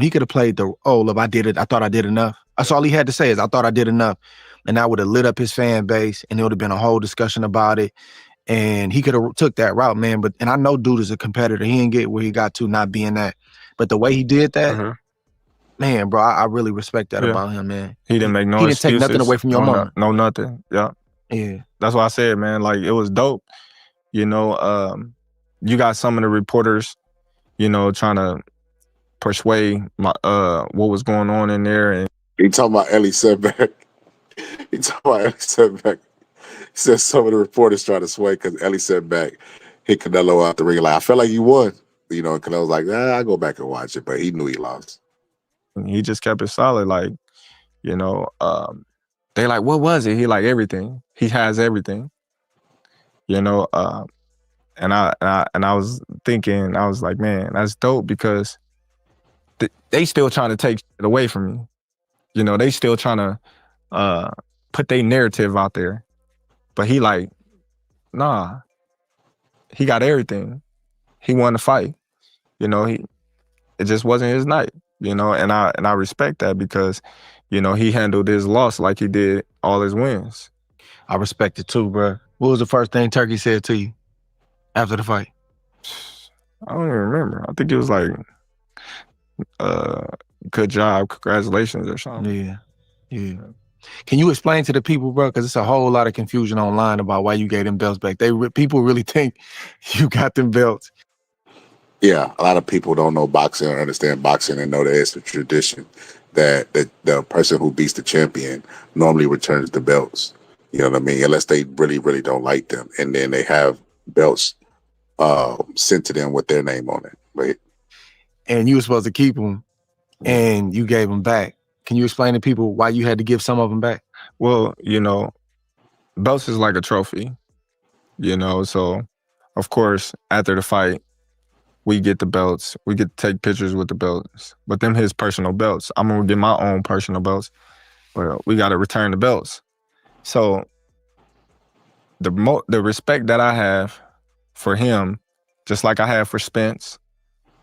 he could have played the role of I did it, I thought I did enough. That's all he had to say is I thought I did enough. And that would have lit up his fan base, and it would have been a whole discussion about it. And he could have took that route, man. But I know dude is a competitor. He didn't get where he got to not being that. But the way he did that, man, bro, I really respect that about him, man. He didn't make no He didn't excuses. take nothing away from your mama. No, nothing. Yeah. Yeah. That's why I said, man, like, it was dope. You know, you got some of the reporters, you know, trying to persuade what was going on in there. And he talking about Ellie setback. He talking about Ellie setback. He said some of the reporters trying to sway because Ellie setback hit Canelo out the ring. Like, I felt like you won. You know, and Canelo was like, I'll go back and watch it. But he knew he lost. He just kept it solid. Like, you know, they like, what was it? He like everything. He has everything. You know, and I was thinking, I was like, man, that's dope because they still trying to take it away from me. You know, they still trying to put their narrative out there. But he like, nah, he got everything. He won the fight. You know, it just wasn't his night. You know, and I respect that because, you know, he handled his loss like he did all his wins. I respect it too, bro. What was the first thing Turkey said to you after the fight? I don't even remember. I think it was like, good job, congratulations or something. Yeah. Can you explain to the people, bro? Because it's a whole lot of confusion online about why you gave them belts back. People really think you got them belts. Yeah, a lot of people don't know boxing or understand boxing and know that it's a tradition that the person who beats the champion normally returns the belts. You know what I mean? Unless they really, really don't like them. And then they have belts sent to them with their name on it. Right? And you were supposed to keep them and you gave them back. Can you explain to people why you had to give some of them back? Well, you know, belts is like a trophy, you know, so of course, after the fight, we get the belts. We get to take pictures with the belts. But them his personal belts. I'm going to get my own personal belts. But we got to return the belts. So the respect that I have for him, just like I have for Spence,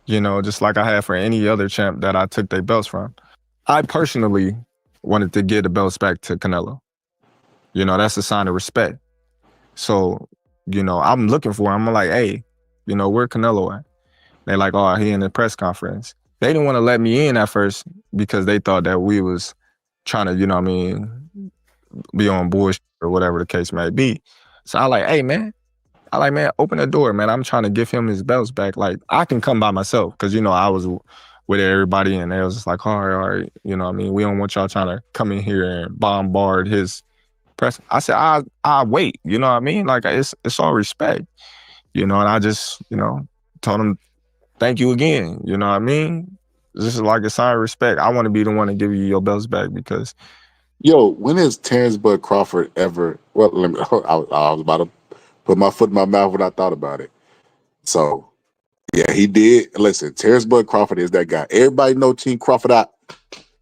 you know, just like I have for any other champ that I took their belts from, I personally wanted to give the belts back to Canelo. You know, that's a sign of respect. So, you know, I'm looking for him. I'm like, hey, you know, where Canelo at? They like, oh, he in the press conference. They didn't want to let me in at first because they thought that we was trying to, you know what I mean, be on bullshit or whatever the case may be. So I like, hey, man, open the door, man. I'm trying to give him his belts back. Like, I can come by myself because, you know, I was with everybody and they was just like, all right, you know what I mean? We don't want y'all trying to come in here and bombard his press. I said, I wait, you know what I mean? Like, it's all respect, you know, and I just, you know, told him, thank you again, you know what I mean? This is like a sign of respect. I want to be the one to give you your belts back because... Yo, when has Terence Bud Crawford ever... Well, I was about to put my foot in my mouth when I thought about it. So, yeah, he did. Listen, Terence Bud Crawford is that guy. Everybody know Team Crawford out.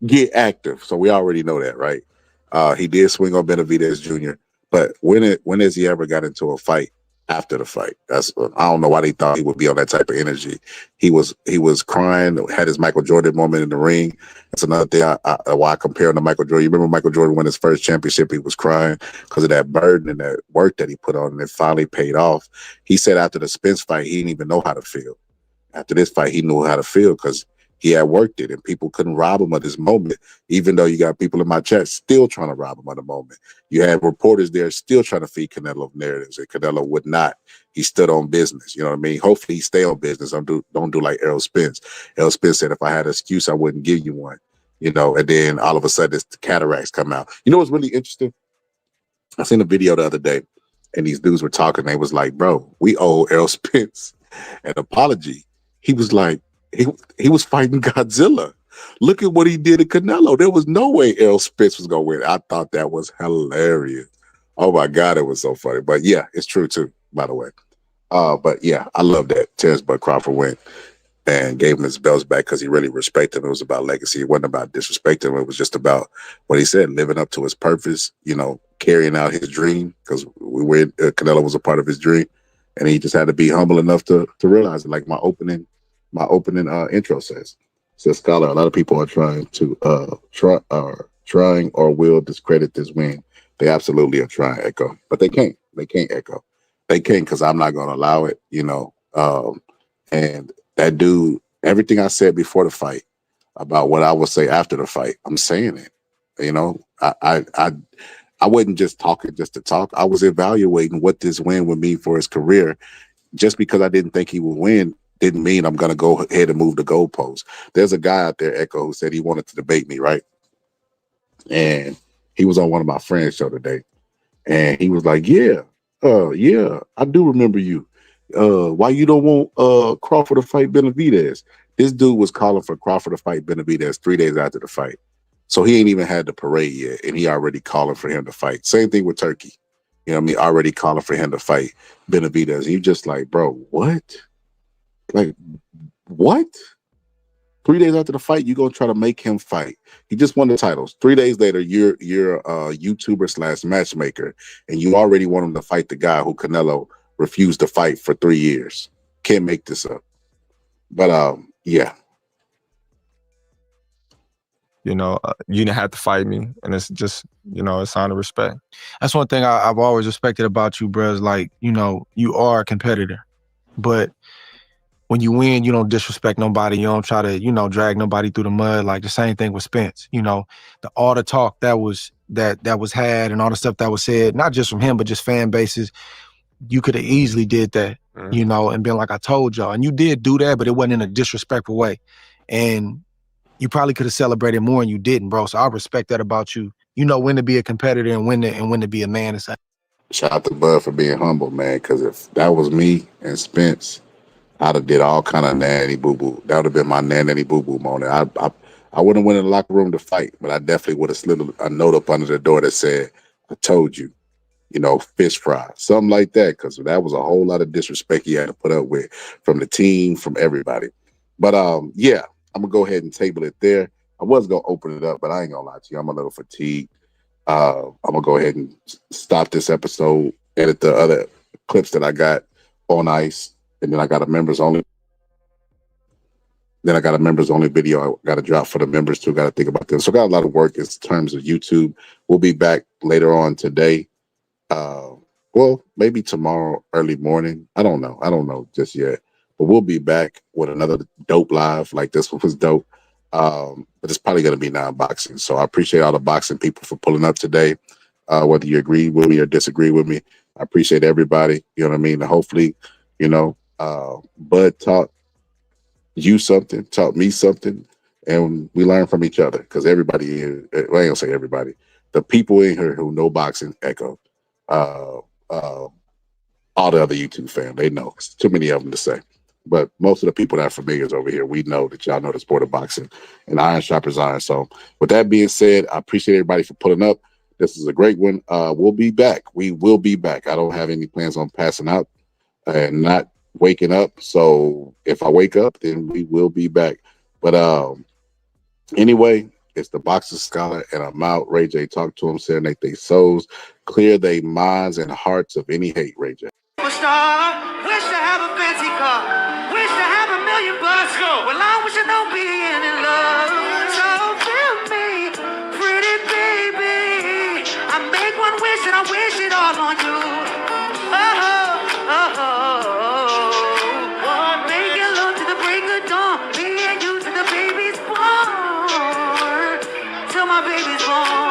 Get active. So we already know that, right? He did swing on Benavidez Jr. But when has he ever got into a fight after the fight? I don't know why they thought he would be on that type of energy. He was crying, had his Michael Jordan moment in the ring. That's another thing why I compare him to Michael Jordan. You remember Michael Jordan won his first championship, he was crying because of that burden and that work that he put on, and it finally paid off. He said after the Spence fight, he didn't even know how to feel. After this fight, he knew how to feel because he had worked it and people couldn't rob him of this moment, even though you got people in my chat still trying to rob him of the moment. You had reporters there still trying to feed Canelo narratives, and Canelo would not. He stood on business. You know what I mean? Hopefully he stay on business. Don't do like Errol Spence. Errol Spence said, if I had an excuse, I wouldn't give you one. You know, and then all of a sudden the cataracts come out. You know what's really interesting? I seen a video the other day and these dudes were talking. They was like, bro, we owe Errol Spence an apology. He was like, he was fighting Godzilla. Look at what he did to Canelo. There was no way Errol Spence was going to win. I thought that was hilarious. Oh, my God, it was so funny. But, yeah, it's true, too, by the way. But, yeah, I love that Terence Bud Crawford went and gave him his belts back because he really respected him. It was about legacy. It wasn't about disrespecting him. It was just about what he said, living up to his purpose, you know, carrying out his dream because Canelo was a part of his dream. And he just had to be humble enough to realize it, like my opening intro says. Says Scholar, a lot of people are trying or will discredit this win. They absolutely are trying, Echo, but they can't. They can't, Echo. They can't because I'm not going to allow it, and that dude, everything I said before the fight about what I would say after the fight, I'm saying it. I wasn't just talking just to talk. I was evaluating what this win would mean for his career. Just because I didn't think he would win didn't mean I'm going to go ahead and move the goalposts. There's a guy out there, Echo, who said he wanted to debate me, right? And he was on one of my friends' show today. And he was like, yeah, I do remember you. Why you don't want Crawford to fight Benavidez? This dude was calling for Crawford to fight Benavidez 3 days after the fight. So he ain't even had the parade yet, and he already calling for him to fight. Same thing with Turkey. You know what I mean? Already calling for him to fight Benavidez. You just like, bro, what? Like, what? 3 days after the fight, you gonna try to make him fight. He just won the titles. 3 days later, you're a YouTuber / matchmaker, and you already want him to fight the guy who Canelo refused to fight for 3 years. Can't make this up. But yeah. You didn't have to fight me, and it's just, a sign of respect. That's one thing I've always respected about you, bro. Is like, you are a competitor, but when you win, you don't disrespect nobody. You don't try to, drag nobody through the mud. Like the same thing with Spence. All the talk that was had and all the stuff that was said, not just from him, but just fan bases. You could have easily did that, and been like, I told y'all. And you did do that, but it wasn't in a disrespectful way. And you probably could have celebrated more, and you didn't, bro. So I respect that about you. You know when to be a competitor and when to be a man. Shout out to Bud for being humble, man. Because if that was me and Spence, I'd have did all kind of nanny boo boo. That would have been my nanny boo boo moment. I wouldn't went in the locker room to fight, but I definitely would have slid a note up under the door that said, "I told you." Fish fry, something like that, because that was a whole lot of disrespect he had to put up with from the team, from everybody. But yeah, I'm gonna go ahead and table it there. I was gonna open it up, but I ain't gonna lie to you, I'm a little fatigued. I'm gonna go ahead and stop this episode, edit the other clips that I got on ice, and then I got a members only. Then I got a members only video I got to drop for the members too. Got to think about this. So I got a lot of work in terms of YouTube. We'll be back later on today. Well, maybe tomorrow early morning. I don't know just yet, but we'll be back with another dope live. Like this one was dope. But it's probably going to be non-boxing. So I appreciate all the boxing people for pulling up today. Whether you agree with me or disagree with me, I appreciate everybody. You know what I mean? And hopefully, Bud taught you something, taught me something, and we learn from each other. Because everybody here, well, I ain't gonna say everybody, the people in here who know boxing, Echo, all the other YouTube fam, they know. It's too many of them to say. But most of the people that are familiar over here, we know that y'all know the sport of boxing, and iron sharpens iron. So with that being said, I appreciate everybody for pulling up. This is a great one. We'll be back. We will be back. I don't have any plans on passing out and not waking up. So if I wake up, then we will be back. But anyway, it's the Boxing Scholar, and I'm out. Ray J, talk to them, serenade their souls, clear their minds and hearts of any hate, Ray J. Superstar, wish to have a fancy car, wish to have $1 million bucks. Well, I wish I don't be in love. So feel me, pretty baby. I make one wish and I wish it all on you. Making love to the break of dawn, me and you to the baby's born, till my baby's born.